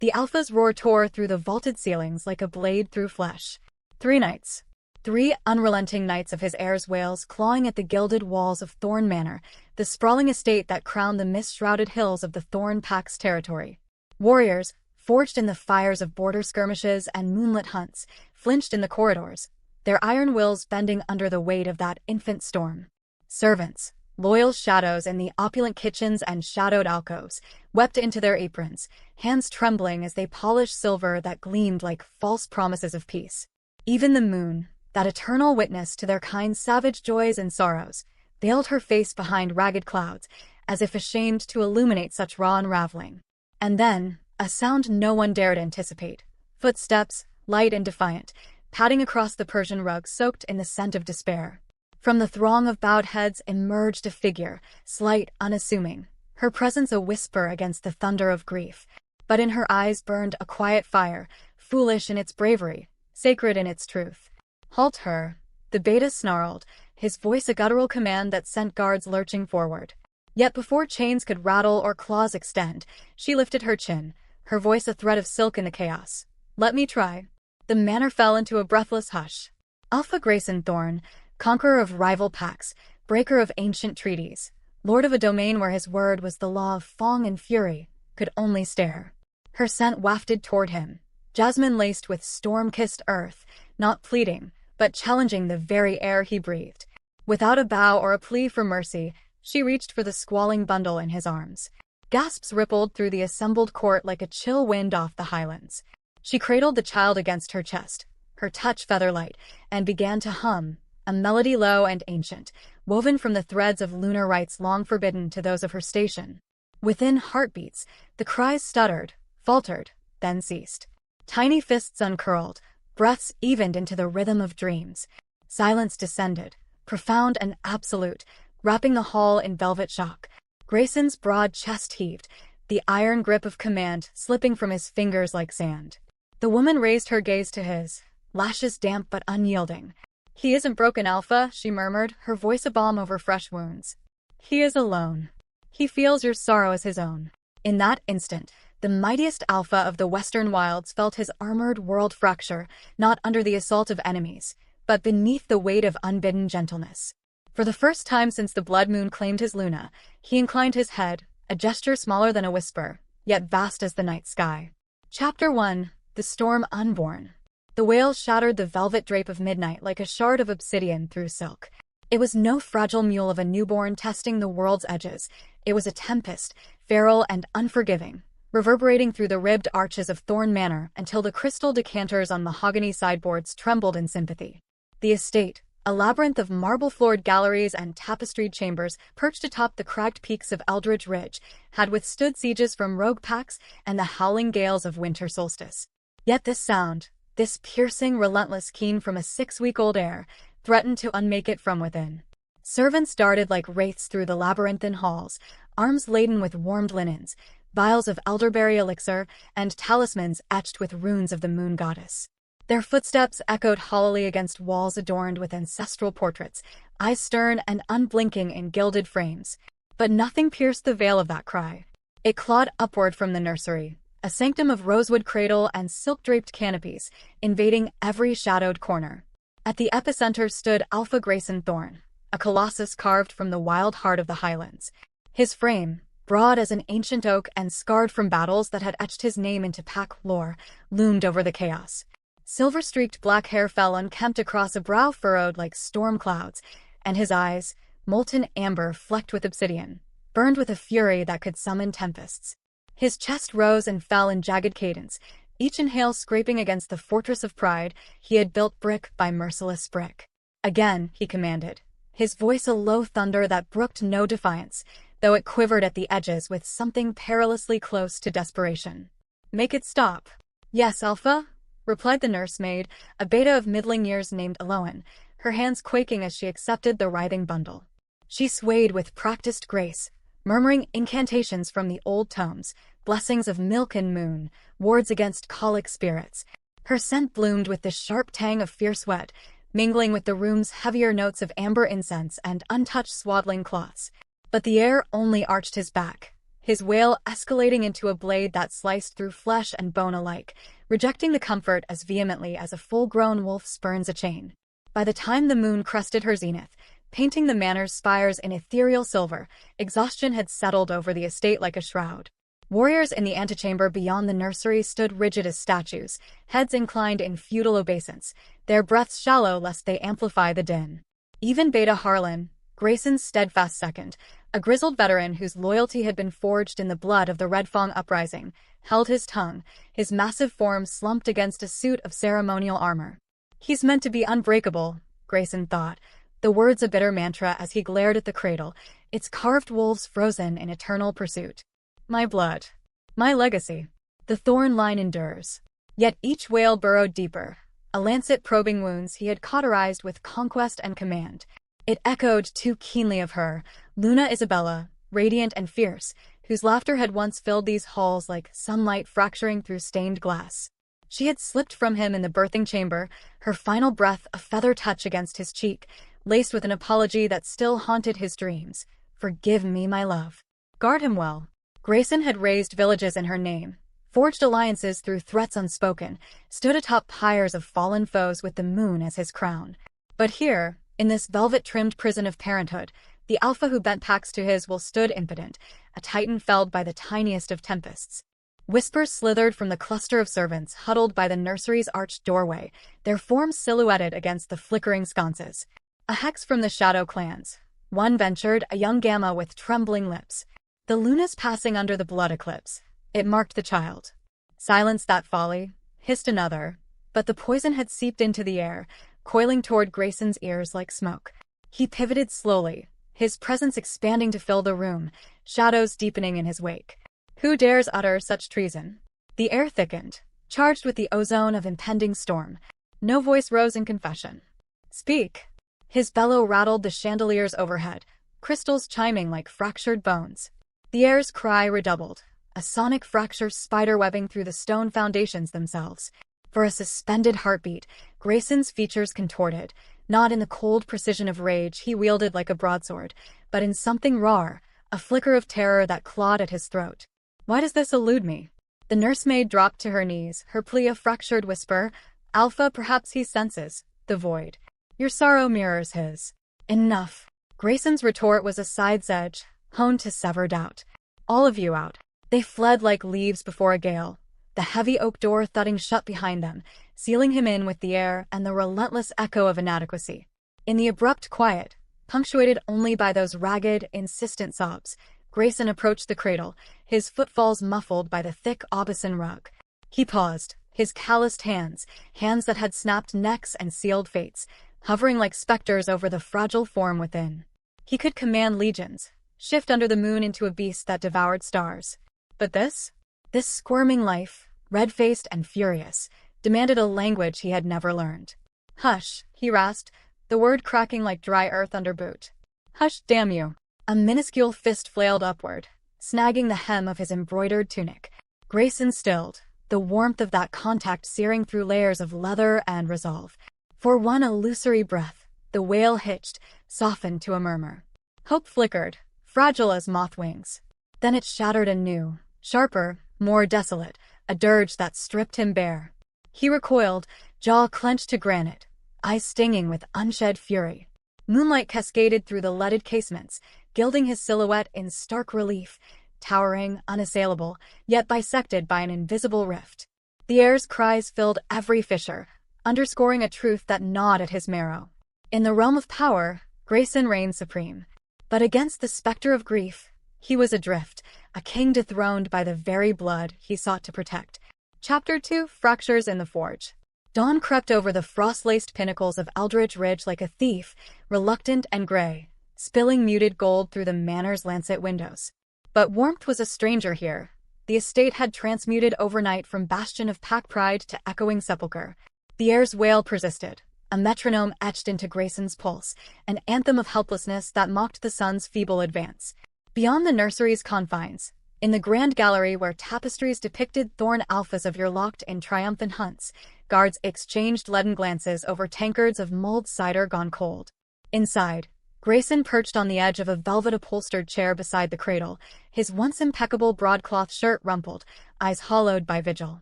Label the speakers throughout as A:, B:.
A: The Alpha's roar tore through the vaulted ceilings like a blade through flesh. 3 nights. 3 unrelenting nights of his heir's wails clawing at the gilded walls of Thorne Manor, the sprawling estate that crowned the mist-shrouded hills of the Thorne Pack's territory. Warriors, forged in the fires of border skirmishes and moonlit hunts, flinched in the corridors, their iron wills bending under the weight of that infant storm. Servants, loyal shadows in the opulent kitchens and shadowed alcoves, wept into their aprons, hands trembling as they polished silver that gleamed like false promises of peace. Even the moon, that eternal witness to their kind's savage joys and sorrows, veiled her face behind ragged clouds, as if ashamed to illuminate such raw unraveling. And then, a sound no one dared anticipate. Footsteps, light and defiant, padding across the Persian rug soaked in the scent of despair. From the throng of bowed heads emerged a figure, slight, unassuming, her presence a whisper against the thunder of grief. But in her eyes burned a quiet fire, foolish in its bravery, sacred in its truth. "Halt her," the beta snarled, his voice a guttural command that sent guards lurching forward. Yet before chains could rattle or claws extend, she lifted her chin, her voice a thread of silk in the chaos. "Let me try." The manor fell into a breathless hush. Alpha Grayson Thorne, conqueror of rival packs, breaker of ancient treaties, lord of a domain where his word was the law of fong and fury, could only stare. Her scent wafted toward him, jasmine laced with storm-kissed earth, not pleading, but challenging the very air he breathed. Without a bow or a plea for mercy, she reached for the squalling bundle in his arms. Gasps rippled through the assembled court like a chill wind off the highlands. She cradled the child against her chest, her touch feather-light, and began to hum, a melody low and ancient, woven from the threads of lunar rites long forbidden to those of her station. Within heartbeats, the cries stuttered, faltered, then ceased. Tiny fists uncurled, breaths evened into the rhythm of dreams. Silence descended, profound and absolute, wrapping the hall in velvet shock. Grayson's broad chest heaved, the iron grip of command slipping from his fingers like sand. The woman raised her gaze to his, lashes damp but unyielding. "He isn't broken, Alpha," she murmured, her voice a balm over fresh wounds. "He is alone. He feels your sorrow as his own." In that instant, the mightiest Alpha of the Western Wilds felt his armored world fracture, not under the assault of enemies, but beneath the weight of unbidden gentleness. For the first time since the blood moon claimed his Luna, he inclined his head, a gesture smaller than a whisper, yet vast as the night sky. Chapter 1: The Storm Unborn. The wail shattered the velvet drape of midnight like a shard of obsidian through silk. It was no fragile mule of a newborn testing the world's edges. It was a tempest, feral and unforgiving, reverberating through the ribbed arches of Thorne Manor until the crystal decanters on mahogany sideboards trembled in sympathy. The estate, a labyrinth of marble-floored galleries and tapestried chambers perched atop the cragged peaks of Eldridge Ridge, had withstood sieges from rogue packs and the howling gales of winter solstice. Yet this sound, this piercing, relentless keen from a 6-week-old heir, threatened to unmake it from within. Servants darted like wraiths through the labyrinthine halls, arms laden with warmed linens, vials of elderberry elixir, and talismans etched with runes of the moon goddess. Their footsteps echoed hollowly against walls adorned with ancestral portraits, eyes stern and unblinking in gilded frames. But nothing pierced the veil of that cry. It clawed upward from the nursery, a sanctum of rosewood cradle and silk-draped canopies, invading every shadowed corner. At the epicenter stood Alpha Grayson Thorne, a colossus carved from the wild heart of the highlands. His frame, broad as an ancient oak and scarred from battles that had etched his name into pack lore, loomed over the chaos. Silver-streaked black hair fell unkempt across a brow furrowed like storm clouds, and his eyes, molten amber flecked with obsidian, burned with a fury that could summon tempests. His chest rose and fell in jagged cadence, each inhale scraping against the fortress of pride he had built brick by merciless brick. "Again," he commanded, his voice a low thunder that brooked no defiance, though it quivered at the edges with something perilously close to desperation. "Make it stop." "Yes, Alpha," replied the nursemaid, a beta of middling years named Eloan, her hands quaking as she accepted the writhing bundle. She swayed with practiced grace, murmuring incantations from the old tomes, blessings of milk and moon, wards against colic spirits. Her scent bloomed with the sharp tang of fierce wet, mingling with the room's heavier notes of amber incense and untouched swaddling cloths. But the heir only arched his back, his wail escalating into a blade that sliced through flesh and bone alike, rejecting the comfort as vehemently as a full-grown wolf spurns a chain. By the time the moon crested her zenith, painting the manor's spires in ethereal silver, exhaustion had settled over the estate like a shroud. Warriors in the antechamber beyond the nursery stood rigid as statues, heads inclined in futile obeisance, their breaths shallow lest they amplify the din. Even Beta Harlan, Grayson's steadfast second, a grizzled veteran whose loyalty had been forged in the blood of the Red Fang uprising, held his tongue, his massive form slumped against a suit of ceremonial armor. "He's meant to be unbreakable," Grayson thought, the words a bitter mantra as he glared at the cradle, its carved wolves frozen in eternal pursuit. "My blood. My legacy." The Thorne line endures. Yet each wail burrowed deeper, a lancet probing wounds he had cauterized with conquest and command. It echoed too keenly of her, Luna Isabella, radiant and fierce, whose laughter had once filled these halls like sunlight fracturing through stained glass. She had slipped from him in the birthing chamber, her final breath a feather touch against his cheek, laced with an apology that still haunted his dreams. "Forgive me, my love. Guard him well." Grayson had raised villages in her name, forged alliances through threats unspoken, stood atop pyres of fallen foes with the moon as his crown. But here, in this velvet-trimmed prison of parenthood, the alpha who bent packs to his will stood impotent, a titan felled by the tiniest of tempests. Whispers slithered from the cluster of servants huddled by the nursery's arched doorway, their forms silhouetted against the flickering sconces. A hex from the shadow clans. One ventured, a young gamma with trembling lips. The lunas passing under the blood eclipse. It marked the child. "Silence that folly," hissed another, but the poison had seeped into the air, coiling toward Grayson's ears like smoke. He pivoted slowly, his presence expanding to fill the room, shadows deepening in his wake. Who dares utter such treason? The air thickened, charged with the ozone of impending storm. No voice rose in confession. "Speak." His bellow rattled the chandeliers overhead, crystals chiming like fractured bones. The air's cry redoubled, a sonic fracture spiderwebbing through the stone foundations themselves. For a suspended heartbeat, Grayson's features contorted, not in the cold precision of rage he wielded like a broadsword, but in something raw, a flicker of terror that clawed at his throat. "Why does this elude me?" The nursemaid dropped to her knees, her plea a fractured whisper. "Alpha, perhaps he senses the void. Your sorrow mirrors his." "Enough." Grayson's retort was a side's edge, honed to sever doubt. "All of you out." They fled like leaves before a gale, the heavy oak door thudding shut behind them, sealing him in with the air and the relentless echo of inadequacy. In the abrupt quiet, punctuated only by those ragged, insistent sobs, Grayson approached the cradle, his footfalls muffled by the thick Aubusson rug. He paused, his calloused hands that had snapped necks and sealed fates, hovering like specters over the fragile form within. He could command legions, shift under the moon into a beast that devoured stars. But this squirming life, red-faced and furious, demanded a language he had never learned. "Hush," he rasped, the word cracking like dry earth under boot. "Hush, damn you." A minuscule fist flailed upward, snagging the hem of his embroidered tunic. Grayson stilled, the warmth of that contact searing through layers of leather and resolve. For one illusory breath, the wail hitched, softened to a murmur. Hope flickered, fragile as moth wings. Then it shattered anew, sharper, more desolate, a dirge that stripped him bare. He recoiled, jaw clenched to granite, eyes stinging with unshed fury. Moonlight cascaded through the leaded casements, gilding his silhouette in stark relief, towering, unassailable, yet bisected by an invisible rift. The air's cries filled every fissure, underscoring a truth that gnawed at his marrow. In the realm of power, Grayson reigned supreme. But against the specter of grief, he was adrift, a king dethroned by the very blood he sought to protect. Chapter 2: Fractures in the Forge. Dawn crept over the frost-laced pinnacles of Eldritch Ridge like a thief, reluctant and gray, spilling muted gold through the manor's lancet windows. But warmth was a stranger here. The estate had transmuted overnight from bastion of pack pride to echoing sepulchre. The air's wail persisted, a metronome etched into Grayson's pulse, an anthem of helplessness that mocked the sun's feeble advance. Beyond the nursery's confines, in the grand gallery where tapestries depicted Thorne alphas of your locked in triumphant hunts, guards exchanged leaden glances over tankards of mulled cider gone cold. Inside, Grayson perched on the edge of a velvet-upholstered chair beside the cradle, his once impeccable broadcloth shirt rumpled, eyes hollowed by vigil.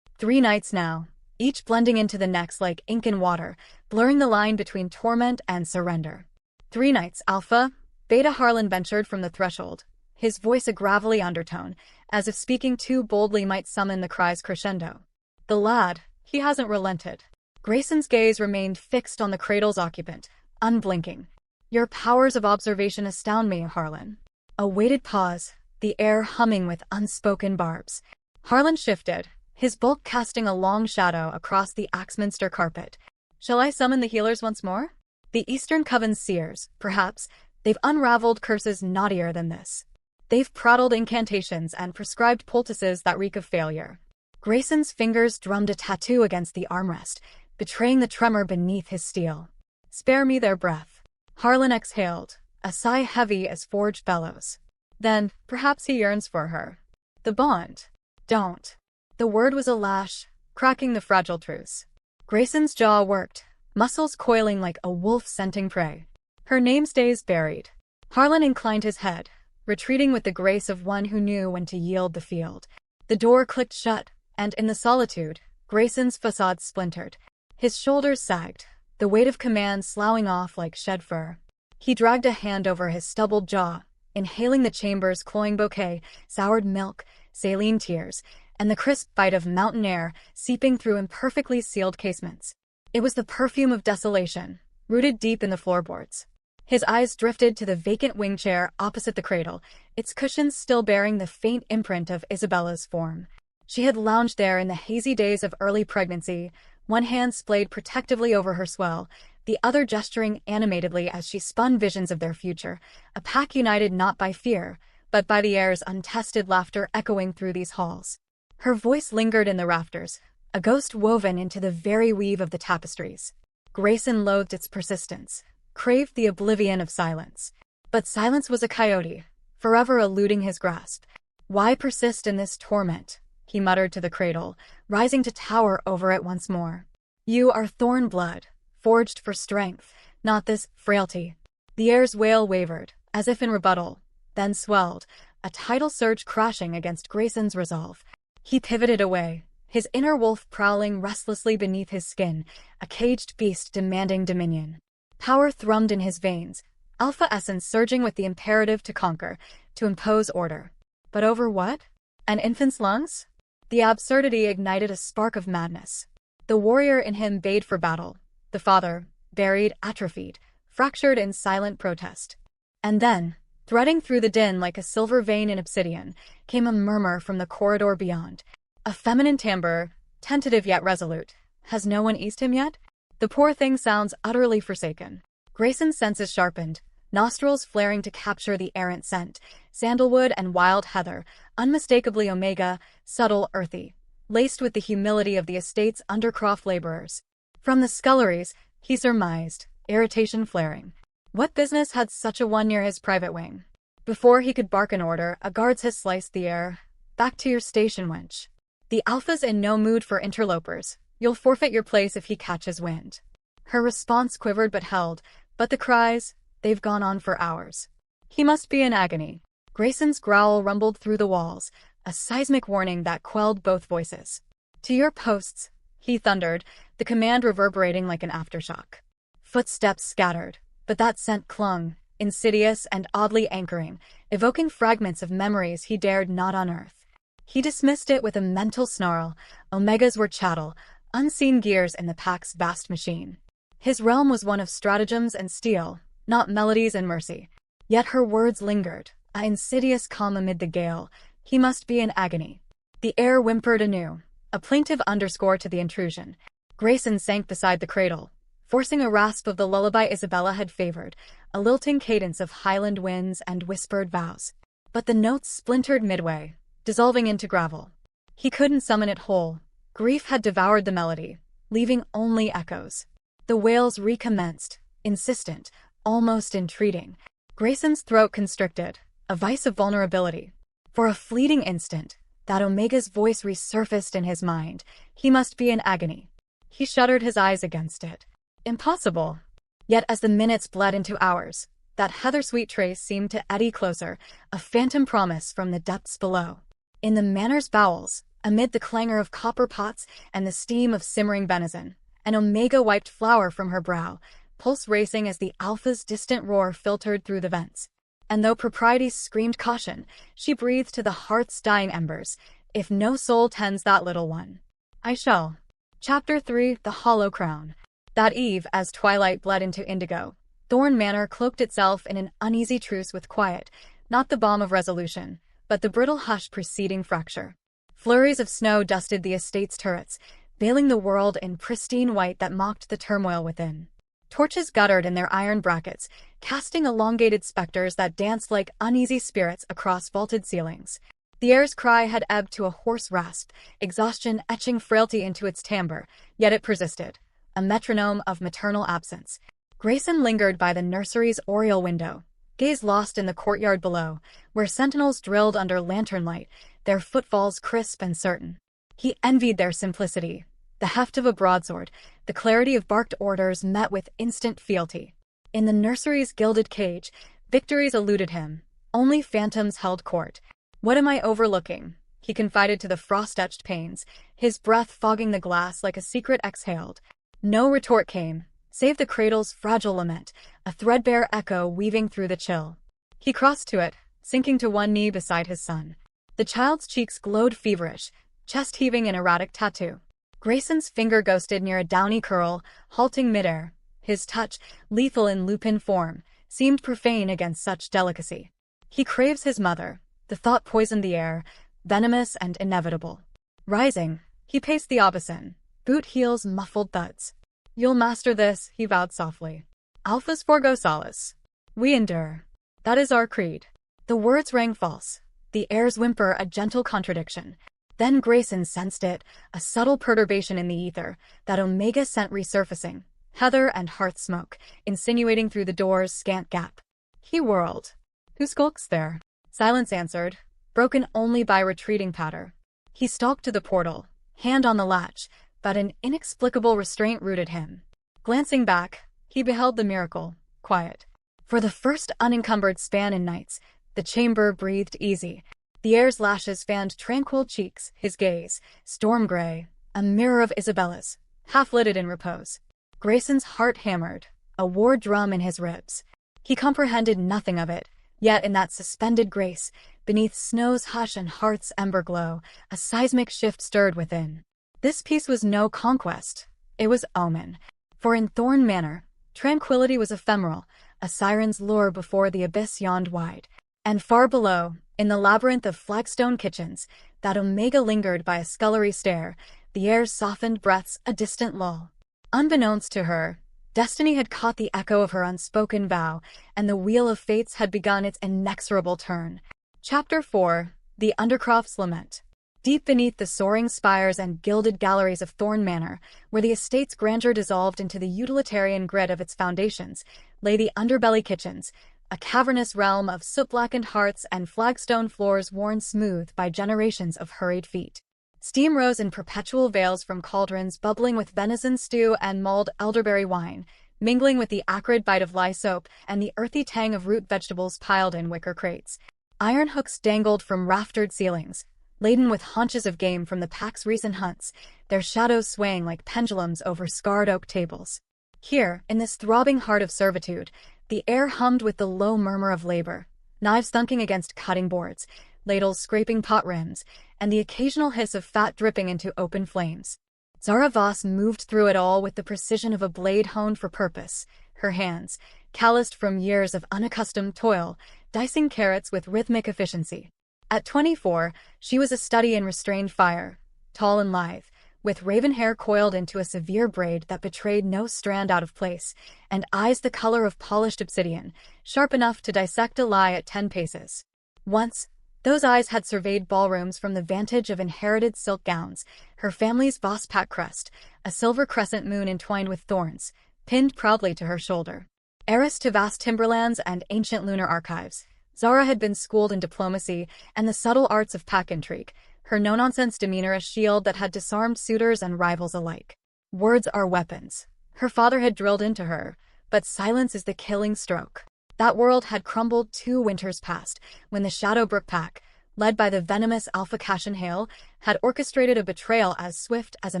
A: 3 nights now, each blending into the next like ink and water, blurring the line between torment and surrender. 3 nights, Alpha. Beta Harlan ventured from the threshold, his voice a gravelly undertone, as if speaking too boldly might summon the cries crescendo. The lad, he hasn't relented. Grayson's gaze remained fixed on the cradle's occupant, unblinking. Your powers of observation astound me, Harlan. A weighted pause, the air humming with unspoken barbs. Harlan shifted, his bulk casting a long shadow across the Axminster carpet. Shall I summon the healers once more? The Eastern Coven's seers, perhaps. They've unraveled curses naughtier than this. They've prattled incantations and prescribed poultices that reek of failure. Grayson's fingers drummed a tattoo against the armrest, betraying the tremor beneath his steel. Spare me their breath. Harlan exhaled, a sigh heavy as forged bellows. Then, perhaps he yearns for her. The bond. Don't. The word was a lash, cracking the fragile truce. Grayson's jaw worked, muscles coiling like a wolf scenting prey. Her name stays buried. Harlan inclined his head, retreating with the grace of one who knew when to yield the field. The door clicked shut, and in the solitude, Grayson's facade splintered. His shoulders sagged, the weight of command sloughing off like shed fur. He dragged a hand over his stubbled jaw, inhaling the chamber's cloying bouquet, soured milk, saline tears, and the crisp bite of mountain air seeping through imperfectly sealed casements. It was the perfume of desolation, rooted deep in the floorboards. His eyes drifted to the vacant wing chair opposite the cradle, its cushions still bearing the faint imprint of Isabella's form. She had lounged there in the hazy days of early pregnancy, one hand splayed protectively over her swell, the other gesturing animatedly as she spun visions of their future, a pack united not by fear, but by the air's untested laughter echoing through these halls. Her voice lingered in the rafters, a ghost woven into the very weave of the tapestries. Grayson loathed its persistence, craved the oblivion of silence. But silence was a coyote, forever eluding his grasp. Why persist in this torment? He muttered to the cradle, rising to tower over it once more. You are Thorne blood, forged for strength, not this frailty. The air's wail wavered, as if in rebuttal, then swelled, a tidal surge crashing against Grayson's resolve. He pivoted away, his inner wolf prowling restlessly beneath his skin, a caged beast demanding dominion. Power thrummed in his veins, alpha essence surging with the imperative to conquer, to impose order. But over what? An infant's lungs? The absurdity ignited a spark of madness. The warrior in him bayed for battle, the father, buried, atrophied, fractured in silent protest. And then, threading through the din like a silver vein in obsidian, came a murmur from the corridor beyond. A feminine timbre, tentative yet resolute. Has no one eased him yet? The poor thing sounds utterly forsaken. Grayson's senses sharpened, nostrils flaring to capture the errant scent, sandalwood and wild heather, unmistakably omega, subtle, earthy, laced with the humility of the estate's Undercroft laborers. From the sculleries, he surmised, irritation flaring. What business had such a one near his private wing? Before he could bark an order, a guard's hiss sliced the air. Back to your station, wench. The Alpha's in no mood for interlopers. You'll forfeit your place if he catches wind. Her response quivered but held, but the cries, they've gone on for hours. He must be in agony. Grayson's growl rumbled through the walls, a seismic warning that quelled both voices. To your posts, he thundered, the command reverberating like an aftershock. Footsteps scattered, but that scent clung, insidious and oddly anchoring, evoking fragments of memories he dared not unearth. He dismissed it with a mental snarl. Omegas were chattel, unseen gears in the pack's vast machine. His realm was one of stratagems and steel, not melodies and mercy. Yet her words lingered, a insidious calm amid the gale. He must be in agony. The air whimpered anew, a plaintive underscore to the intrusion. Grayson sank beside the cradle, forcing a rasp of the lullaby Isabella had favored, a lilting cadence of highland winds and whispered vows. But the notes splintered midway, dissolving into gravel. He couldn't summon it whole. Grief had devoured the melody, leaving only echoes. The wails recommenced, insistent, almost entreating. Grayson's throat constricted, a vice of vulnerability. For a fleeting instant, that Omega's voice resurfaced in his mind. He must be in agony. He shuddered his eyes against it. Impossible. Yet as the minutes bled into hours, That heather-sweet trace seemed to eddy closer, a phantom promise from the depths below. In the manor's bowels, amid the clangor of copper pots and the steam of simmering venison, an Omega wiped flower from her brow, pulse racing as the Alpha's distant roar filtered through the vents. And though propriety screamed caution, she breathed to the hearth's dying embers, "If no soul tends that little one, I shall." Chapter 3: The Hollow Crown. That eve, as twilight bled into indigo, Thorne Manor cloaked itself in an uneasy truce with quiet, not the balm of resolution, but the brittle hush preceding fracture. Flurries of snow dusted the estate's turrets, veiling the world in pristine white that mocked the turmoil within. Torches guttered in their iron brackets, casting elongated specters that danced like uneasy spirits across vaulted ceilings. The heir's cry had ebbed to a hoarse rasp, exhaustion etching frailty into its timbre, yet it persisted, a metronome of maternal absence. Grayson lingered by the nursery's oriel window, gaze lost in the courtyard below, where sentinels drilled under lantern light, their footfalls crisp and certain. He envied their simplicity, the heft of a broadsword, the clarity of barked orders met with instant fealty. In the nursery's gilded cage, victories eluded him, only phantoms held court. "What am I overlooking?" he confided to the frost-etched panes, his breath fogging the glass like a secret exhaled. No retort came, save the cradle's fragile lament, a threadbare echo weaving through the chill. He crossed to it, sinking to one knee beside his son. The child's cheeks glowed feverish, chest heaving in erratic tattoo. Grayson's finger ghosted near a downy curl, halting midair. His touch, lethal in lupin form, seemed profane against such delicacy. "He craves his mother." The thought poisoned the air, venomous and inevitable. Rising, he paced the obeson, boot heels muffled thuds. "You'll master this," he vowed softly. "Alphas forgo solace. We endure. That is our creed." The words rang false, the heir's whimper a gentle contradiction. Then Grayson sensed it, a subtle perturbation in the ether, that Omega scent resurfacing, heather and hearth smoke, insinuating through the door's scant gap. He whirled. "Who skulks there?" Silence answered, broken only by retreating patter. He stalked to the portal, hand on the latch, but an inexplicable restraint rooted him. Glancing back, he beheld the miracle, quiet. For the first unencumbered span in nights, the chamber breathed easy. The heir's lashes fanned tranquil cheeks, his gaze, storm gray, a mirror of Isabella's, half-lidded in repose. Grayson's heart hammered, a war drum in his ribs. He comprehended nothing of it, yet in that suspended grace, beneath snow's hush and hearth's ember glow, a seismic shift stirred within. This peace was no conquest, it was omen. For in Thorne Manor, tranquility was ephemeral, a siren's lure before the abyss yawned wide. And far below, in the labyrinth of flagstone kitchens, that Omega lingered by a scullery stair, the air's softened breaths a distant lull. Unbeknownst to her, destiny had caught the echo of her unspoken vow, and the wheel of fates had begun its inexorable turn. Chapter 4: The Undercroft's Lament. Deep beneath the soaring spires and gilded galleries of Thorne Manor, where the estate's grandeur dissolved into the utilitarian grit of its foundations, lay the underbelly kitchens, a cavernous realm of soot-blackened hearths and flagstone floors worn smooth by generations of hurried feet. Steam rose in perpetual veils from cauldrons bubbling with venison stew and mulled elderberry wine, mingling with the acrid bite of lye soap and the earthy tang of root vegetables piled in wicker crates. Iron hooks dangled from raftered ceilings, laden with haunches of game from the pack's recent hunts, their shadows swaying like pendulums over scarred oak tables. Here, in this throbbing heart of servitude, the air hummed with the low murmur of labor, knives thunking against cutting boards, ladles scraping pot rims, and the occasional hiss of fat dripping into open flames. Zara Voss moved through it all with the precision of a blade honed for purpose, her hands, calloused from years of unaccustomed toil, dicing carrots with rhythmic efficiency. At 24, she was a study in restrained fire, tall and lithe, with raven hair coiled into a severe braid that betrayed no strand out of place, and eyes the color of polished obsidian, sharp enough to dissect a lie at 10 paces. Once, those eyes had surveyed ballrooms from the vantage of inherited silk gowns, her family's Voss pack crest, a silver crescent moon entwined with thorns, pinned proudly to her shoulder. Heiress to vast timberlands and ancient lunar archives, Zara had been schooled in diplomacy and the subtle arts of pack intrigue, her no-nonsense demeanor a shield that had disarmed suitors and rivals alike. Words are weapons. Her father had drilled into her, but silence is the killing stroke. That world had crumbled 2 winters past, when the Shadowbrook Pack, led by the venomous Alpha Cashin Hale, had orchestrated a betrayal as swift as a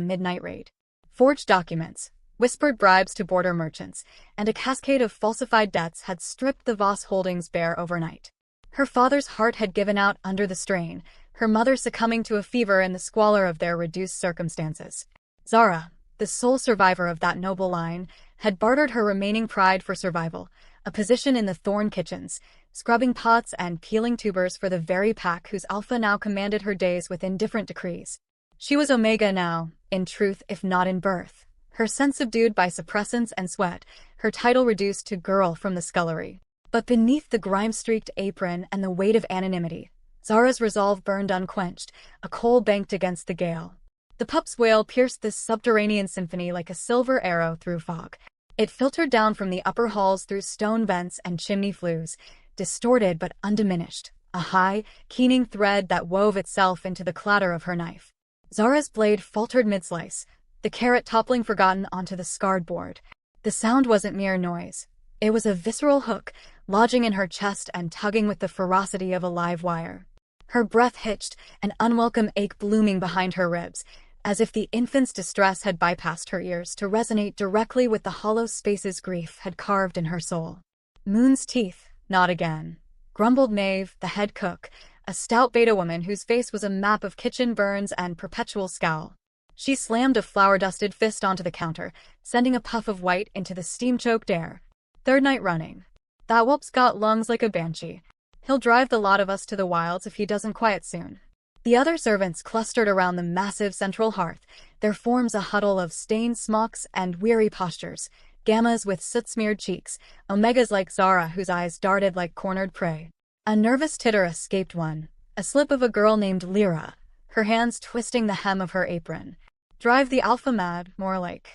A: midnight raid. Forged documents, whispered bribes to border merchants, and a cascade of falsified debts had stripped the Voss holdings bare overnight. Her father's heart had given out under the strain, her mother succumbing to a fever in the squalor of their reduced circumstances. Zara, the sole survivor of that noble line, had bartered her remaining pride for survival, a position in the Thorne kitchens, scrubbing pots and peeling tubers for the very pack whose alpha now commanded her days with indifferent decrees. She was Omega now, in truth if not in birth. Her sense subdued by suppressants and sweat, her title reduced to girl from the scullery. But beneath the grime-streaked apron and the weight of anonymity, Zara's resolve burned unquenched, a coal banked against the gale. The pup's wail pierced this subterranean symphony like a silver arrow through fog. It filtered down from the upper halls through stone vents and chimney flues, distorted but undiminished, a high, keening thread that wove itself into the clatter of her knife. Zara's blade faltered mid-slice, the carrot toppling forgotten onto the scarred board. The sound wasn't mere noise. It was a visceral hook, lodging in her chest and tugging with the ferocity of a live wire. Her breath hitched, an unwelcome ache blooming behind her ribs, as if the infant's distress had bypassed her ears to resonate directly with the hollow spaces grief had carved in her soul. Moon's teeth, not again, grumbled Maeve, the head cook, a stout beta woman whose face was a map of kitchen burns and perpetual scowl. She slammed a flour-dusted fist onto the counter, sending a puff of white into the steam-choked air. "Third night running. That whelp's got lungs like a banshee. He'll drive the lot of us to the wilds if he doesn't quiet soon." The other servants clustered around the massive central hearth, their forms a huddle of stained smocks and weary postures, gammas with soot-smeared cheeks, omegas like Zara whose eyes darted like cornered prey. A nervous titter escaped one, a slip of a girl named Lyra, her hands twisting the hem of her apron. "Drive the alpha mad, more like.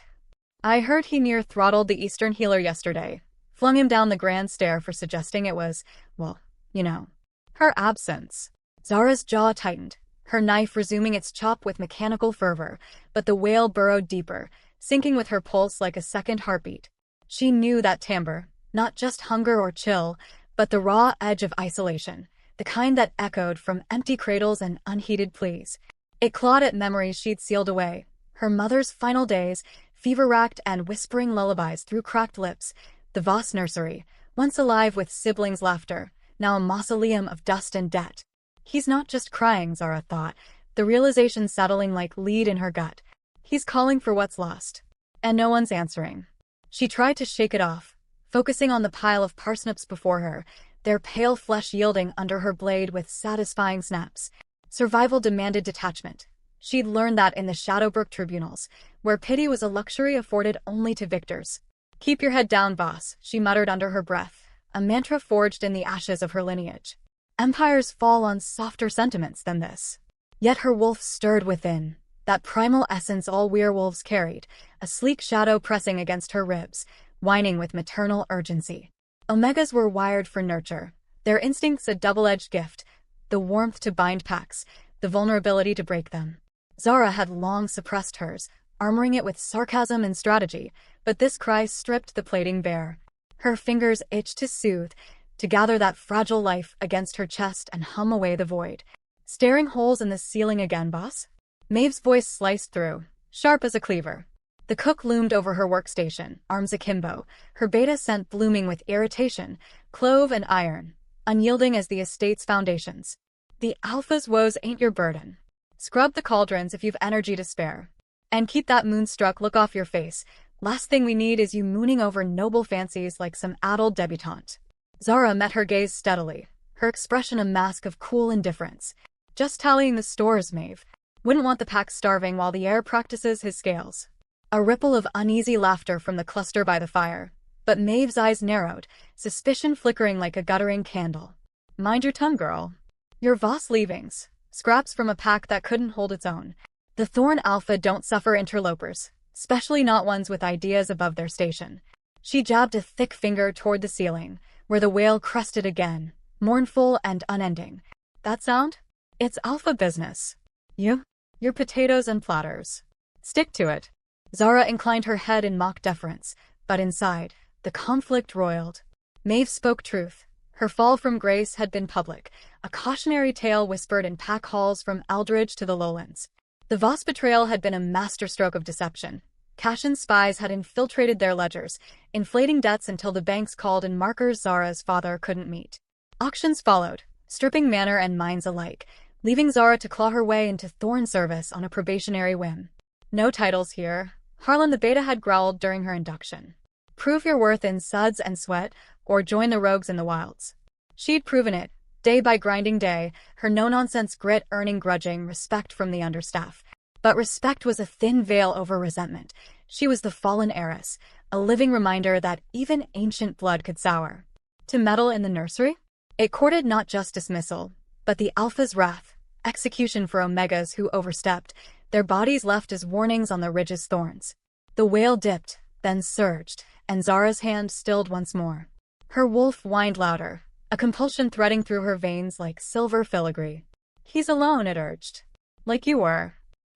A: I heard he near throttled the Eastern healer yesterday, flung him down the grand stair for suggesting it was, well, you know." Her absence. Zara's jaw tightened, her knife resuming its chop with mechanical fervor, but the wail burrowed deeper, sinking with her pulse like a second heartbeat. She knew that timbre, not just hunger or chill, but the raw edge of isolation, the kind that echoed from empty cradles and unheeded pleas. It clawed at memories she'd sealed away, her mother's final days, fever-racked and whispering lullabies through cracked lips, the Voss nursery, once alive with siblings' laughter, now a mausoleum of dust and debt. He's not just crying, Zara thought, the realization settling like lead in her gut. He's calling for what's lost. And no one's answering. She tried to shake it off, focusing on the pile of parsnips before her, their pale flesh yielding under her blade with satisfying snaps. Survival demanded detachment. She'd learned that in the Shadowbrook tribunals, where pity was a luxury afforded only to victors. "Keep your head down, Voss," she muttered under her breath, a mantra forged in the ashes of her lineage. Empires fall on softer sentiments than this. Yet her wolf stirred within, that primal essence all werewolves carried, a sleek shadow pressing against her ribs, whining with maternal urgency. Omegas were wired for nurture, their instincts a double-edged gift, the warmth to bind packs, the vulnerability to break them. Zara had long suppressed hers, armoring it with sarcasm and strategy, but this cry stripped the plating bare. Her fingers itched to soothe, to gather that fragile life against her chest and hum away the void. "Staring holes in the ceiling again, boss?" Maeve's voice sliced through, sharp as a cleaver. The cook loomed over her workstation, arms akimbo, her beta scent blooming with irritation, clove and iron, unyielding as the estate's foundations. "The alpha's woes ain't your burden. Scrub the cauldrons if you've energy to spare. And keep that moonstruck look off your face. Last thing we need is you mooning over noble fancies like some addled debutante." Zara met her gaze steadily, her expression a mask of cool indifference. "Just tallying the stores, Maeve. Wouldn't want the pack starving while the heir practices his scales." A ripple of uneasy laughter from the cluster by the fire, but Maeve's eyes narrowed, suspicion flickering like a guttering candle. "Mind your tongue, girl. Your Voss leavings, scraps from a pack that couldn't hold its own. The Thorne Alpha don't suffer interlopers, especially not ones with ideas above their station." She jabbed a thick finger toward the ceiling, where the wail crested again, mournful and unending. "That sound? It's alpha business. Your potatoes and platters. Stick to it." Zara inclined her head in mock deference, but inside, the conflict roiled. Maeve spoke truth. Her fall from grace had been public, a cautionary tale whispered in pack halls from Aldridge to the lowlands. The Voss betrayal had been a masterstroke of deception. Cashin's spies had infiltrated their ledgers, inflating debts until the banks called in markers Zara's father couldn't meet. Auctions followed, stripping manor and mines alike, leaving Zara to claw her way into Thorne service on a probationary whim. No titles here, Harlan the Beta had growled during her induction. Prove your worth in suds and sweat, or join the rogues in the wilds. She'd proven it, day by grinding day, her no-nonsense grit earning grudging respect from the understaff. But respect was a thin veil over resentment. She was the fallen heiress, a living reminder that even ancient blood could sour. To meddle in the nursery? It courted not just dismissal, but the Alpha's wrath, execution for Omegas who overstepped, their bodies left as warnings on the ridge's thorns. The wail dipped, then surged, and Zara's hand stilled once more. Her wolf whined louder, a compulsion threading through her veins like silver filigree. He's alone, it urged. Like you were.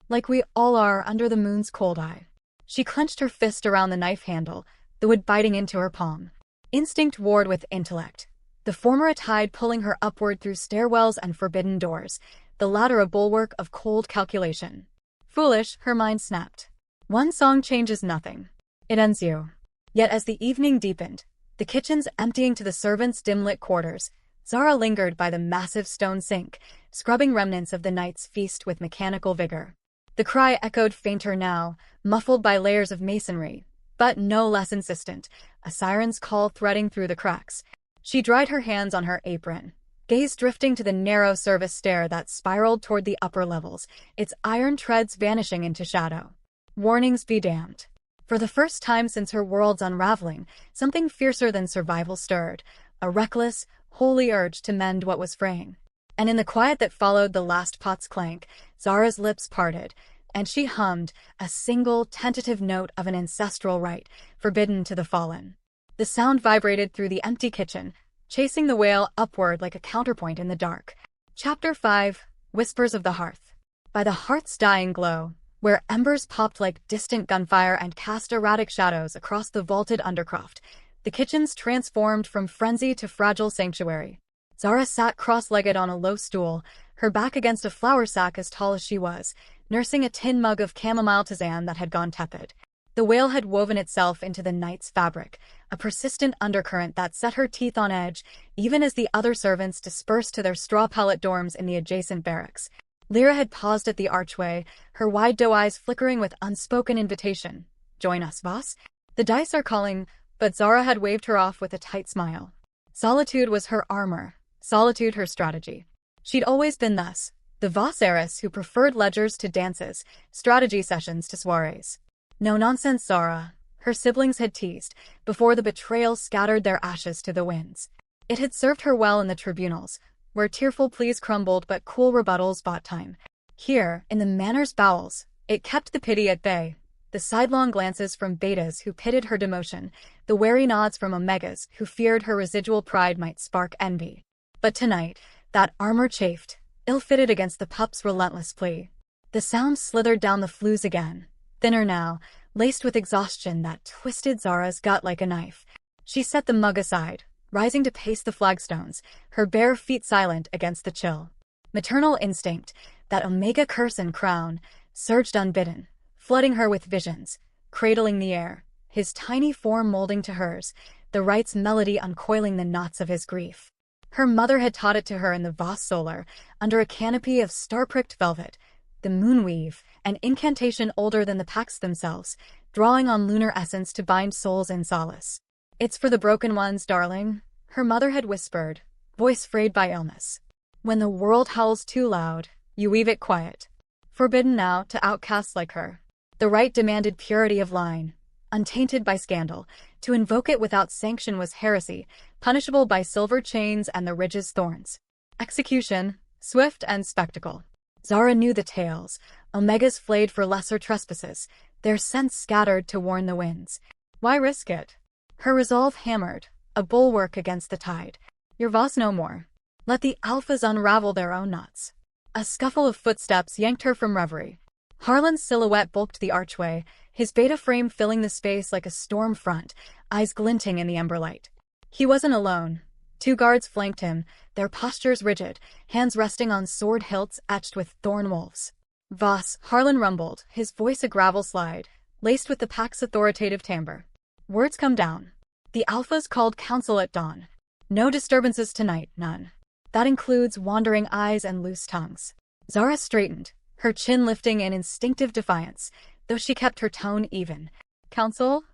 A: Like we all are under the moon's cold eye. She clenched her fist around the knife handle, the wood biting into her palm. Instinct warred with intellect, the former a tide pulling her upward through stairwells and forbidden doors, the latter a bulwark of cold calculation. Foolish, her mind snapped. One song changes nothing. It ends you. Yet as the evening deepened, the kitchens emptying to the servants' dim-lit quarters, Zara lingered by the massive stone sink, scrubbing remnants of the night's feast with mechanical vigor. The cry echoed fainter now, muffled by layers of masonry, but no less insistent, a siren's call threading through the cracks. She dried her hands on her apron, gaze drifting to the narrow service stair that spiraled toward the upper levels, its iron treads vanishing into shadow. Warnings be damned. For the first time since her world's unraveling, something fiercer than survival stirred, a reckless, holy urge to mend what was fraying. And in the quiet that followed the last pot's clank, Zara's lips parted, and she hummed a single, tentative note of an ancestral rite, forbidden to the fallen. The sound vibrated through the empty kitchen, chasing the wail upward like a counterpoint in the dark. Chapter 5, Whispers of the Hearth. By the hearth's dying glow, where embers popped like distant gunfire and cast erratic shadows across the vaulted Undercroft, the kitchens transformed from frenzy to fragile sanctuary. Zara sat cross-legged on a low stool, her back against a flour sack as tall as she was, nursing a tin mug of chamomile tisane that had gone tepid. The wail had woven itself into the night's fabric, a persistent undercurrent that set her teeth on edge, even as the other servants dispersed to their straw pallet dorms in the adjacent barracks. Lyra had paused at the archway, her wide doe eyes flickering with unspoken invitation. Join us, Voss? The dice are calling, but Zara had waved her off with a tight smile. Solitude was her armor, solitude her strategy. She'd always been thus, the Voss heiress who preferred ledgers to dances, strategy sessions to soirees. No nonsense, Zara, her siblings had teased, before the betrayal scattered their ashes to the winds. It had served her well in the tribunals, where tearful pleas crumbled but cool rebuttals bought time. Here, in the manor's bowels, it kept the pity at bay. The sidelong glances from betas who pitted her demotion, the wary nods from omegas who feared her residual pride might spark envy. But tonight, that armor chafed, ill-fitted against the pup's relentless plea. The sound slithered down the flues again, thinner now, laced with exhaustion that twisted Zara's gut like a knife. She set the mug aside, rising to pace the flagstones, her bare feet silent against the chill. Maternal instinct, that omega curse and crown, surged unbidden, flooding her with visions, cradling the air, his tiny form molding to hers, the rite's melody uncoiling the knots of his grief. Her mother had taught it to her in the Voss solar, under a canopy of star-pricked velvet, the moonweave, an incantation older than the pacts themselves, drawing on lunar essence to bind souls in solace. It's for the broken ones, darling, her mother had whispered, voice frayed by illness. When the world howls too loud, you weave it quiet. Forbidden now to outcasts like her. The rite demanded purity of line, untainted by scandal. To invoke it without sanction was heresy, punishable by silver chains and the ridge's thorns. Execution, swift and spectacle. Zara knew the tales, omegas flayed for lesser trespasses, their scents scattered to warn the winds. Why risk it? Her resolve hammered, a bulwark against the tide. Your Voss no more. Let the alphas unravel their own knots. A scuffle of footsteps yanked her from reverie. Harlan's silhouette bulked the archway, his beta frame filling the space like a storm front, eyes glinting in the ember light. He wasn't alone. 2 guards flanked him, their postures rigid, hands resting on sword hilts etched with thorn wolves. Voss, Harlan rumbled, his voice a gravel slide, laced with the pack's authoritative timbre. Words come down. The Alphas called council at dawn. No disturbances tonight, none. That includes wandering eyes and loose tongues. Zara straightened, her chin lifting in instinctive defiance, though she kept her tone even. Council?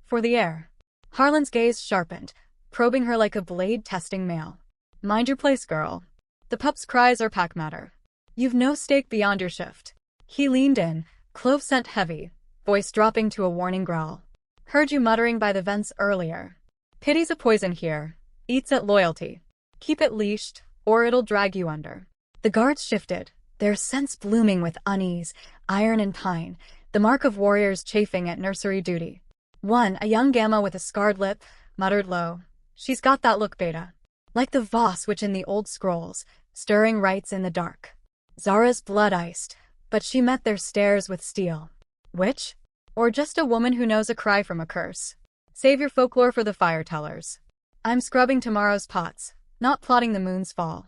A: For the heir. Harlan's gaze sharpened, probing her like a blade-testing male. Mind your place, girl. The pup's cries are pack matter. You've no stake beyond your shift. He leaned in, clove scent heavy, voice dropping to a warning growl. Heard you muttering by the vents earlier. Pity's a poison here. Eats at loyalty. Keep it leashed, or it'll drag you under. The guards shifted, their sense blooming with unease, iron and pine, the mark of warriors chafing at nursery duty. One, a young gamma with a scarred lip, muttered low. She's got that look, Beta. Like the Voss witch in the old scrolls, stirring rites in the dark. Zara's blood iced, but she met their stares with steel. Witch? Or just a woman who knows a cry from a curse? Save your folklore for the fire tellers. I'm scrubbing tomorrow's pots, not plotting the moon's fall.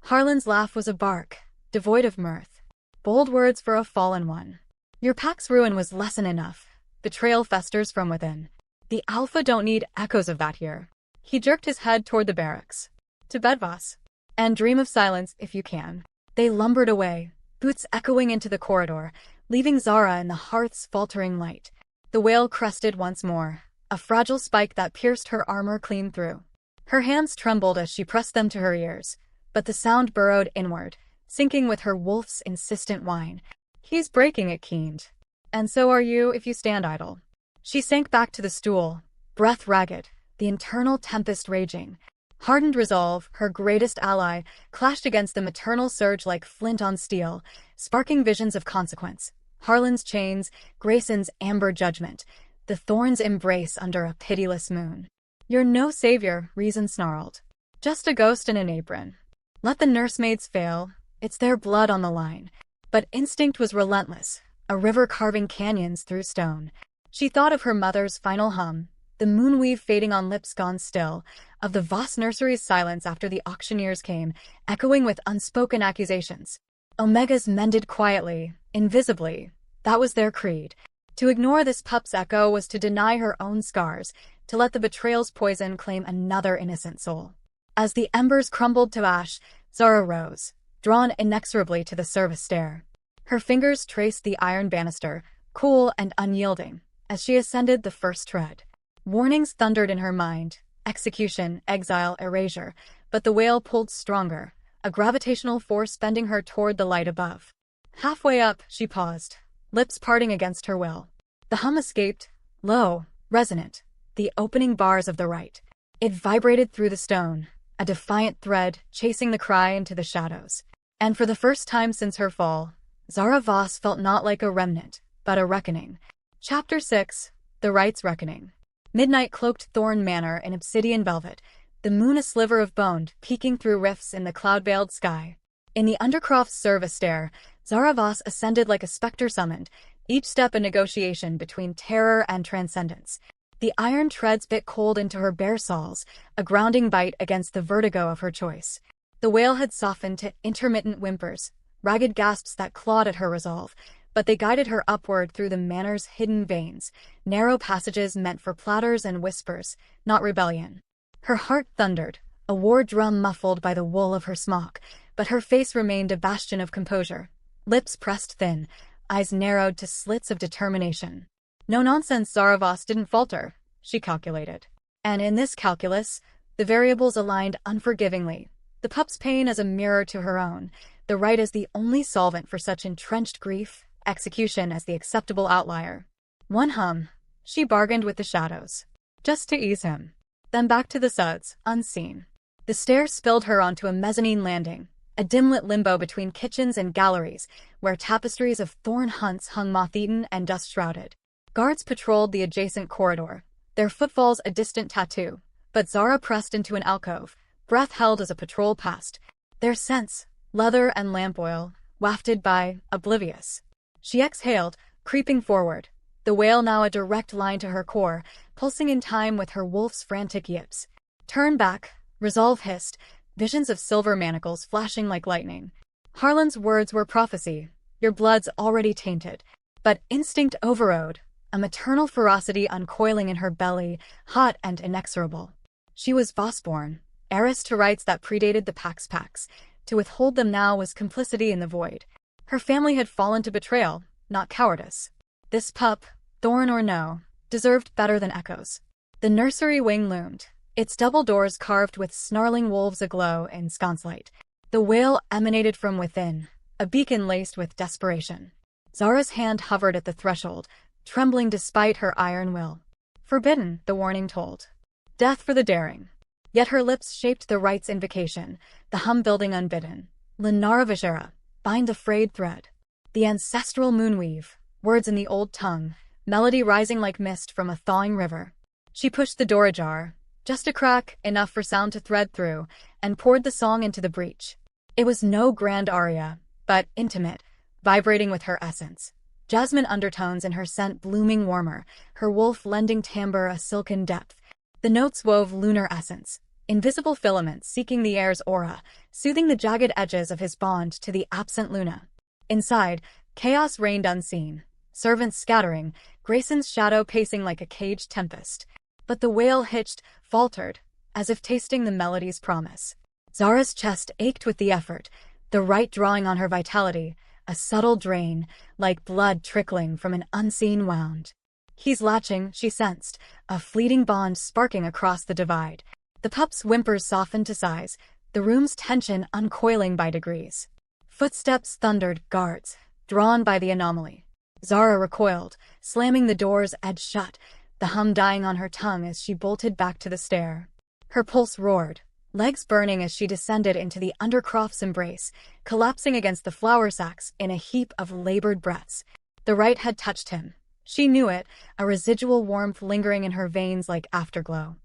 A: Harlan's laugh was a bark, devoid of mirth. Bold words for a fallen one. Your pack's ruin was lesson enough. Betrayal festers from within. The Alpha don't need echoes of that here. He jerked his head toward the barracks. To bed, Voss. And dream of silence if you can. They lumbered away, boots echoing into the corridor, leaving Zara in the hearth's faltering light. The wail crested once more, a fragile spike that pierced her armor clean through. Her hands trembled as she pressed them to her ears, but the sound burrowed inward, sinking with her wolf's insistent whine. He's breaking it, keened. And so are you if you stand idle. She sank back to the stool, breath ragged, the internal tempest raging. Hardened resolve, her greatest ally, clashed against the maternal surge like flint on steel, sparking visions of consequence. Harlan's chains, Grayson's amber judgment, the Thorne's embrace under a pitiless moon. You're no savior, reason snarled. Just a ghost in an apron. Let the nursemaids fail, it's their blood on the line. But instinct was relentless, a river carving canyons through stone. She thought of her mother's final hum, the moonweave fading on lips gone still, of the Voss nursery's silence after the auctioneers came, echoing with unspoken accusations. Omegas mended quietly, invisibly. That was their creed. To ignore this pup's echo was to deny her own scars, to let the betrayal's poison claim another innocent soul. As the embers crumbled to ash, Zara rose, drawn inexorably to the service stair. Her fingers traced the iron banister, cool and unyielding, as she ascended the first tread. Warnings thundered in her mind, execution, exile, erasure, but the wail pulled stronger, a gravitational force bending her toward the light above. Halfway up, she paused, lips parting against her will. The hum escaped, low, resonant, the opening bars of the rite. It vibrated through the stone, a defiant thread chasing the cry into the shadows. And for the first time since her fall, Zara Voss felt not like a remnant, but a reckoning. Chapter 6, The Rites Reckoning. Midnight cloaked Thorne Manor in obsidian velvet, the moon a sliver of bone peeking through rifts in the cloud-veiled sky. In the Undercroft's service stair, Zara Voss ascended like a specter summoned, each step a negotiation between terror and transcendence. The iron treads bit cold into her bare soles, a grounding bite against the vertigo of her choice. The wail had softened to intermittent whimpers, ragged gasps that clawed at her resolve, but they guided her upward through the manor's hidden veins, narrow passages meant for platters and whispers, not rebellion. Her heart thundered, a war drum muffled by the wool of her smock, but her face remained a bastion of composure. Lips pressed thin, eyes narrowed to slits of determination. No nonsense, Zara Voss didn't falter, she calculated. And in this calculus, the variables aligned unforgivingly. The pup's pain as a mirror to her own, the rite as the only solvent for such entrenched grief, execution as the acceptable outlier. One hum, she bargained with the shadows. Just to ease him. Then back to the suds, unseen. The stair spilled her onto a mezzanine landing, a dim-lit limbo between kitchens and galleries, where tapestries of thorn hunts hung moth-eaten and dust-shrouded. Guards patrolled the adjacent corridor, their footfalls a distant tattoo, but Zara pressed into an alcove, breath held as a patrol passed, their scents, leather and lamp oil, wafted by, oblivious. She exhaled, creeping forward, the wail now a direct line to her core, pulsing in time with her wolf's frantic yips. Turn back, Resolve hissed, visions of silver manacles flashing like lightning. Harlan's words were prophecy. Your blood's already tainted. But instinct overrode, a maternal ferocity uncoiling in her belly, hot and inexorable. She was Vossborn, heiress to rights that predated the Pax. To withhold them now was complicity in the void. Her family had fallen to betrayal, not cowardice. This pup, thorn or no, deserved better than echoes. The nursery wing loomed, its double doors carved with snarling wolves aglow in sconce light. The wail emanated from within, a beacon laced with desperation. Zara's hand hovered at the threshold, trembling despite her iron will. Forbidden, the warning told. Death for the daring. Yet her lips shaped the Rites invocation, the hum building unbidden. Lunar Vajera, bind the frayed thread. The ancestral moonweave, words in the old tongue, melody rising like mist from a thawing river. She pushed the door ajar, just a crack, enough for sound to thread through, and poured the song into the breach. It was no grand aria, but intimate, vibrating with her essence. Jasmine undertones in her scent blooming warmer, her wolf lending timbre a silken depth. The notes wove lunar essence, invisible filaments seeking the heir's aura, soothing the jagged edges of his bond to the absent Luna. Inside, chaos reigned unseen, servants scattering, Grayson's shadow pacing like a caged tempest. But the wail hitched, faltered, as if tasting the melody's promise. Zara's chest ached with the effort, the rite drawing on her vitality, a subtle drain, like blood trickling from an unseen wound. He's latching, she sensed, a fleeting bond sparking across the divide. The pup's whimpers softened to sighs, the room's tension uncoiling by degrees. Footsteps thundered, guards, drawn by the anomaly. Zara recoiled, slamming the door's edge shut, the hum dying on her tongue as she bolted back to the stair. Her pulse roared, legs burning as she descended into the Undercroft's embrace, collapsing against the flour sacks in a heap of labored breaths. The rite had touched him. She knew it, a residual warmth lingering in her veins like afterglow.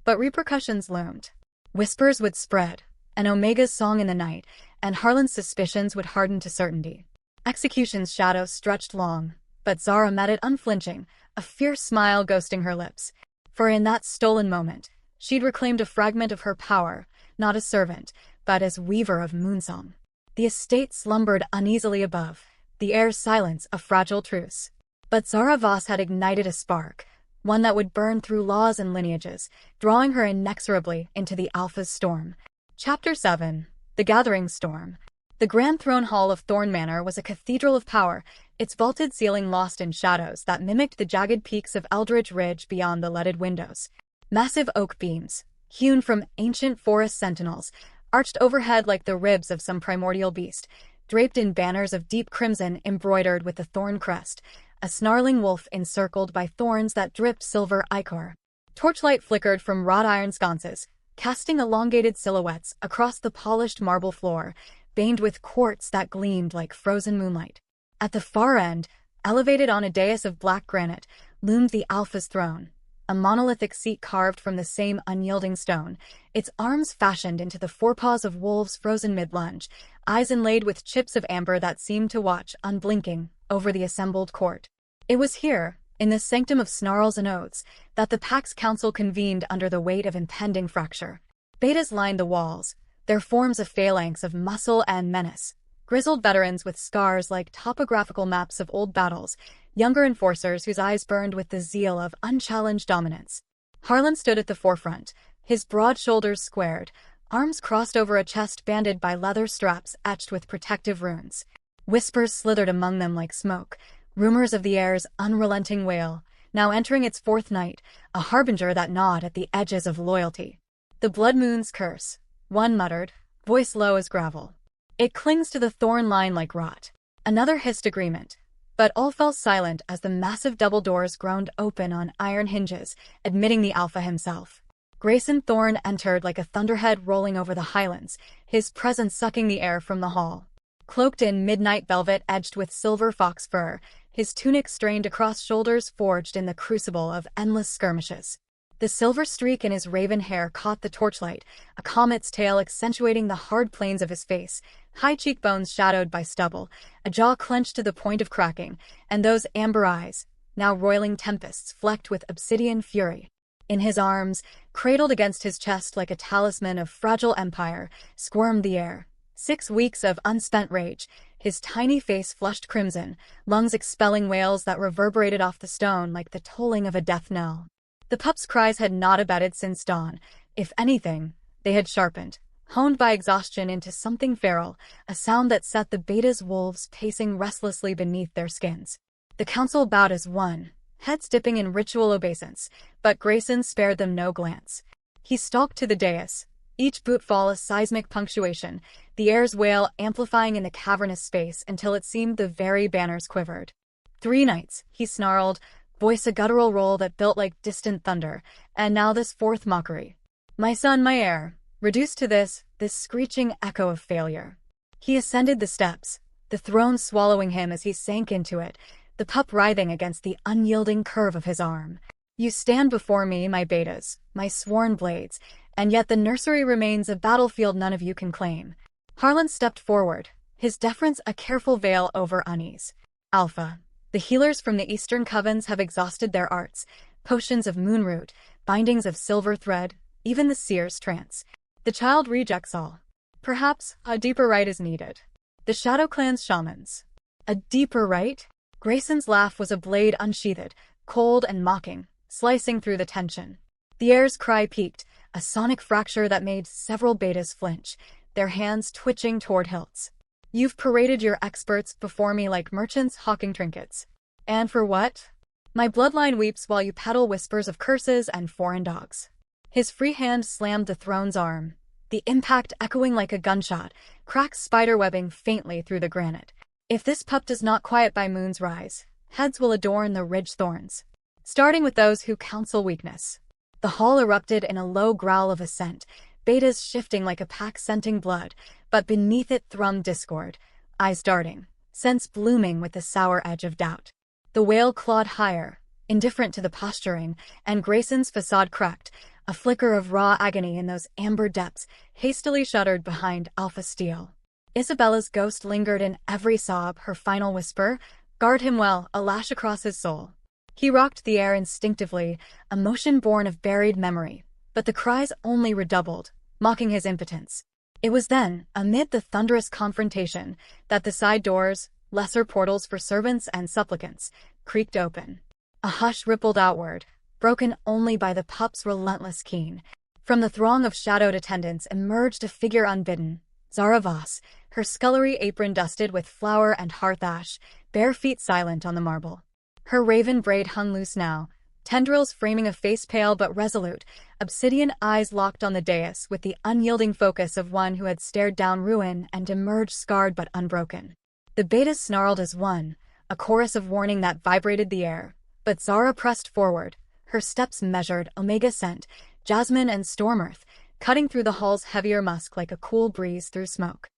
A: But repercussions loomed. Whispers would spread, an Omega's song in the night, and Harlan's suspicions would harden to certainty. Execution's shadow stretched long, but Zara met it unflinching, a fierce smile ghosting her lips. For in that stolen moment, she'd reclaimed a fragment of her power, not as servant, but as weaver of moonsong. The estate slumbered uneasily above, the air's silence a fragile truce. But Zara Voss had ignited a spark, one that would burn through laws and lineages, drawing her inexorably into the Alpha's storm. Chapter 7. The Gathering Storm. The Grand Throne Hall of Thorne Manor was a cathedral of power, its vaulted ceiling lost in shadows that mimicked the jagged peaks of Eldridge Ridge beyond the leaded windows. Massive oak beams, hewn from ancient forest sentinels, arched overhead like the ribs of some primordial beast, draped in banners of deep crimson embroidered with the thorn crest, a snarling wolf encircled by thorns that dripped silver ichor. Torchlight flickered from wrought iron sconces, casting elongated silhouettes across the polished marble floor, veined with quartz that gleamed like frozen moonlight. At the far end, elevated on a dais of black granite, loomed the Alpha's throne, a monolithic seat carved from the same unyielding stone, its arms fashioned into the forepaws of wolves frozen mid-lunge, eyes inlaid with chips of amber that seemed to watch, unblinking, over the assembled court. It was here, in this sanctum of snarls and oaths, that the Pax Council convened under the weight of impending fracture. Betas lined the walls, their forms a phalanx of muscle and menace. Grizzled veterans with scars like topographical maps of old battles, younger enforcers whose eyes burned with the zeal of unchallenged dominance. Harlan stood at the forefront, his broad shoulders squared, arms crossed over a chest banded by leather straps etched with protective runes. Whispers slithered among them like smoke, rumors of the air's unrelenting wail, now entering its fourth night, a harbinger that gnawed at the edges of loyalty. The blood moon's curse, one muttered, voice low as gravel. It clings to the thorn line like rot. Another hissed agreement, but all fell silent as the massive double doors groaned open on iron hinges, admitting the Alpha himself. Grayson Thorne entered like a thunderhead rolling over the highlands, his presence sucking the air from the hall. Cloaked in midnight velvet edged with silver fox fur, his tunic strained across shoulders forged in the crucible of endless skirmishes. The silver streak in his raven hair caught the torchlight, a comet's tail accentuating the hard planes of his face, high cheekbones shadowed by stubble, a jaw clenched to the point of cracking, and those amber eyes, now roiling tempests flecked with obsidian fury. In his arms, cradled against his chest like a talisman of fragile empire, squirmed the heir. 6 weeks of unspent rage, his tiny face flushed crimson, lungs expelling wails that reverberated off the stone like the tolling of a death knell. The pup's cries had not abated since dawn. If anything, they had sharpened, honed by exhaustion into something feral, a sound that set the beta's wolves pacing restlessly beneath their skins. The council bowed as one, heads dipping in ritual obeisance, but Grayson spared them no glance. He stalked to the dais, each bootfall a seismic punctuation, the heir's wail amplifying in the cavernous space until it seemed the very banners quivered. 3 nights, he snarled, voice a guttural roll that built like distant thunder, and now this 4th mockery. My son, my heir, reduced to this screeching echo of failure. He ascended the steps, the throne swallowing him as he sank into it, the pup writhing against the unyielding curve of his arm. You stand before me, my betas, my sworn blades, and yet the nursery remains a battlefield none of you can claim. Harlan stepped forward, his deference a careful veil over unease. Alpha. The healers from the Eastern Covens have exhausted their arts, potions of moonroot, bindings of silver thread, even the seer's trance. The child rejects all. Perhaps a deeper rite is needed. The Shadow Clan's shamans. A deeper rite? Grayson's laugh was a blade unsheathed, cold and mocking, slicing through the tension. The heir's cry peaked, a sonic fracture that made several betas flinch, their hands twitching toward hilts. You've paraded your experts before me like merchants hawking trinkets. And for what? My bloodline weeps while you peddle whispers of curses and foreign dogs. His free hand slammed the throne's arm, the impact echoing like a gunshot, cracks spiderwebbing faintly through the granite. If this pup does not quiet by moon's rise, heads will adorn the ridge thorns, starting with those who counsel weakness. The hall erupted in a low growl of assent, betas shifting like a pack scenting blood, but beneath it thrummed discord, eyes darting, sense blooming with the sour edge of doubt. The wail clawed higher, indifferent to the posturing, and Grayson's facade cracked, a flicker of raw agony in those amber depths, hastily shuttered behind alpha steel. Isabella's ghost lingered in every sob, her final whisper, "Guard him well," a lash across his soul. He rocked the air instinctively, a motion born of buried memory, but the cries only redoubled, mocking his impotence. It was then, amid the thunderous confrontation, that the side doors, lesser portals for servants and supplicants, creaked open. A hush rippled outward, broken only by the pup's relentless keen. From the throng of shadowed attendants emerged a figure unbidden, Zara Voss, her scullery apron dusted with flour and hearth ash, bare feet silent on the marble. Her raven braid hung loose now, tendrils framing a face pale but resolute, obsidian eyes locked on the dais with the unyielding focus of one who had stared down ruin and emerged scarred but unbroken. The betas snarled as one, a chorus of warning that vibrated the air, but Zara pressed forward, her steps measured, omega scent, jasmine and storm earth, cutting through the hall's heavier musk like a cool breeze through smoke.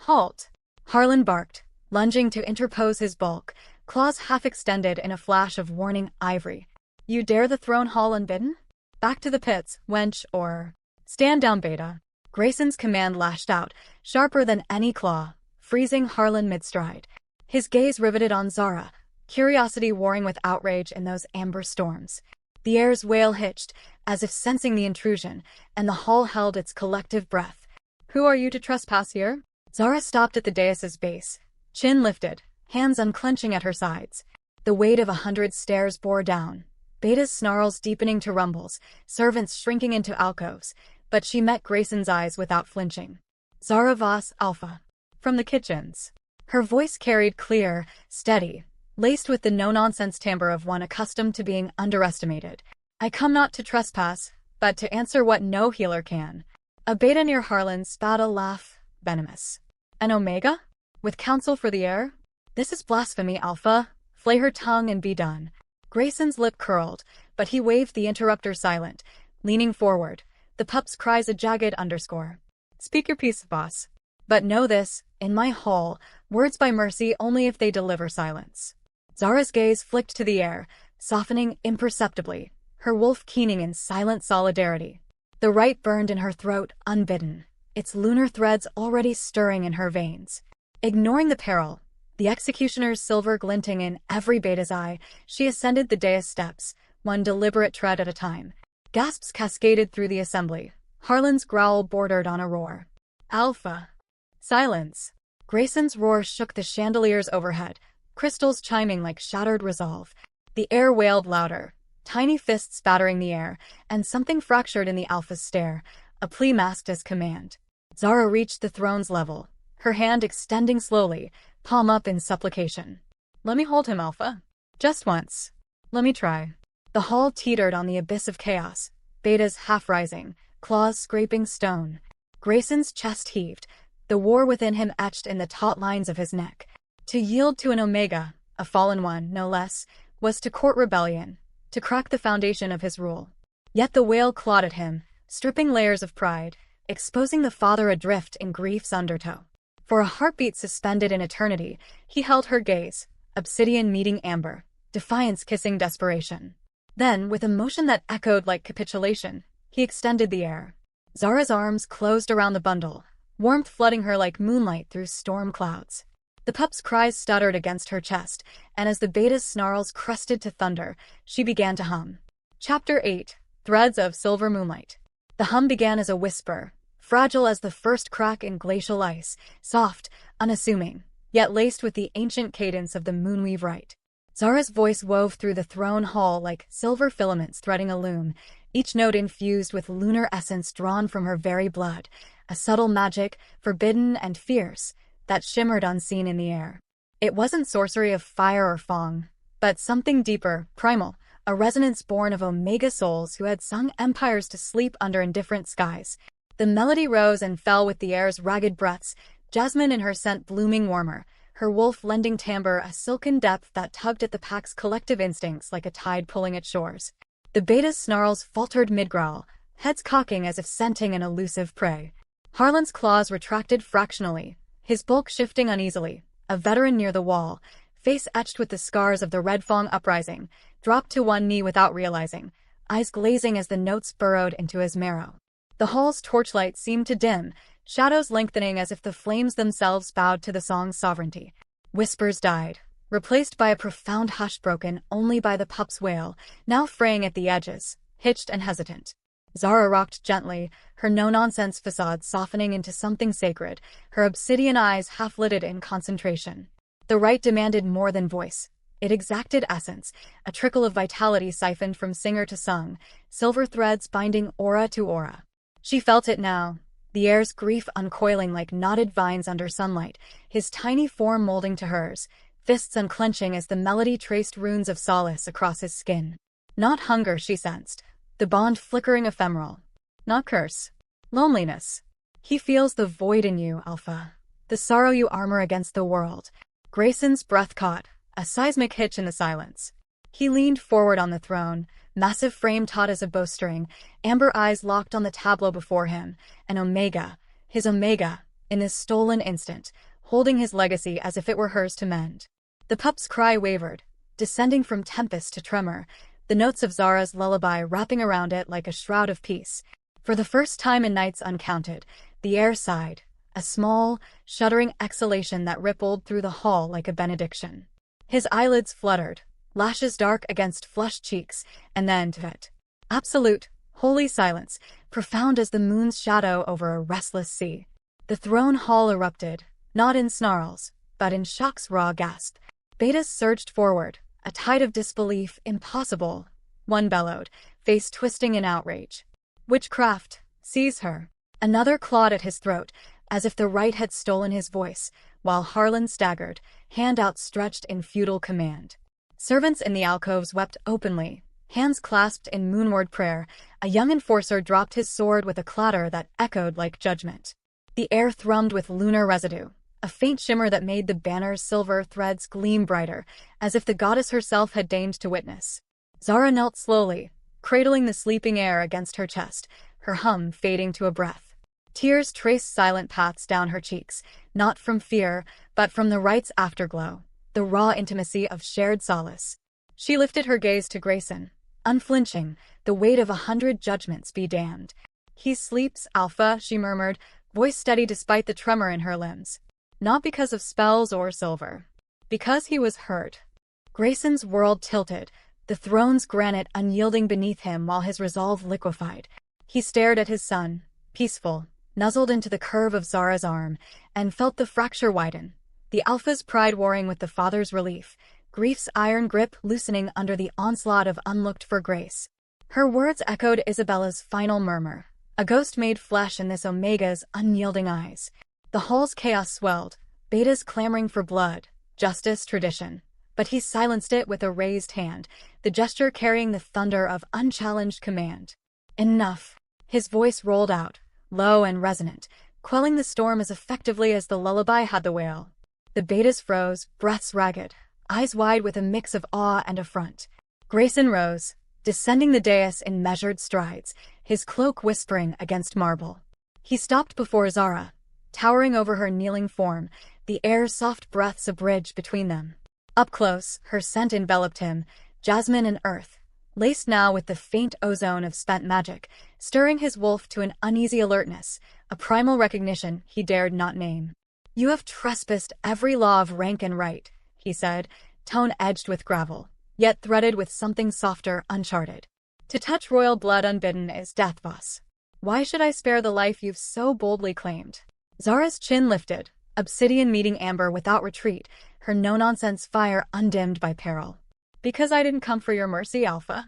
A: "Halt!" Harlan barked, lunging to interpose his bulk, claws half extended in a flash of warning ivory. "You dare the throne hall unbidden? Back to the pits, wench, or stand down, beta." Grayson's command lashed out, sharper than any claw, freezing Harlan mid-stride. His gaze riveted on Zara, curiosity warring with outrage in those amber storms. The heir's wail hitched, as if sensing the intrusion, and the hall held its collective breath. "Who are you to trespass here?" Zara stopped at the dais's base, chin lifted, hands unclenching at her sides. The weight of 100 stairs bore down, Beta's snarls deepening to rumbles, servants shrinking into alcoves, but she met Grayson's eyes without flinching. "Zara Voss, Alpha." From the kitchens. Her voice carried clear, steady, laced with the no-nonsense timbre of one accustomed to being underestimated. "I come not to trespass, but to answer what no healer can." A beta near Harlan spat a laugh, venomous. "An omega? With counsel for the heir? This is blasphemy, Alpha. Flay her tongue and be done." Grayson's lip curled, but he waved the interrupter silent, leaning forward, the pup's cries a jagged underscore. "Speak your piece, boss. But know this, in my hall, words by mercy only if they deliver silence." Zara's gaze flicked to the air, softening imperceptibly, her wolf keening in silent solidarity. The rite burned in her throat, unbidden, its lunar threads already stirring in her veins. Ignoring the peril, the executioner's silver glinting in every beta's eye, she ascended the dais steps, one deliberate tread at a time. Gasps cascaded through the assembly. Harlan's growl bordered on a roar. Alpha. Silence. Grayson's roar shook the chandeliers overhead, crystals chiming like shattered resolve. The air wailed louder, tiny fists battering the air, and something fractured in the Alpha's stare, a plea masked as command. Zara reached the throne's level, her hand extending slowly, palm up in supplication. Let me hold him, Alpha. Just once. Let me try. The hall teetered on the abyss of chaos, Beta's half rising, claws scraping stone. Grayson's chest heaved, the war within him etched in the taut lines of his neck. To yield to an Omega, a fallen one, no less, was to court rebellion, to crack the foundation of his rule. Yet the wail clawed at him, stripping layers of pride, exposing the father adrift in grief's undertow. For a heartbeat suspended in eternity, he held her gaze, obsidian meeting amber, defiance kissing desperation. Then, with a motion that echoed like capitulation, he extended the air. Zara's arms closed around the bundle, warmth flooding her like moonlight through storm clouds. The pup's cries stuttered against her chest, and as the beta's snarls crested to thunder, she began to hum. Chapter 8. Threads of Silver Moonlight. The hum began as a whisper, fragile as the first crack in glacial ice, soft, unassuming, yet laced with the ancient cadence of the Moonweave Rite. Zara's voice wove through the throne hall like silver filaments threading a loom, each note infused with lunar essence drawn from her very blood, a subtle magic, forbidden and fierce, that shimmered unseen in the air. It wasn't sorcery of fire or fong, but something deeper, primal, a resonance born of Omega souls who had sung empires to sleep under indifferent skies. The melody rose and fell with the air's ragged breaths, jasmine in her scent blooming warmer, her wolf lending timbre a silken depth that tugged at the pack's collective instincts like a tide pulling at shores. The beta's snarls faltered mid-growl, heads cocking as if scenting an elusive prey. Harlan's claws retracted fractionally, his bulk shifting uneasily. A veteran near the wall, face etched with the scars of the Red Fong uprising, dropped to one knee without realizing, eyes glazing as the notes burrowed into his marrow. The hall's torchlight seemed to dim, shadows lengthening as if the flames themselves bowed to the song's sovereignty. Whispers died, replaced by a profound hush broken only by the pup's wail, now fraying at the edges, hitched and hesitant. Zara rocked gently, her no-nonsense facade softening into something sacred, her obsidian eyes half-lidded in concentration. The rite demanded more than voice. It exacted essence, a trickle of vitality siphoned from singer to sung, silver threads binding aura to aura. She felt it now, the air's grief uncoiling like knotted vines under sunlight, his tiny form molding to hers, fists unclenching as the melody traced runes of solace across his skin. Not hunger, she sensed, the bond flickering ephemeral. Not curse. Loneliness. He feels the void in you, Alpha. The sorrow you armor against the world. Grayson's breath caught, a seismic hitch in the silence. He leaned forward on the throne, massive frame taut as a bowstring, amber eyes locked on the tableau before him, an Omega, his Omega, in this stolen instant, holding his legacy as if it were hers to mend. The pup's cry wavered, descending from tempest to tremor, the notes of Zara's lullaby wrapping around it like a shroud of peace. For the first time in nights uncounted, the air sighed, a small, shuddering exhalation that rippled through the hall like a benediction. His eyelids fluttered, lashes dark against flushed cheeks, and then to it. Absolute, holy silence, profound as the moon's shadow over a restless sea. The throne hall erupted, not in snarls, but in shock's raw gasp. Betas surged forward, a tide of disbelief, impossible. One bellowed, face twisting in outrage. Witchcraft, seize her. Another clawed at his throat, as if the rite had stolen his voice, while Harlan staggered, hand outstretched in futile command. Servants in the alcoves wept openly, hands clasped in moonward prayer. A young enforcer dropped his sword with a clatter that echoed like judgment. The air thrummed with lunar residue, a faint shimmer that made the banner's silver threads gleam brighter, as if the goddess herself had deigned to witness. Zara knelt slowly, cradling the sleeping air against her chest, her hum fading to a breath. Tears traced silent paths down her cheeks, not from fear, but from the rite's afterglow, the raw intimacy of shared solace. She lifted her gaze to Grayson, unflinching, the weight of 100 judgments be damned. He sleeps, Alpha, she murmured, voice steady despite the tremor in her limbs. Not because of spells or silver. Because he was hurt. Grayson's world tilted, the the throne's granite unyielding beneath him while his resolve liquefied. He stared at his son, peaceful, nuzzled into the curve of Zara's arm, and felt the fracture widen, the Alpha's pride warring with the father's relief, grief's iron grip loosening under the onslaught of unlooked-for grace. Her words echoed Isabella's final murmur, a ghost made flesh in this Omega's unyielding eyes. The hall's chaos swelled, Beta's clamoring for blood, justice, tradition. But he silenced it with a raised hand, the gesture carrying the thunder of unchallenged command. Enough. His voice rolled out, low and resonant, quelling the storm as effectively as the lullaby had the wail. The Betas froze, breaths ragged, eyes wide with a mix of awe and affront. Grayson rose, descending the dais in measured strides, his cloak whispering against marble. He stopped before Zara, towering over her kneeling form, the air's soft breaths a bridge between them. Up close, her scent enveloped him, jasmine and earth, laced now with the faint ozone of spent magic, stirring his wolf to an uneasy alertness, a primal recognition he dared not name. "You have trespassed every law of rank and right," he said, tone edged with gravel, yet threaded with something softer, uncharted. "To touch royal blood unbidden is death, Voss. Why should I spare the life you've so boldly claimed?" Zara's chin lifted, obsidian meeting amber without retreat, her no-nonsense fire undimmed by peril. "Because I didn't come for your mercy, Alpha.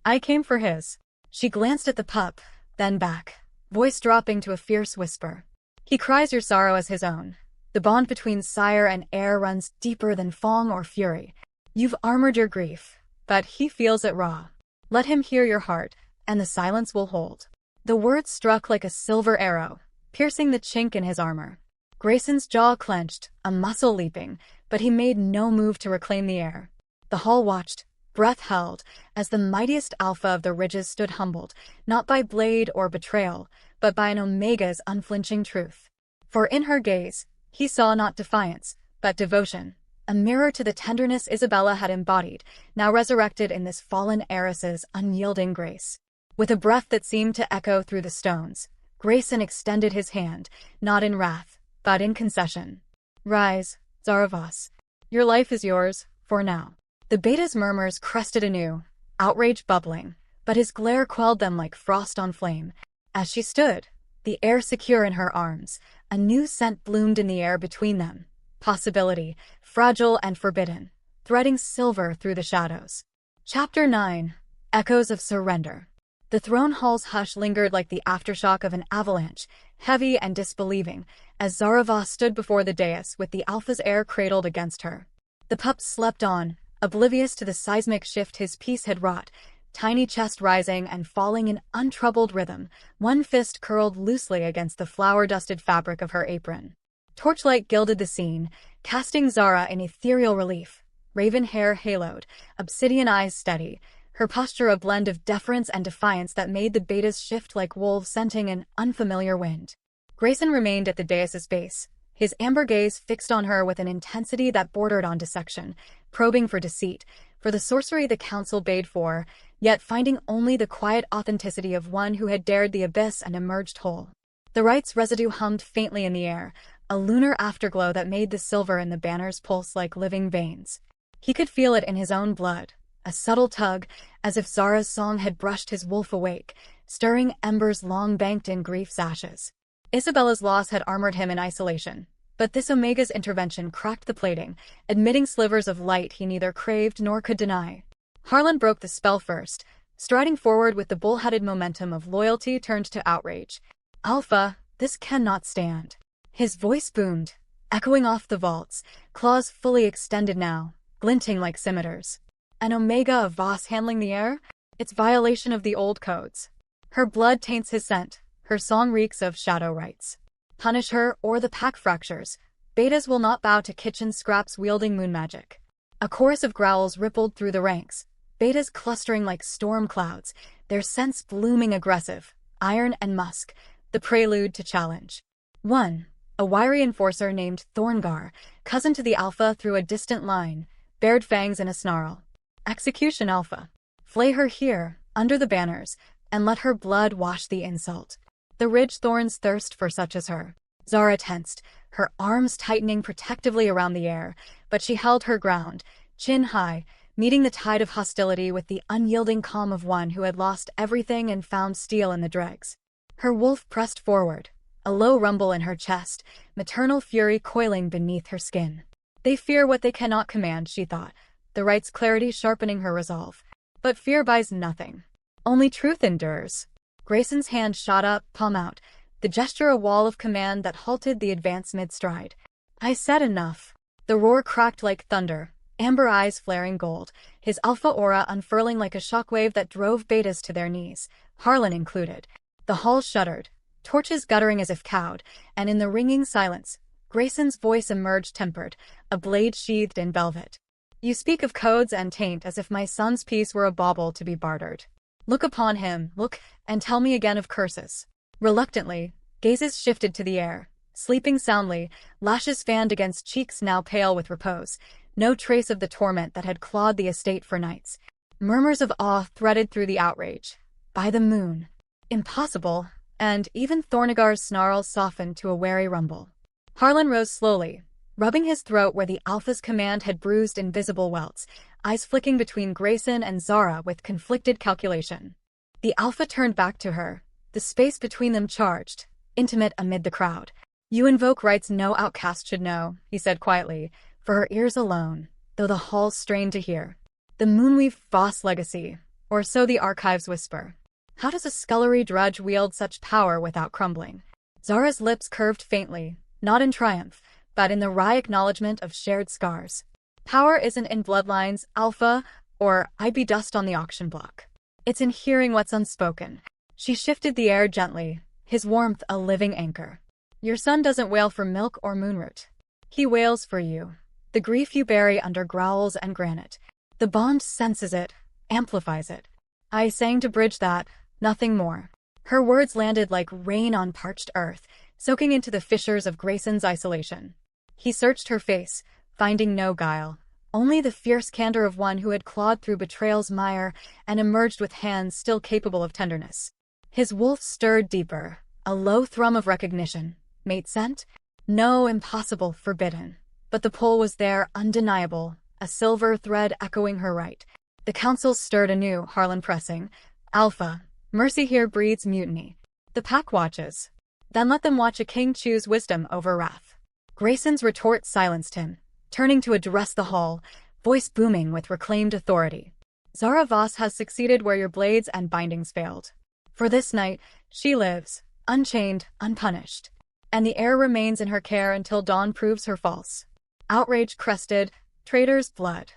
A: I came for his." She glanced at the pup, then back, voice dropping to a fierce whisper. "He cries your sorrow as his own. The bond between sire and heir runs deeper than fong or fury. You've armored your grief, but he feels it raw. Let him hear your heart, and the silence will hold." The words struck like a silver arrow, piercing the chink in his armor. Grayson's jaw clenched, a muscle leaping, but he made no move to reclaim the air. The hall watched, breath held, as the mightiest Alpha of the ridges stood humbled, not by blade or betrayal, but by an Omega's unflinching truth. For in her gaze, he saw not defiance, but devotion, a mirror to the tenderness Isabella had embodied, now resurrected in this fallen heiress's unyielding grace. With a breath that seemed to echo through the stones, Grayson extended his hand, not in wrath, but in concession. "Rise, Zara Voss. Your life is yours, for now." The Beta's murmurs crested anew, outrage bubbling, but his glare quelled them like frost on flame. As she stood, the air secure in her arms, a new scent bloomed in the air between them. Possibility, fragile and forbidden, threading silver through the shadows. Chapter 9. Echoes of Surrender. The throne hall's hush lingered like the aftershock of an avalanche, heavy and disbelieving, as Zara Voss stood before the dais with the Alpha's heir cradled against her. The pup slept on, oblivious to the seismic shift his peace had wrought, tiny chest rising and falling in untroubled rhythm, one fist curled loosely against the flower-dusted fabric of her apron. Torchlight gilded the scene, casting Zara in ethereal relief, raven hair haloed, obsidian eyes steady, her posture a blend of deference and defiance that made the Betas shift like wolves scenting an unfamiliar wind. Grayson remained at the dais's base, his amber gaze fixed on her with an intensity that bordered on dissection, probing for deceit, for the sorcery the council bade for, yet finding only the quiet authenticity of one who had dared the abyss and emerged whole. The Rites residue hummed faintly in the air, a lunar afterglow that made the silver in the banners pulse like living veins. He could feel it in his own blood, a subtle tug, as if Zara's song had brushed his wolf awake, stirring embers long banked in grief's ashes. Isabella's loss had armored him in isolation, but this Omega's intervention cracked the plating, admitting slivers of light he neither craved nor could deny. Harlan broke the spell first, striding forward with the bull-headed momentum of loyalty turned to outrage. "Alpha, this cannot stand." His voice boomed, echoing off the vaults, claws fully extended now, glinting like scimitars. "An Omega of Voss handling the air? It's violation of the old codes. Her blood taints his scent, her song reeks of shadow rites. Punish her or the pack fractures. Betas will not bow to kitchen scraps wielding moon magic." A chorus of growls rippled through the ranks, Betas clustering like storm clouds, their scents blooming aggressive, iron and musk, the prelude to challenge. One, a wiry enforcer named Thorngar, cousin to the Alpha through a distant line, bared fangs in a snarl. "Execution, Alpha. Flay her here, under the banners, and let her blood wash the insult. The ridge thorns thirst for such as her." Zara tensed, her arms tightening protectively around the air, but she held her ground, chin high, meeting the tide of hostility with the unyielding calm of one who had lost everything and found steel in the dregs. Her wolf pressed forward, a low rumble in her chest, maternal fury coiling beneath her skin. They fear what they cannot command, she thought, the Rite's clarity sharpening her resolve. But fear buys nothing. Only truth endures. Grayson's hand shot up, palm out, the gesture a wall of command that halted the advance mid-stride. I said enough. The roar cracked like thunder, amber eyes flaring gold, his alpha aura unfurling like a shockwave that drove betas to their knees, Harlan included. The hall shuddered, torches guttering as if cowed, and in the ringing silence, Grayson's voice emerged tempered, a blade sheathed in velvet. You speak of codes and taint as if my son's peace were a bauble to be bartered. Look upon him, look, and tell me again of curses. Reluctantly, gazes shifted to the air, sleeping soundly, lashes fanned against cheeks now pale with repose, no trace of the torment that had clawed the estate for nights. Murmurs of awe threaded through the outrage. By the moon. Impossible, and even Thornagar's snarls softened to a wary rumble. Harlan rose slowly, rubbing his throat where the Alpha's command had bruised invisible welts, eyes flicking between Grayson and Zara with conflicted calculation. The Alpha turned back to her, the space between them charged, intimate amid the crowd. You invoke rites no outcast should know, he said quietly, for her ears alone, though the halls strained to hear. The Moonweave Voss legacy, or so the archives whisper. How does a scullery drudge wield such power without crumbling? Zara's lips curved faintly, not in triumph, but in the wry acknowledgement of shared scars. Power isn't in bloodlines, Alpha, or I'd be dust on the auction block. It's in hearing what's unspoken. She shifted the air gently, his warmth a living anchor. Your son doesn't wail for milk or moonroot. He wails for you. The grief you bury under growls and granite. The bond senses it, amplifies it. I sang to bridge that, nothing more. Her words landed like rain on parched earth, soaking into the fissures of Grayson's isolation. He searched her face, finding no guile, only the fierce candor of one who had clawed through betrayal's mire and emerged with hands still capable of tenderness. His wolf stirred deeper, a low thrum of recognition. Mate scent? No, impossible, forbidden. But the pull was there, undeniable, a silver thread echoing her right. The council stirred anew, Harlan pressing. Alpha, mercy here breeds mutiny. The pack watches. Then let them watch a king choose wisdom over wrath. Grayson's retort silenced him, turning to address the hall, voice booming with reclaimed authority. Zara Voss has succeeded where your blades and bindings failed. For this night, she lives, unchained, unpunished. And the heir remains in her care until dawn proves her false. Outrage crested, traitor's blood.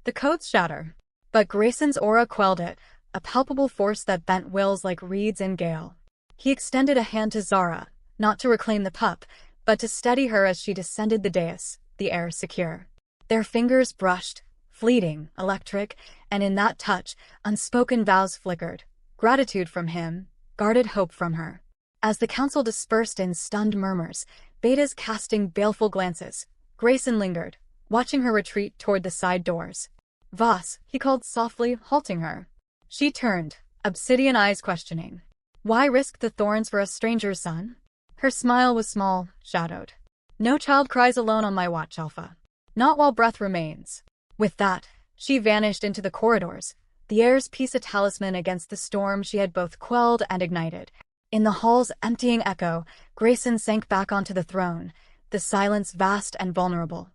A: The codes shatter. But Grayson's aura quelled it, a palpable force that bent wills like reeds in gale. He extended a hand to Zara, not to reclaim the pup, but to steady her as she descended the dais, the air secure. Their fingers brushed, fleeting, electric, and in that touch, unspoken vows flickered. Gratitude from him, guarded hope from her. As the council dispersed in stunned murmurs, betas casting baleful glances, Grayson lingered, watching her retreat toward the side doors. Voss, he called softly, halting her. She turned, obsidian eyes questioning. Why risk the thorns for a stranger's son? Her smile was small, shadowed. No child cries alone on my watch, Alpha. Not while breath remains. With that, she vanished into the corridors, the heir's peace a talisman against the storm she had both quelled and ignited. In the hall's emptying echo, Grayson sank back onto the throne, the silence vast and vulnerable.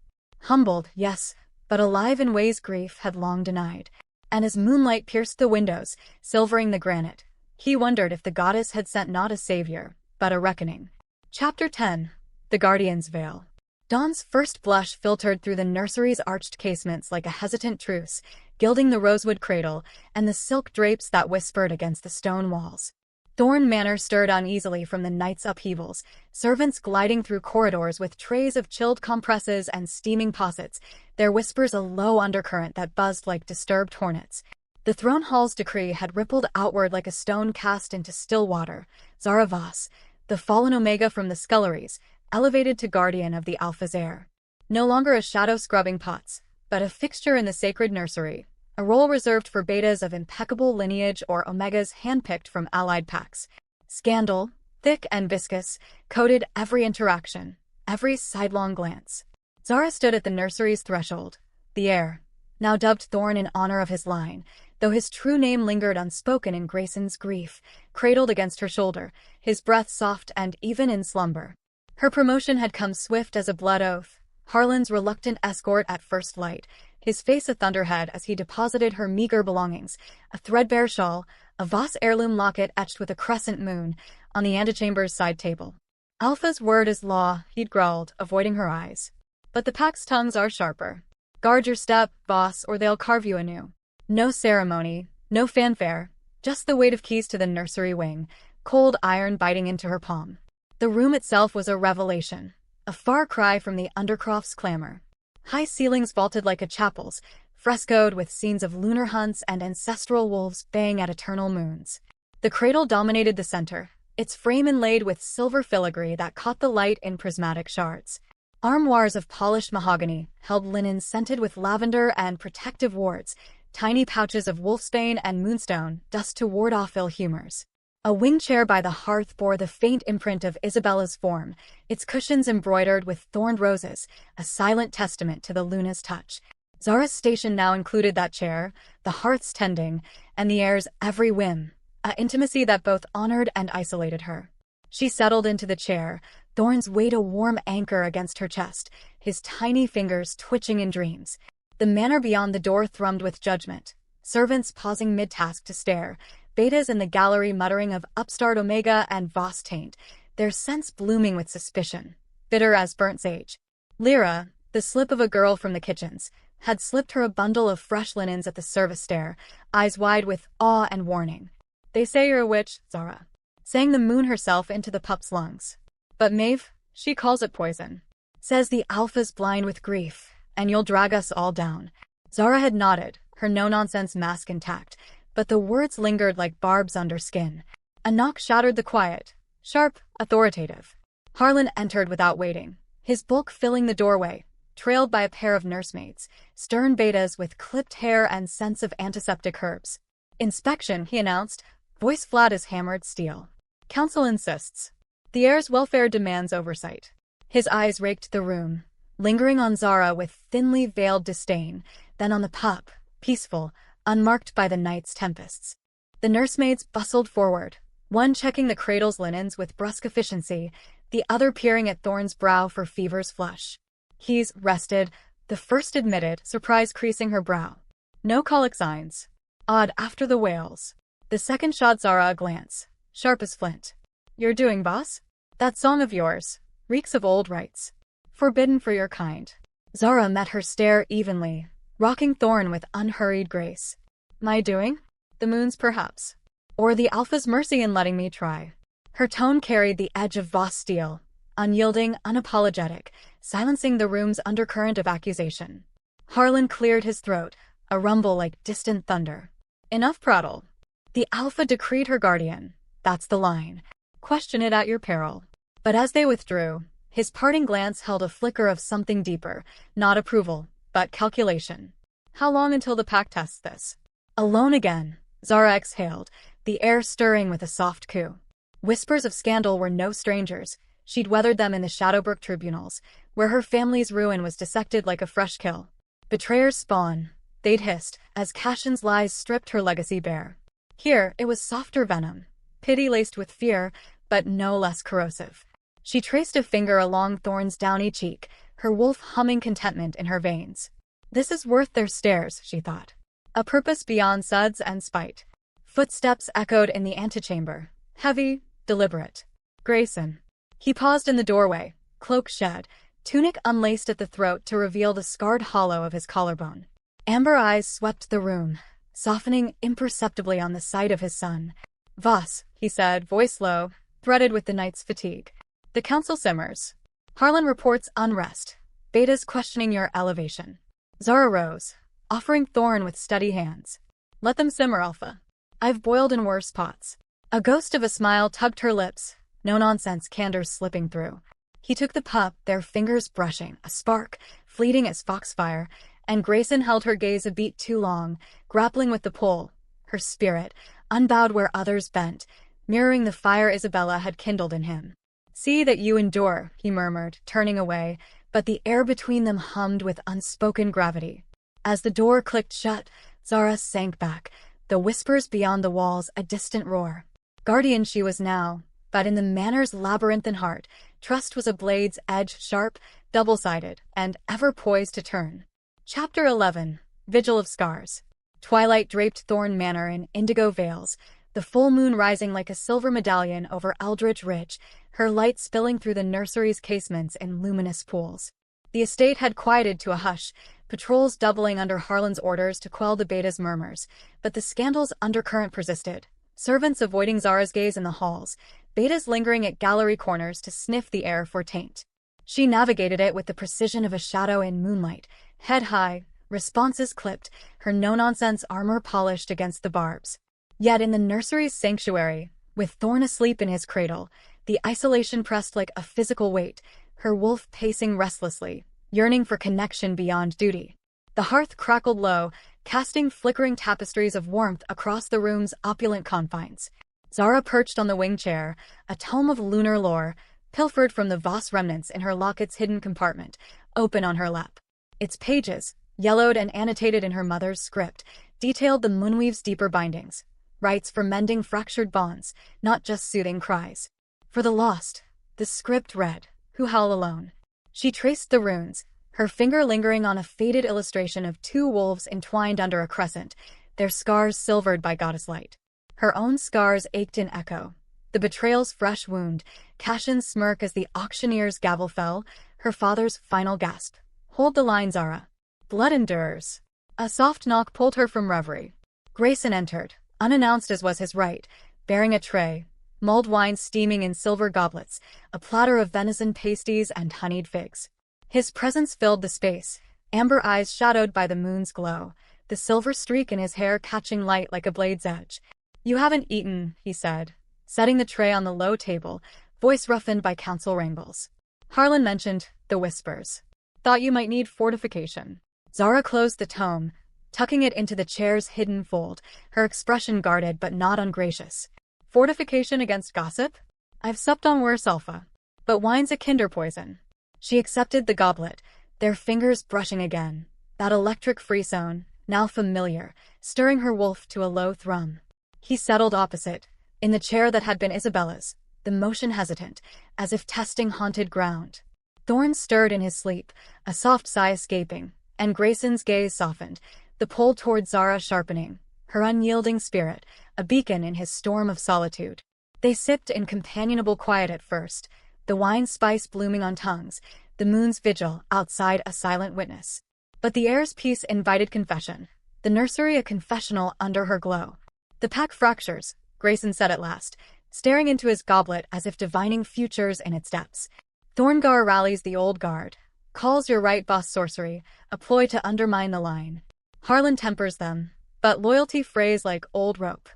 A: Humbled, yes, but alive in ways grief had long denied. And as moonlight pierced the windows, silvering the granite, he wondered if the goddess had sent not a savior, but a reckoning. Chapter 10. The Guardian's Veil. Dawn's first blush filtered through the nursery's arched casements like a hesitant truce, gilding the rosewood cradle and the silk drapes that whispered against the stone walls. Thorne Manor stirred uneasily from the night's upheavals, servants gliding through corridors with trays of chilled compresses and steaming possets, their whispers a low undercurrent that buzzed like disturbed hornets. The throne hall's decree had rippled outward like a stone cast into still water. Zara Voss, the fallen Omega from the sculleries, elevated to guardian of the Alpha's heir. No longer a shadow scrubbing pots, but a fixture in the sacred nursery. A role reserved for betas of impeccable lineage or omegas handpicked from allied packs. Scandal, thick and viscous, coated every interaction, every sidelong glance. Zara stood at the nursery's threshold, the heir, now dubbed Thorne in honor of his line, though his true name lingered unspoken in Grayson's grief, cradled against her shoulder, his breath soft and even in slumber. Her promotion had come swift as a blood oath, Harlan's reluctant escort at first light, his face a thunderhead as he deposited her meager belongings, a threadbare shawl, a Voss heirloom locket etched with a crescent moon, on the antechamber's side table. Alpha's word is law, he'd growled, avoiding her eyes. But the pack's tongues are sharper. Guard your step, Voss, or they'll carve you anew. No ceremony, no fanfare, just the weight of keys to the nursery wing, cold iron biting into her palm. The room itself was a revelation, a far cry from the Undercroft's clamor. High ceilings vaulted like a chapel's, frescoed with scenes of lunar hunts and ancestral wolves baying at eternal moons. The cradle dominated the center, its frame inlaid with silver filigree that caught the light in prismatic shards. Armoires of polished mahogany held linen scented with lavender and protective wards, tiny pouches of wolfsbane and moonstone dust to ward off ill humors. A wing chair by the hearth bore the faint imprint of Isabella's form, its cushions embroidered with thorned roses, a silent testament to the Luna's touch. Zara's station now included that chair, the hearth's tending, and the heir's every whim, an intimacy that both honored and isolated her. She settled into the chair, Thorne's weight a warm anchor against her chest, his tiny fingers twitching in dreams. The manor beyond the door thrummed with judgment, servants pausing mid-task to stare, betas in the gallery muttering of upstart Omega and Voss taint, their scents blooming with suspicion, bitter as burnt sage. Lyra, the slip of a girl from the kitchens, had slipped her a bundle of fresh linens at the service stair, eyes wide with awe and warning. "They say you're a witch, Zara," sang the moon herself into the pup's lungs. "But Maeve, she calls it poison. Says the Alpha's blind with grief, and you'll drag us all down." Zara had nodded, her no-nonsense mask intact, but the words lingered like barbs under skin. A knock shattered the quiet, sharp, authoritative. Harlan entered without waiting, his bulk filling the doorway, trailed by a pair of nursemaids, stern betas with clipped hair and scents of antiseptic herbs. "Inspection," he announced, voice flat as hammered steel. "Council insists. The heir's welfare demands oversight." His eyes raked the room, lingering on Zara with thinly veiled disdain, then on the pup, peaceful, unmarked by the night's tempests. The nursemaids bustled forward, one checking the cradle's linens with brusque efficiency, the other peering at Thorne's brow for fever's flush. "He's rested," the first admitted, surprise creasing her brow. "No colic signs. Odd after the wails." The second shot Zara a glance, sharp as flint. "You're doing, boss? That song of yours reeks of old rites. Forbidden for your kind." Zara met her stare evenly, rocking Thorne with unhurried grace. "My doing? The moon's perhaps. Or the Alpha's mercy in letting me try." Her tone carried the edge of Voss steel, unyielding, unapologetic, silencing the room's undercurrent of accusation. Harlan cleared his throat, a rumble like distant thunder. "Enough prattle. The Alpha decreed her guardian. That's the line. Question it at your peril." But as they withdrew, his parting glance held a flicker of something deeper, not approval, but calculation. How long until the pack tests this? Alone again, Zara exhaled, the air stirring with a soft coo. Whispers of scandal were no strangers. She'd weathered them in the Shadowbrook tribunals, where her family's ruin was dissected like a fresh kill. Betrayers spawn, they'd hissed, as Cassion's lies stripped her legacy bare. Here, it was softer venom, pity laced with fear, but no less corrosive. She traced a finger along Thorne's downy cheek, her wolf humming contentment in her veins. This is worth their stares, she thought. A purpose beyond suds and spite. Footsteps echoed in the antechamber, heavy, deliberate. Grayson. He paused in the doorway, cloak shed, tunic unlaced at the throat to reveal the scarred hollow of his collarbone. Amber eyes swept the room, softening imperceptibly on the sight of his son. "Voss," he said, voice low, threaded with the night's fatigue. "The council simmers. Harlan reports unrest. Beta's questioning your elevation." Zara rose, offering Thorne with steady hands. "Let them simmer, Alpha. I've boiled in worse pots." A ghost of a smile tugged her lips, no-nonsense candor slipping through. He took the pup, their fingers brushing, a spark, fleeting as foxfire, and Grayson held her gaze a beat too long, grappling with the pull, her spirit, unbowed where others bent, mirroring the fire Isabella had kindled in him. "See that you endure," he murmured, turning away, but the air between them hummed with unspoken gravity. As the door clicked shut, Zara sank back, the whispers beyond the walls a distant roar. Guardian she was now, but in the Manor's labyrinthine heart, trust was a blade's edge, sharp, double-sided, and ever poised to turn. Chapter 11. Vigil of Scars. Twilight draped Thorne Manor in indigo veils, the full moon rising like a silver medallion over Eldridge Ridge, her light spilling through the nursery's casements in luminous pools. The estate had quieted to a hush, patrols doubling under Harlan's orders to quell the Beta's murmurs, but the scandal's undercurrent persisted. Servants avoiding Zara's gaze in the halls, Betas lingering at gallery corners to sniff the air for taint. She navigated it with the precision of a shadow in moonlight, head high, responses clipped, her no-nonsense armor polished against the barbs. Yet in the nursery's sanctuary, with Thorne asleep in his cradle, the isolation pressed like a physical weight, her wolf pacing restlessly, yearning for connection beyond duty. The hearth crackled low, casting flickering tapestries of warmth across the room's opulent confines. Zara perched on the wing chair, a tome of lunar lore, pilfered from the Voss remnants in her locket's hidden compartment, open on her lap. Its pages, yellowed and annotated in her mother's script, detailed the Moonweave's deeper bindings, rites for mending fractured bonds, not just soothing cries. For the lost, the script read, "Who howl alone." She traced the runes, her finger lingering on a faded illustration of two wolves entwined under a crescent, their scars silvered by goddess light. Her own scars ached in echo. The betrayal's fresh wound, Cashin's smirk as the auctioneer's gavel fell, her father's final gasp. "Hold the line, Zara. Blood endures." A soft knock pulled her from reverie. Grayson entered, unannounced as was his right, bearing a tray, mulled wine steaming in silver goblets, a platter of venison pasties and honeyed figs. His presence filled the space, amber eyes shadowed by the moon's glow, the silver streak in his hair catching light like a blade's edge. "You haven't eaten," he said, setting the tray on the low table, voice roughened by council wrangles. Harlan mentioned the whispers. "Thought you might need fortification." Zara closed the tome, tucking it into the chair's hidden fold, her expression guarded but not ungracious. "Fortification against gossip? I've supped on worse, Alpha. But wine's a kinder poison." She accepted the goblet, their fingers brushing again, that electric frisson, now familiar, stirring her wolf to a low thrum. He settled opposite, in the chair that had been Isabella's, the motion hesitant, as if testing haunted ground. Thorne stirred in his sleep, a soft sigh escaping, and Grayson's gaze softened, the pull toward Zara sharpening, her unyielding spirit, a beacon in his storm of solitude. They sipped in companionable quiet at first, the wine spice blooming on tongues, the moon's vigil outside a silent witness. But the air's peace invited confession, the nursery a confessional under her glow. "The pack fractures," Grayson said at last, staring into his goblet as if divining futures in its depths. "Thorngar rallies the old guard, calls your right boss sorcery, a ploy to undermine the line. Harlan tempers them, but loyalty frays like old rope."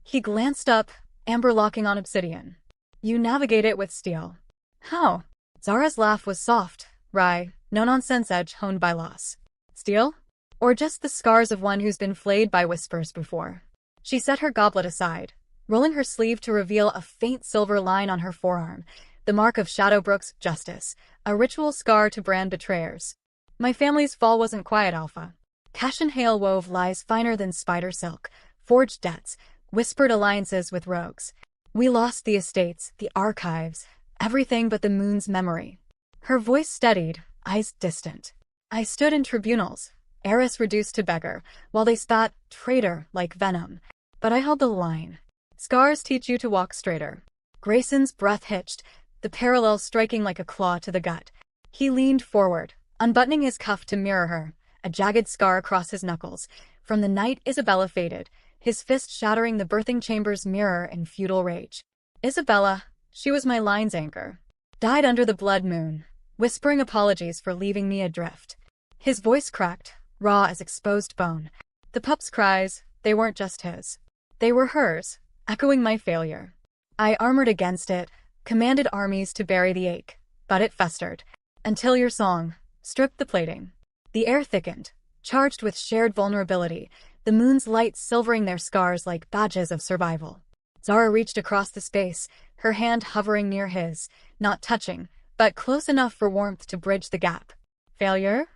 A: He glanced up, amber locking on obsidian. "You navigate it with steel." "How?" Zara's laugh was soft, wry, no-nonsense edge honed by loss. "Steel? Or just the scars of one who's been flayed by whispers before?" She set her goblet aside, rolling her sleeve to reveal a faint silver line on her forearm, the mark of Shadowbrook's justice, a ritual scar to brand betrayers. "My family's fall wasn't quiet, Alpha. Cashin Hale wove lies finer than spider silk, forged debts, whispered alliances with rogues. We lost the estates, the archives, everything but the moon's memory." Her voice steadied, eyes distant. "I stood in tribunals, heiress reduced to beggar, while they spat traitor like venom. But I held the line. Scars teach you to walk straighter." Grayson's breath hitched, the parallel striking like a claw to the gut. He leaned forward, unbuttoning his cuff to mirror her, a jagged scar across his knuckles. From the night Isabella faded, his fist shattering the birthing chamber's mirror in futile rage. "Isabella, she was my line's anchor. Died under the blood moon, whispering apologies for leaving me adrift." His voice cracked, raw as exposed bone. "The pup's cries, they weren't just his. They were hers, echoing my failure. I armored against it, commanded armies to bury the ache, but it festered. Until your song stripped the plating." The air thickened, charged with shared vulnerability, the moon's light silvering their scars like badges of survival. Zara reached across the space, her hand hovering near his, not touching, but close enough for warmth to bridge the gap. "Failure?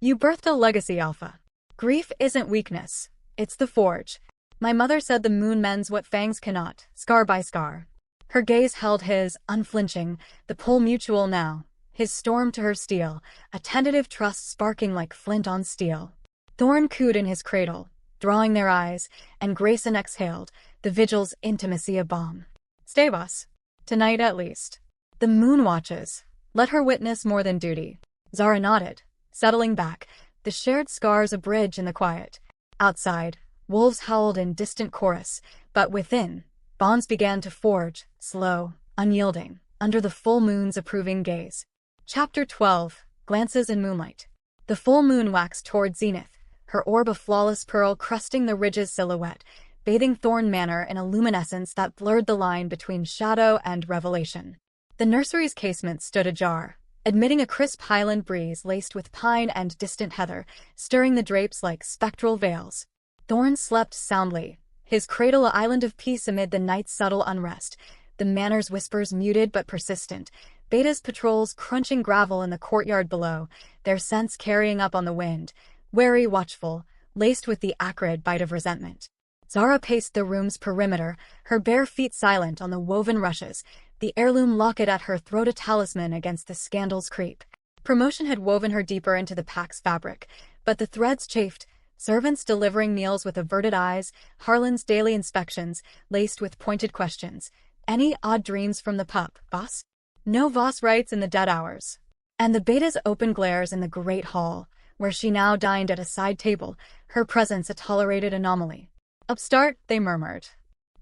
A: You birthed a legacy, Alpha." Grief isn't weakness. It's the forge. My mother said the moon mends what fangs cannot, scar by scar. Her gaze held his, unflinching, the pull mutual now. His storm to her steel, a tentative trust sparking like flint on steel. Thorne cooed in his cradle, drawing their eyes, and Grayson exhaled, the vigil's intimacy a balm. Stay, boss. Tonight at least. The moon watches. Let her witness more than duty. Zara nodded, settling back, the shared scars a bridge in the quiet. Outside, wolves howled in distant chorus, but within, bonds began to forge, slow, unyielding, under the full moon's approving gaze. Chapter 12, Glances in Moonlight. The full moon waxed toward zenith, her orb of flawless pearl crusting the ridge's silhouette, bathing Thorne Manor in a luminescence that blurred the line between shadow and revelation. The nursery's casement stood ajar, admitting a crisp highland breeze laced with pine and distant heather, stirring the drapes like spectral veils. Thorne slept soundly, his cradle an island of peace amid the night's subtle unrest, the manor's whispers muted but persistent, Beta's patrols crunching gravel in the courtyard below, their scents carrying up on the wind, wary, watchful, laced with the acrid bite of resentment. Zara paced the room's perimeter, her bare feet silent on the woven rushes, the heirloom locket at her throat a talisman against the scandal's creep. Promotion had woven her deeper into the pack's fabric, but the threads chafed, servants delivering meals with averted eyes, Harlan's daily inspections, laced with pointed questions. Any odd dreams from the pup, boss? No Voss rites in the dead hours. And the Beta's open glares in the great hall, where she now dined at a side table, her presence a tolerated anomaly. Upstart, they murmured.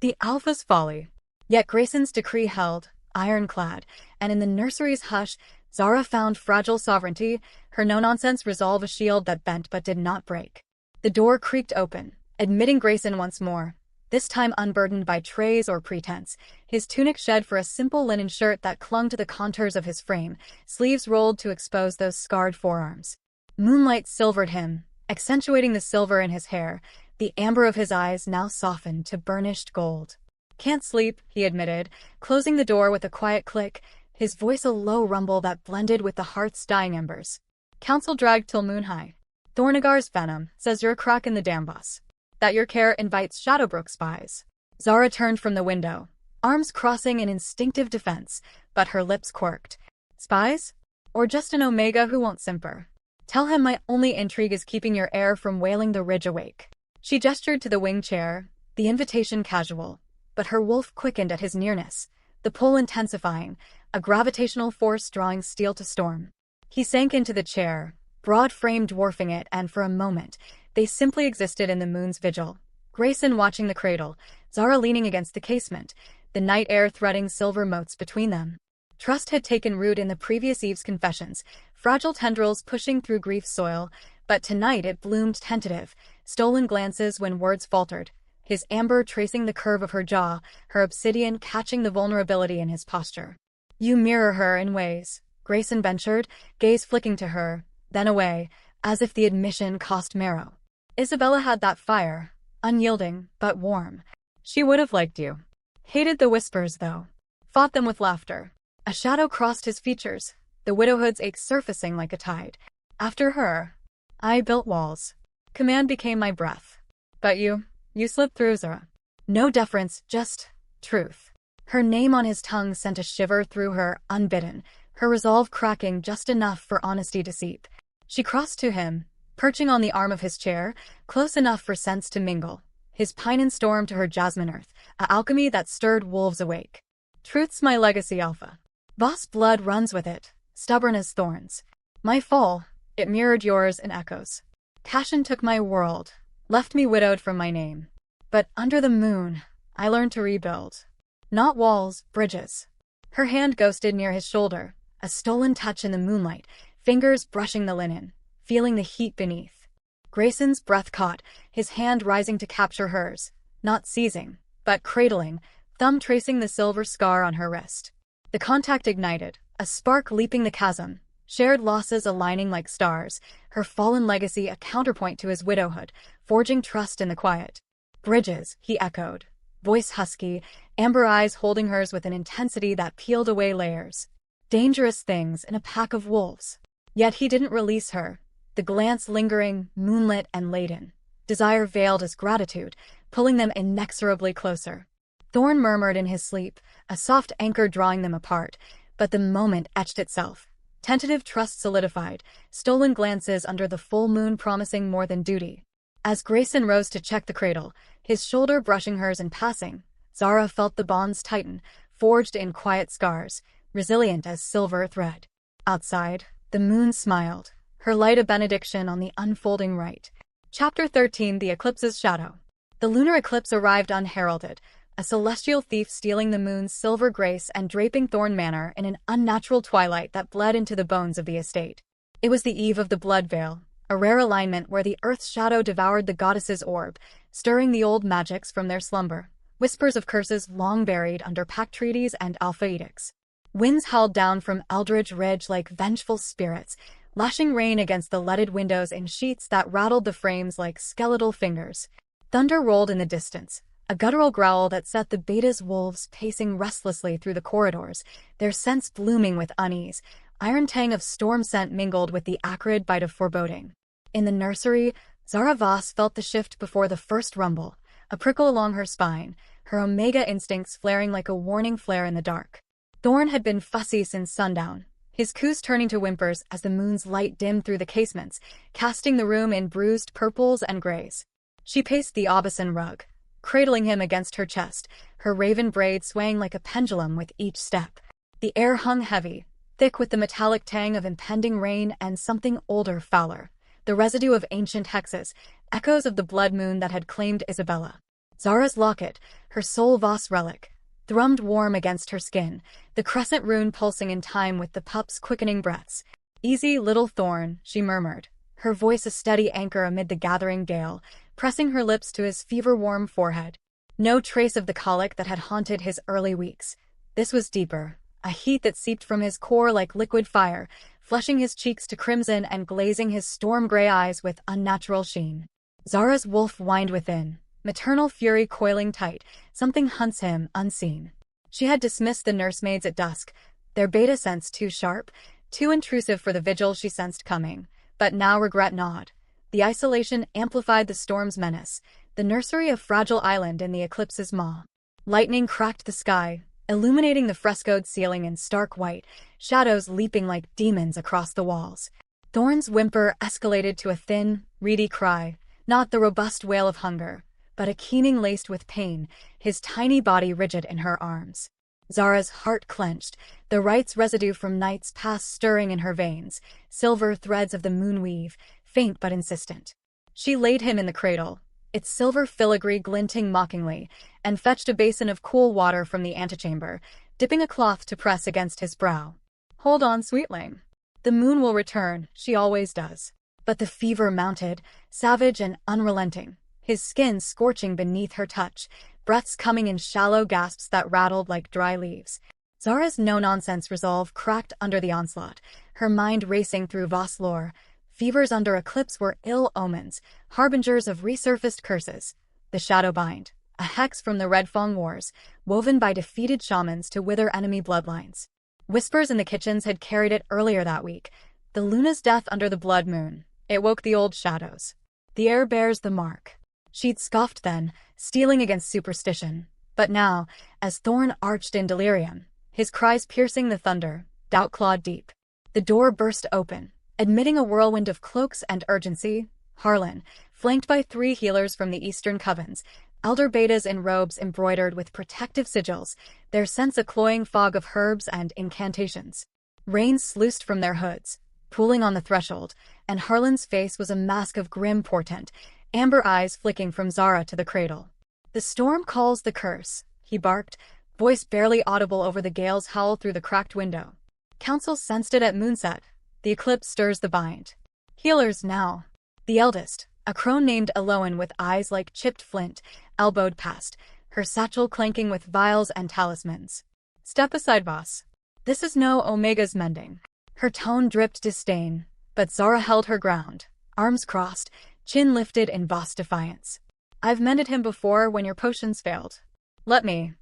A: The Alpha's folly. Yet Grayson's decree held, ironclad, and in the nursery's hush, Zara found fragile sovereignty, her no-nonsense resolve a shield that bent but did not break. The door creaked open, admitting Grayson once more, this time unburdened by trays or pretense, his tunic shed for a simple linen shirt that clung to the contours of his frame, sleeves rolled to expose those scarred forearms. Moonlight silvered him, accentuating the silver in his hair, the amber of his eyes now softened to burnished gold. Can't sleep, he admitted, closing the door with a quiet click, his voice a low rumble that blended with the heart's dying embers. Council dragged till moon high. Thornagar's venom, says you're a crack in the dam, boss. That your care invites Shadowbrook spies. Zara turned from the window, arms crossing in instinctive defense, but her lips quirked. Spies? Or just an Omega who won't simper? Tell him my only intrigue is keeping your heir from wailing the ridge awake. She gestured to the wing chair, the invitation casual, but her wolf quickened at his nearness, the pull intensifying, a gravitational force drawing steel to storm. He sank into the chair, broad frame dwarfing it, and for a moment, they simply existed in the moon's vigil. Grayson watching the cradle, Zara leaning against the casement, the night air threading silver motes between them. Trust had taken root in the previous eve's confessions, fragile tendrils pushing through grief's soil, but tonight it bloomed tentative, stolen glances when words faltered, his amber tracing the curve of her jaw, her obsidian catching the vulnerability in his posture. You mirror her in ways, Grayson ventured, gaze flicking to her, then away, as if the admission cost marrow. Isabella had that fire, unyielding, but warm. She would have liked you. Hated the whispers, though. Fought them with laughter. A shadow crossed his features, the widowhood's ache surfacing like a tide. After her, I built walls. Command became my breath. But you slipped through, Zara. No deference, just truth. Her name on his tongue sent a shiver through her, unbidden, her resolve cracking just enough for honesty to seep. She crossed to him, perching on the arm of his chair, close enough for scents to mingle, his pine and storm to her jasmine earth, a alchemy that stirred wolves awake. Truth's my legacy, Alpha. Voss blood runs with it, stubborn as thorns. My fall, it mirrored yours in echoes. Passion took my world, left me widowed from my name. But under the moon, I learned to rebuild. Not walls, bridges. Her hand ghosted near his shoulder, a stolen touch in the moonlight, fingers brushing the linen, feeling the heat beneath. Grayson's breath caught, his hand rising to capture hers, not seizing, but cradling, thumb tracing the silver scar on her wrist. The contact ignited, a spark leaping the chasm, shared losses aligning like stars, her fallen legacy a counterpoint to his widowhood, forging trust in the quiet. Bridges, he echoed, voice husky, amber eyes holding hers with an intensity that peeled away layers. Dangerous things in a pack of wolves. Yet he didn't release her. the glance lingering, moonlit and laden. Desire veiled as gratitude, pulling them inexorably closer. Thorne murmured in his sleep, a soft anchor drawing them apart, but the moment etched itself. Tentative trust solidified, stolen glances under the full moon promising more than duty. As Grayson rose to check the cradle, his shoulder brushing hers in passing, Zara felt the bonds tighten, forged in quiet scars, resilient as silver thread. Outside, the moon smiled, her light a benediction on the unfolding rite. Chapter 13: The Eclipse's Shadow. The lunar eclipse arrived unheralded, a celestial thief stealing the moon's silver grace and draping Thorne Manor in an unnatural twilight that bled into the bones of the estate. It was the eve of the Blood Veil, a rare alignment where the earth's shadow devoured the goddess's orb, stirring the old magics from their slumber. Whispers of curses long buried under pact treaties and alpha edicts. Winds howled down from Eldridge Ridge like vengeful spirits, lashing rain against the leaded windows in sheets that rattled the frames like skeletal fingers. Thunder rolled in the distance, a guttural growl that set the beta's wolves pacing restlessly through the corridors, their scents blooming with unease. Iron tang of storm scent mingled with the acrid bite of foreboding. In the nursery, Zara Voss felt the shift before the first rumble, a prickle along her spine, her omega instincts flaring like a warning flare in the dark. Thorne had been fussy since sundown, his coos turning to whimpers as the moon's light dimmed through the casements, casting the room in bruised purples and grays. She paced the Aubusson rug, cradling him against her chest, her raven braid swaying like a pendulum with each step. The air hung heavy, thick with the metallic tang of impending rain and something older, fouler, the residue of ancient hexes, echoes of the blood moon that had claimed Isabella. Zara's locket, her sole Voss relic, thrummed warm against her skin, the crescent rune pulsing in time with the pup's quickening breaths. "Easy, little Thorne," she murmured, her voice a steady anchor amid the gathering gale, pressing her lips to his fever-warm forehead. No trace of the colic that had haunted his early weeks. This was deeper, a heat that seeped from his core like liquid fire, flushing his cheeks to crimson and glazing his storm-gray eyes with unnatural sheen. Zara's wolf whined within, maternal fury coiling tight. Something hunts him, unseen. She had dismissed the nursemaids at dusk, their beta sense too sharp, too intrusive for the vigil she sensed coming. But now regret gnawed. The isolation amplified the storm's menace, the nursery a fragile island in the eclipse's maw. Lightning cracked the sky, illuminating the frescoed ceiling in stark white, shadows leaping like demons across the walls. Thorne's whimper escalated to a thin, reedy cry, not the robust wail of hunger, but a keening laced with pain, his tiny body rigid in her arms. Zara's heart clenched, the rites residue from nights past stirring in her veins, silver threads of the moonweave, faint but insistent. She laid him in the cradle, its silver filigree glinting mockingly, and fetched a basin of cool water from the antechamber, dipping a cloth to press against his brow. "Hold on, sweetling. The moon will return, she always does." But the fever mounted, savage and unrelenting, his skin scorching beneath her touch, breaths coming in shallow gasps that rattled like dry leaves. Zara's no-nonsense resolve cracked under the onslaught, her mind racing through Voss lore. Fevers under eclipse were ill omens, harbingers of resurfaced curses. The Shadowbind, a hex from the Red Fang Wars, woven by defeated shamans to wither enemy bloodlines. Whispers in the kitchens had carried it earlier that week. The Luna's death under the blood moon. It woke the old shadows. The air bears the mark. She'd scoffed then, steeling against superstition. But now, as Thorne arched in delirium, his cries piercing the thunder, doubt clawed deep. The door burst open, admitting a whirlwind of cloaks and urgency. Harlan, flanked by 3 healers from the Eastern Covens, elder betas in robes embroidered with protective sigils, their scents a cloying fog of herbs and incantations. Rain sluiced from their hoods, pooling on the threshold, and Harlan's face was a mask of grim portent, amber eyes flicking from Zara to the cradle. "The storm calls the curse," he barked, voice barely audible over the gale's howl through the cracked window. "Council sensed it at moonset. The eclipse stirs the bind. Healers now." The eldest, a crone named Eloan with eyes like chipped flint, elbowed past, her satchel clanking with vials and talismans. "Step aside, Voss. This is no Omega's mending." Her tone dripped disdain, but Zara held her ground, arms crossed, chin lifted in Voss defiance. "I've mended him before when your potions failed. Let me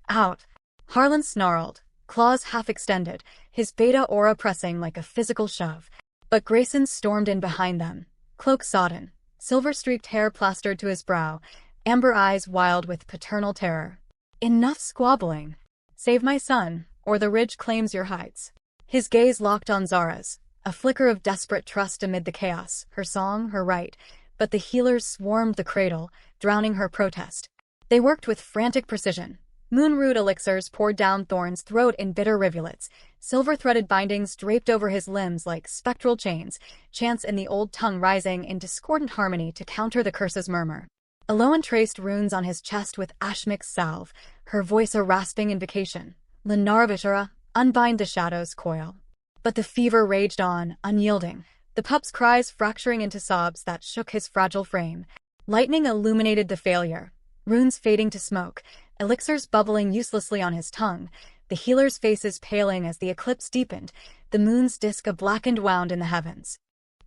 A: out." Harlan snarled, claws half extended, his beta aura pressing like a physical shove. But Grayson stormed in behind them, cloak sodden, silver-streaked hair plastered to his brow, amber eyes wild with paternal terror. Enough squabbling. Save my son, or the ridge claims your heights. His gaze locked on Zara's, a flicker of desperate trust amid the chaos, her song, her right, but the healers swarmed the cradle, drowning her protest. They worked with frantic precision. Moonroot elixirs poured down Thorne's throat in bitter rivulets, silver-threaded bindings draped over his limbs like spectral chains, chants in the old tongue rising in discordant harmony to counter the curse's murmur. Aloan traced runes on his chest with ash-mixed salve, her voice a rasping invocation. Lunar, unbind the shadow's coil. But the fever raged on, unyielding, the pup's cries fracturing into sobs that shook his fragile frame. Lightning illuminated the failure, runes fading to smoke, elixirs bubbling uselessly on his tongue, the healer's faces paling as the eclipse deepened, the moon's disk a blackened wound in the heavens.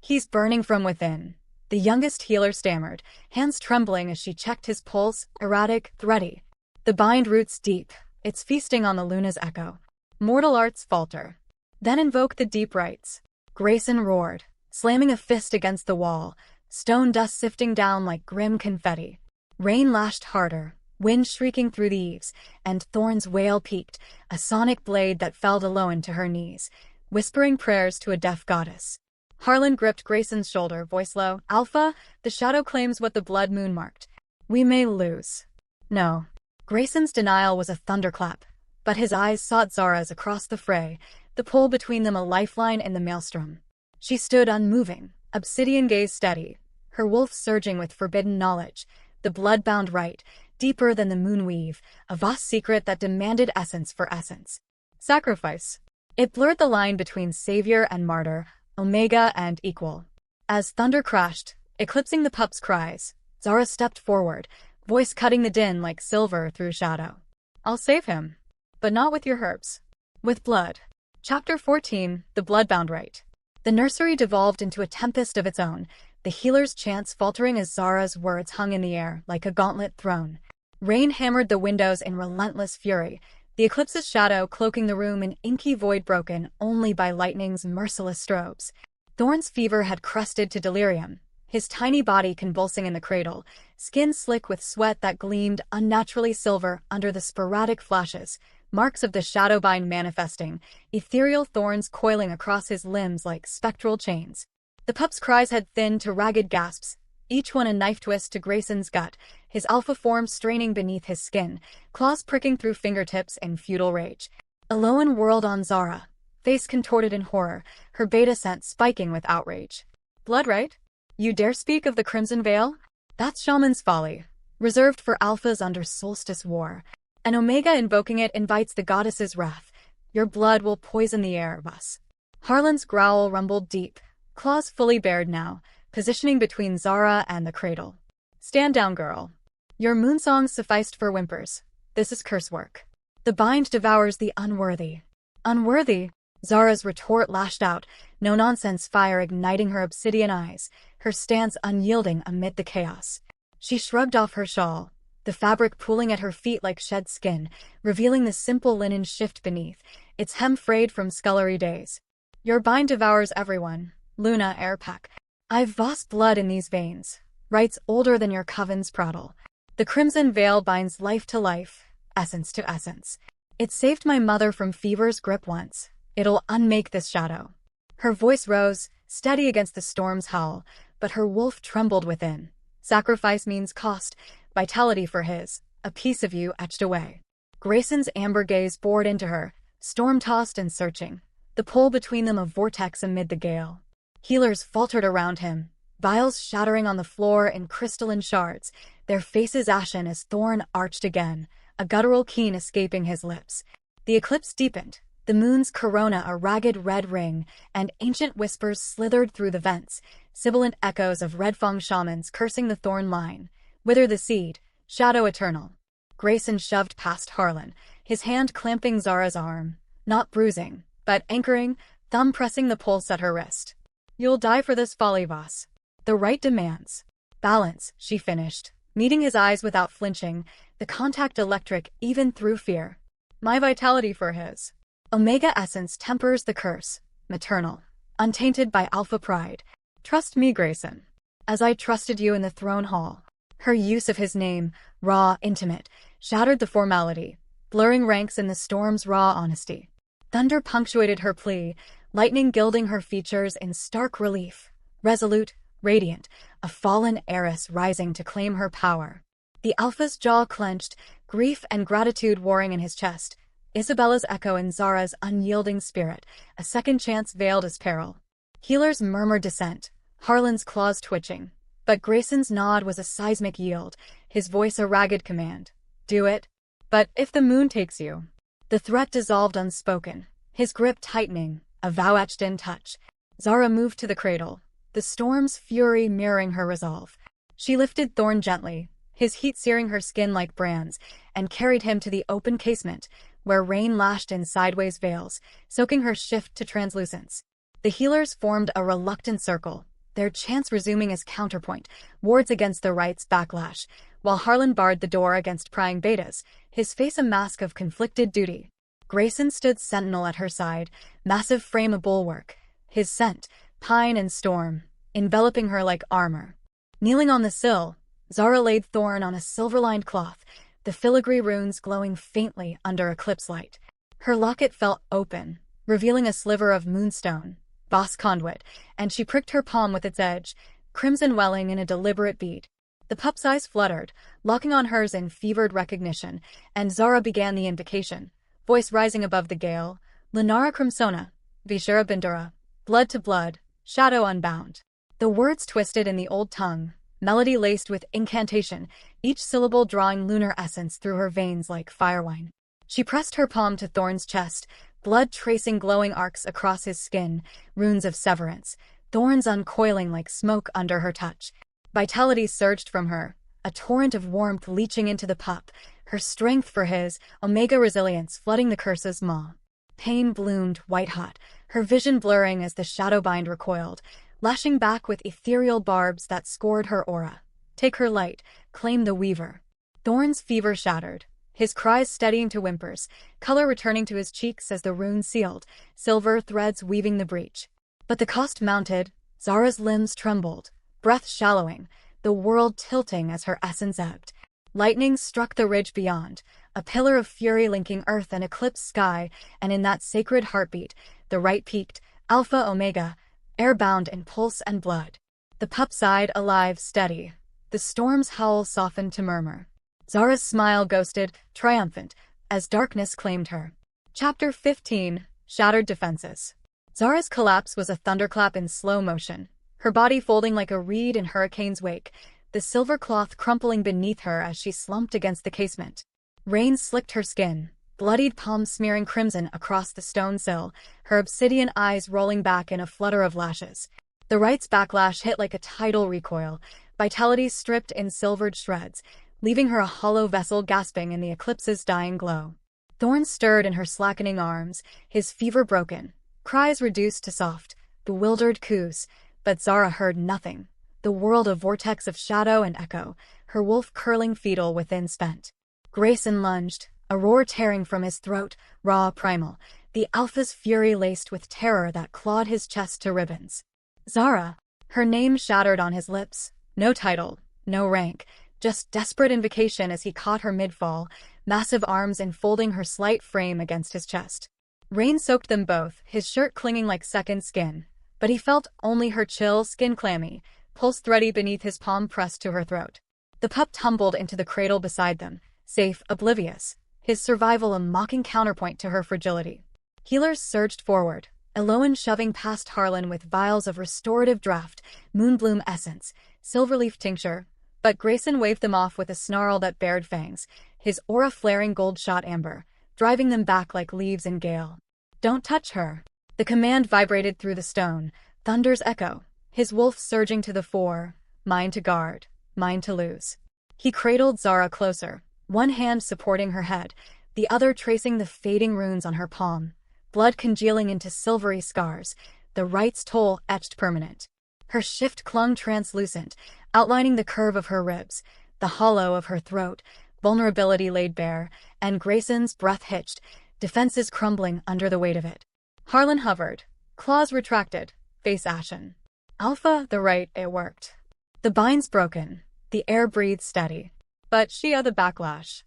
A: He's burning from within, the youngest healer stammered, hands trembling as she checked his pulse, erratic, thready. The bind roots deep, it's feasting on the Luna's echo. Mortal arts falter. Then invoke the deep rites. Grayson roared, slamming a fist against the wall, stone dust sifting down like grim confetti. Rain lashed harder, wind shrieking through the eaves, and Thorne's wail peaked, a sonic blade that felled Aloan to her knees, whispering prayers to a deaf goddess. Harlan gripped Grayson's shoulder, voice low. Alpha, the shadow claims what the blood moon marked. We may lose. No. Grayson's denial was a thunderclap, but his eyes sought Zara's across the fray, the pole between them a lifeline in the maelstrom. She stood unmoving, obsidian gaze steady, her wolf surging with forbidden knowledge, the Blood-Bound Rite, deeper than the moonweave, a vast secret that demanded essence for essence. Sacrifice. It blurred the line between savior and martyr, omega and equal. As thunder crashed, eclipsing the pup's cries, Zara stepped forward, voice cutting the din like silver through shadow. I'll save him. But not with your herbs. With blood. Chapter 14, The Blood-Bound Rite. The nursery devolved into a tempest of its own, the healer's chants faltering as Zara's words hung in the air like a gauntlet thrown. Rain hammered the windows in relentless fury, the eclipse's shadow cloaking the room in inky void broken only by lightning's merciless strobes. Thorne's fever had crested to delirium, his tiny body convulsing in the cradle, skin slick with sweat that gleamed unnaturally silver under the sporadic flashes, marks of the shadowbind manifesting, ethereal thorns coiling across his limbs like spectral chains. The pup's cries had thinned to ragged gasps, each one a knife twist to Grayson's gut, his alpha form straining beneath his skin, claws pricking through fingertips in futile rage. Aloan whirled on Zara, face contorted in horror, her beta scent spiking with outrage. Blood right? You dare speak of the Crimson Veil? That's shaman's folly, reserved for alphas under solstice war. An omega invoking it invites the goddess's wrath. Your blood will poison the air, Voss. Harlan's growl rumbled deep, claws fully bared now, positioning between Zara and the cradle. Stand down, girl. Your moonsongs sufficed for whimpers. This is curse work. The bind devours the unworthy. Unworthy? Zara's retort lashed out, no-nonsense fire igniting her obsidian eyes, her stance unyielding amid the chaos. She shrugged off her shawl, the fabric pooling at her feet like shed skin, revealing the simple linen shift beneath, its hem frayed from scullery days. Your bind devours everyone, Luna Airpack. I've Voss blood in these veins, rites older than your coven's prattle. The Crimson Veil binds life to life, essence to essence. It saved my mother from fever's grip once. It'll unmake this shadow. Her voice rose, steady against the storm's howl, but her wolf trembled within. Sacrifice means cost, vitality for his, a piece of you etched away. Grayson's amber gaze bored into her, storm-tossed and searching, the pole between them a vortex amid the gale. Healers faltered around him, vials shattering on the floor in crystalline shards, their faces ashen as Thorne arched again, a guttural keen escaping his lips. The eclipse deepened, the moon's corona a ragged red ring, and ancient whispers slithered through the vents, sibilant echoes of red-fang shamans cursing the Thorne line. Wither the seed, shadow eternal. Grayson shoved past Harlan, his hand clamping Zara's arm, not bruising, but anchoring, thumb pressing the pulse at her wrist. You'll die for this folly, Voss. The right demands. Balance, she finished, meeting his eyes without flinching, the contact electric even through fear. My vitality for his. Omega essence tempers the curse, maternal. untainted by Alpha pride. Trust me, Grayson, as I trusted you in the throne hall. Her use of his name, raw, intimate, shattered the formality, blurring ranks in the storm's raw honesty. Thunder punctuated her plea, lightning gilding her features in stark relief. Resolute, radiant, a fallen heiress rising to claim her power. The Alpha's jaw clenched, grief and gratitude warring in his chest. Isabella's echo in Zara's unyielding spirit, a second chance veiled as peril. Healers murmured dissent, Harlan's claws twitching. But Grayson's nod was a seismic yield, his voice a ragged command. Do it. But if the moon takes you. The threat dissolved unspoken, his grip tightening, a vow etched in touch. Zara moved to the cradle, the storm's fury mirroring her resolve. She lifted Thorne gently, his heat searing her skin like brands, and carried him to the open casement, where rain lashed in sideways veils, soaking her shift to translucence. The healers formed a reluctant circle, their chants resuming as counterpoint, wards against the Rites' backlash, while Harlan barred the door against prying betas, his face a mask of conflicted duty. Grayson stood sentinel at her side, massive frame a bulwark, his scent, pine and storm, enveloping her like armor. Kneeling on the sill, Zara laid Thorne on a silver-lined cloth, the filigree runes glowing faintly under Eclipse light. Her locket fell open, revealing a sliver of moonstone, Voss conduit, and she pricked her palm with its edge, crimson welling in a deliberate beat. The pup's eyes fluttered, locking on hers in fevered recognition, and Zara began the invocation, voice rising above the gale. Lunara crimsona, Vishera bindura, blood to blood, shadow unbound. The words twisted in the old tongue, melody laced with incantation, each syllable drawing lunar essence through her veins like firewine. She pressed her palm to Thorne's chest, blood tracing glowing arcs across his skin, runes of severance, thorns uncoiling like smoke under her touch. Vitality surged from her, a torrent of warmth leaching into the pup, her strength for his, omega resilience flooding the curse's maw. Pain bloomed white-hot, her vision blurring as the shadowbind recoiled, lashing back with ethereal barbs that scored her aura. Take her light, claim the weaver. Thorne's fever shattered, his cries steadying to whimpers, color returning to his cheeks as the rune sealed, silver threads weaving the breach. But the cost mounted, Zara's limbs trembled, breath shallowing, the world tilting as her essence ebbed. Lightning struck the ridge beyond, a pillar of fury linking earth and eclipse sky, and in that sacred heartbeat, the Rite peaked, Alpha Omega, airbound in pulse and blood. The pup sighed, alive, steady. The storm's howl softened to murmur. Zara's smile ghosted, triumphant, as darkness claimed her. Chapter 15, Shattered Defenses. Zara's collapse was a thunderclap in slow motion, her body folding like a reed in hurricane's wake, the silver cloth crumpling beneath her as she slumped against the casement. Rain slicked her skin, bloodied palms smearing crimson across the stone sill, her obsidian eyes rolling back in a flutter of lashes. The Rites' backlash hit like a tidal recoil, vitality stripped in silvered shreds, leaving her a hollow vessel gasping in the eclipse's dying glow. Thorne stirred in her slackening arms, his fever broken, cries reduced to soft, bewildered coos, but Zara heard nothing. The world a vortex of shadow and echo, her wolf curling fetal within spent. Grayson lunged, a roar tearing from his throat, raw primal, the Alpha's fury laced with terror that clawed his chest to ribbons. Zara, her name shattered on his lips, no title, no rank, just desperate invocation as he caught her mid-fall, massive arms enfolding her slight frame against his chest. Rain soaked them both, his shirt clinging like second skin, but he felt only her chill skin clammy, pulse thready beneath his palm pressed to her throat. The pup tumbled into the cradle beside them, safe, oblivious, his survival a mocking counterpoint to her fragility. Healers surged forward, Eloan shoving past Harlan with vials of restorative draft, moonbloom essence, silverleaf tincture, but Grayson waved them off with a snarl that bared fangs, his aura flaring gold-shot amber, driving them back like leaves in gale. Don't touch her. The command vibrated through the stone, thunder's echo, his wolf surging to the fore, mine to guard, mine to lose. He cradled Zara closer, one hand supporting her head, the other tracing the fading runes on her palm, blood congealing into silvery scars, the Rites' toll etched permanent. Her shift clung translucent, outlining the curve of her ribs, the hollow of her throat, vulnerability laid bare, and Grayson's breath hitched, defenses crumbling under the weight of it. Harlan hovered, claws retracted, face ashen. Alpha, the right, it worked. The bind's broken. The air breathes steady. But Shia the backlash.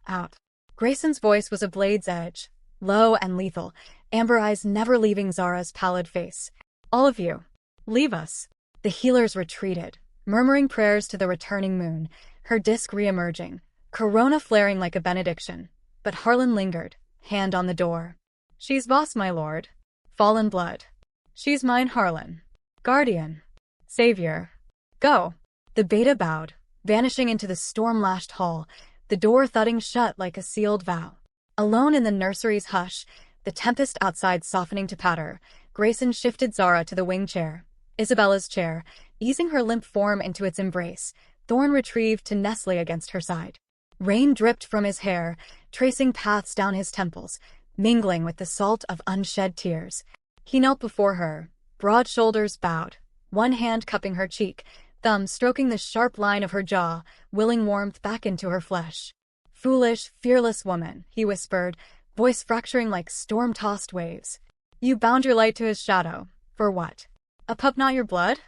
A: Out. Grayson's voice was a blade's edge, low and lethal, amber eyes never leaving Zara's pallid face. All of you. Leave us. The healers retreated, murmuring prayers to the returning moon, her disk re-emerging, corona flaring like a benediction. But Harlan lingered, hand on the door. She's Voss, my lord. Fallen blood. She's mine, Harlan. Guardian. Savior. Go. The beta bowed, vanishing into the storm-lashed hall, the door thudding shut like a sealed vow. Alone in the nursery's hush, the tempest outside softening to patter, Grayson shifted Zara to the wing chair. Isabella's chair, easing her limp form into its embrace, Thorne retrieved to nestle against her side. Rain dripped from his hair, tracing paths down his temples, mingling with the salt of unshed tears. He knelt before her, broad shoulders bowed, one hand cupping her cheek, thumb stroking the sharp line of her jaw, willing warmth back into her flesh. Foolish, fearless woman, he whispered, voice fracturing like storm-tossed waves. You bound your light to his shadow. For what? A pup not your blood?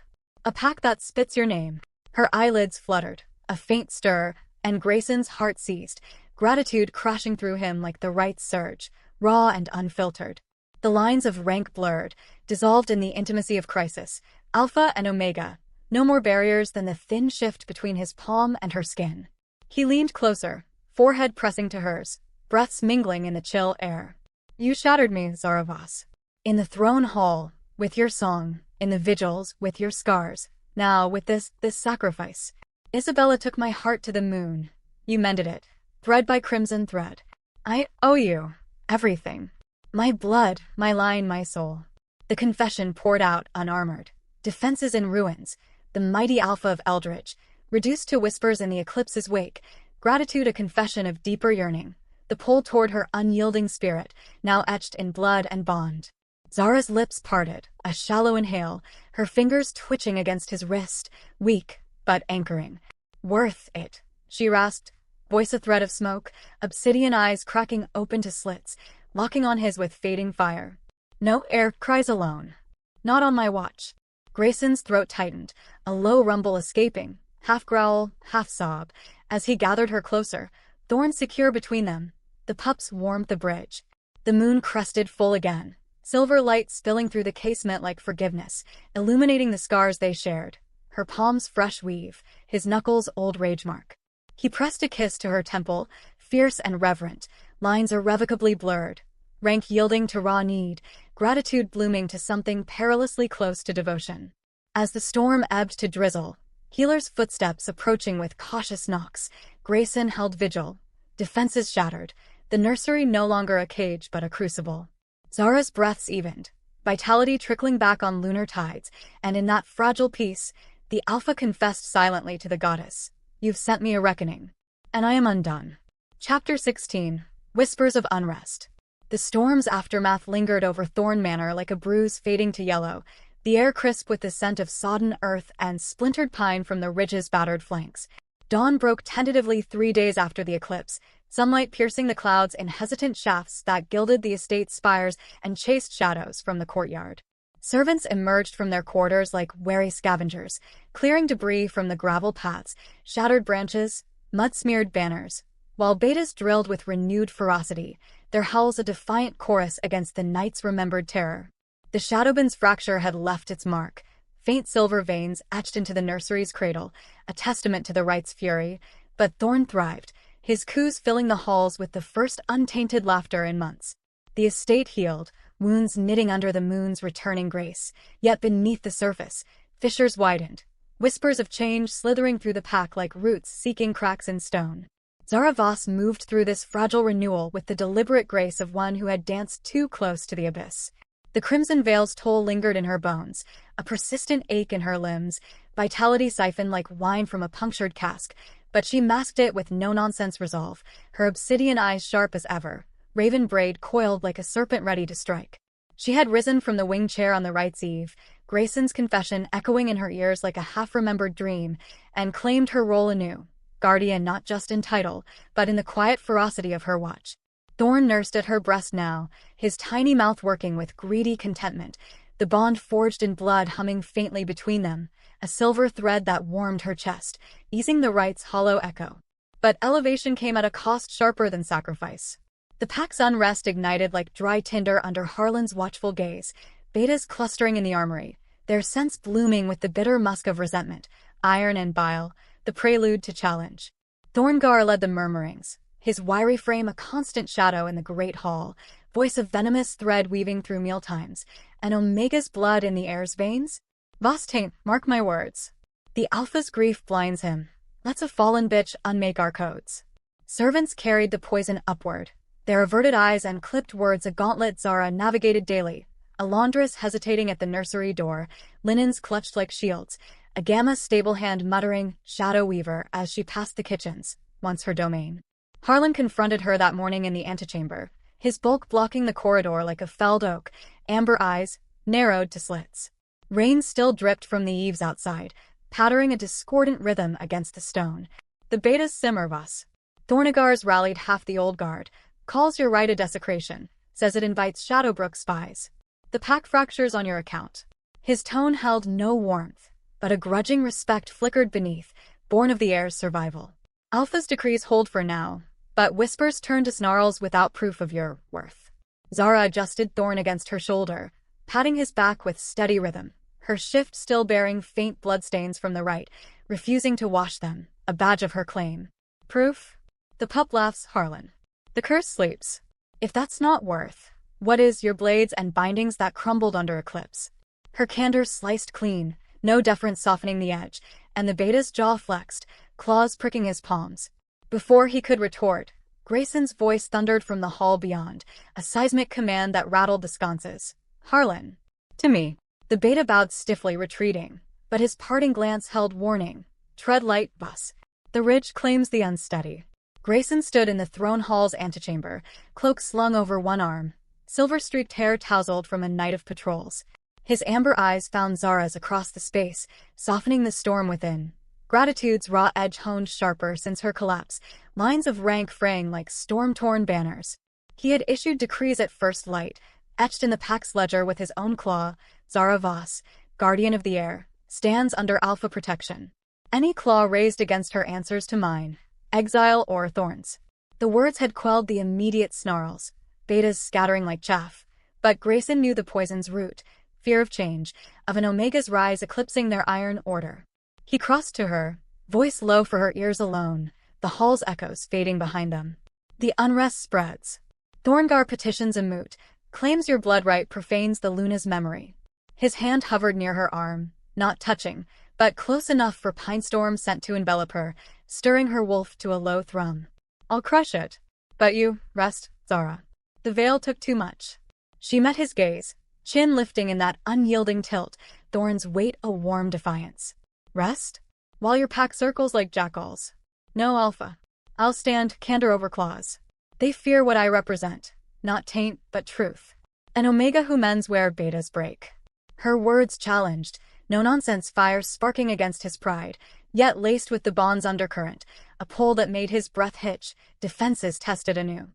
A: A pack that spits your name. Her eyelids fluttered, a faint stir, and Grayson's heart seized, gratitude crashing through him like the Rites surge, raw and unfiltered. The lines of rank blurred, dissolved in the intimacy of crisis, Alpha and Omega, no more barriers than the thin shift between his palm and her skin. He leaned closer, forehead pressing to hers, breaths mingling in the chill air. You shattered me, Zara Voss. In the throne hall, with your song, in the vigils, with your scars. Now, with this sacrifice. Isabella took my heart to the moon. You mended it, thread by crimson thread. I owe you everything. My blood, my line, my soul. The confession poured out unarmored. Defenses in ruins. The mighty Alpha of Eldritch, reduced to whispers in the Eclipse's wake. Gratitude a confession of deeper yearning. The pull toward her unyielding spirit, now etched in blood and bond. Zara's lips parted, a shallow inhale, her fingers twitching against his wrist, weak, but anchoring. Worth it, she rasped, voice a thread of smoke, obsidian eyes cracking open to slits, locking on his with fading fire. No air cries alone. Not on my watch. Grayson's throat tightened, a low rumble escaping, half growl, half sob, as he gathered her closer, Thorne secure between them. The pups warmed the bridge. The moon crested full again, silver light spilling through the casement like forgiveness, illuminating the scars they shared. Her palms fresh weave, his knuckles old rage mark. He pressed a kiss to her temple, fierce and reverent, lines irrevocably blurred, rank yielding to raw need, gratitude blooming to something perilously close to devotion. As the storm ebbed to drizzle, healers' footsteps approaching with cautious knocks, Grayson held vigil. Defenses shattered, the nursery no longer a cage but a crucible. Zara's breaths evened, vitality trickling back on lunar tides, and in that fragile peace, the Alpha confessed silently to the goddess, You've sent me a reckoning, and I am undone. Chapter 16, Whispers of Unrest. The storm's aftermath lingered over Thorne Manor like a bruise fading to yellow, the air crisp with the scent of sodden earth and splintered pine from the ridge's battered flanks. Dawn broke tentatively 3 days after the eclipse, sunlight piercing the clouds in hesitant shafts that gilded the estate's spires and chased shadows from the courtyard. Servants emerged from their quarters like wary scavengers, clearing debris from the gravel paths, shattered branches, mud-smeared banners, while betas drilled with renewed ferocity, their howls a defiant chorus against the night's remembered terror. The Shadowbin's fracture had left its mark, faint silver veins etched into the nursery's cradle, a testament to the Rites' fury, but Thorne thrived, his coos filling the halls with the first untainted laughter in months. The estate healed, wounds knitting under the moon's returning grace, yet beneath the surface, fissures widened, whispers of change slithering through the pack like roots seeking cracks in stone. Zara Voss moved through this fragile renewal with the deliberate grace of one who had danced too close to the abyss. The crimson veil's toll lingered in her bones, a persistent ache in her limbs, vitality siphoned like wine from a punctured cask, but she masked it with no-nonsense resolve, her obsidian eyes sharp as ever, raven braid coiled like a serpent ready to strike. She had risen from the wing chair on the Rites' eve, Grayson's confession echoing in her ears like a half-remembered dream, and claimed her role anew, guardian not just in title, but in the quiet ferocity of her watch. Thorne nursed at her breast now, his tiny mouth working with greedy contentment, the bond forged in blood humming faintly between them, a silver thread that warmed her chest, easing the Rites' hollow echo. But elevation came at a cost sharper than sacrifice. The pack's unrest ignited like dry tinder under Harlan's watchful gaze, betas clustering in the armory, their scents blooming with the bitter musk of resentment, iron and bile, the prelude to challenge. Thorngar led the murmurings, his wiry frame a constant shadow in the great hall, voice of venomous thread weaving through mealtimes, and Omega's blood in the heir's veins? Voss taint, mark my words. The Alpha's grief blinds him. Let's a fallen bitch unmake our codes. Servants carried the poison upward, their averted eyes and clipped words a gauntlet Zara navigated daily, a laundress hesitating at the nursery door, linens clutched like shields, a Gamma stable hand muttering, shadow weaver, as she passed the kitchens, once her domain. Harlan confronted her that morning in the antechamber, his bulk blocking the corridor like a felled oak, amber eyes, narrowed to slits. Rain still dripped from the eaves outside, pattering a discordant rhythm against the stone. The betas simmer Voss. Thornagars rallied half the old guard, calls your right a desecration, says it invites Shadowbrook spies. The pack fractures on your account. His tone held no warmth, but a grudging respect flickered beneath, born of the heir's survival. Alpha's decrees hold for now, but whispers turn to snarls without proof of your worth. Zara adjusted Thorne against her shoulder, patting his back with steady rhythm, her shift still bearing faint bloodstains from the right, refusing to wash them, a badge of her claim. Proof? The pup laughs, Harlan. The curse sleeps. If that's not worth, what is your blades and bindings that crumbled under Eclipse? Her candor sliced clean, no deference softening the edge, and the beta's jaw flexed, claws pricking his palms. Before he could retort, Grayson's voice thundered from the hall beyond, a seismic command that rattled the sconces. Harlan. To me. The beta bowed stiffly, retreating, but his parting glance held warning. Tread light, Voss. The ridge claims the unsteady. Grayson stood in the throne hall's antechamber, cloak slung over one arm, silver-streaked hair tousled from a night of patrols. His amber eyes found Zara's across the space, softening the storm within. Gratitude's raw edge honed sharper since her collapse, lines of rank fraying like storm-torn banners. He had issued decrees at first light, etched in the pack's ledger with his own claw. Zara Voss, guardian of the heir, stands under Alpha protection. Any claw raised against her answers to mine, exile or thorns. The words had quelled the immediate snarls, betas scattering like chaff, but Grayson knew the poison's root, fear of change, of an Omega's rise eclipsing their iron order. He crossed to her, voice low for her ears alone, the hall's echoes fading behind them. The unrest spreads. Thorngar petitions a moot, claims your blood right profanes the Luna's memory. His hand hovered near her arm, not touching, but close enough for pine storm scent to envelop her, stirring her wolf to a low thrum. I'll crush it. But you, rest, Zara. The veil took too much. She met his gaze, chin lifting in that unyielding tilt, Thorne's weight a warm defiance. Rest? While your pack circles like jackals. No, Alpha. I'll stand, candor over claws. They fear what I represent, not taint, but truth. An Omega who mends where betas break. Her words challenged, no-nonsense fire sparking against his pride, yet laced with the bond's undercurrent, a pull that made his breath hitch, defenses tested anew.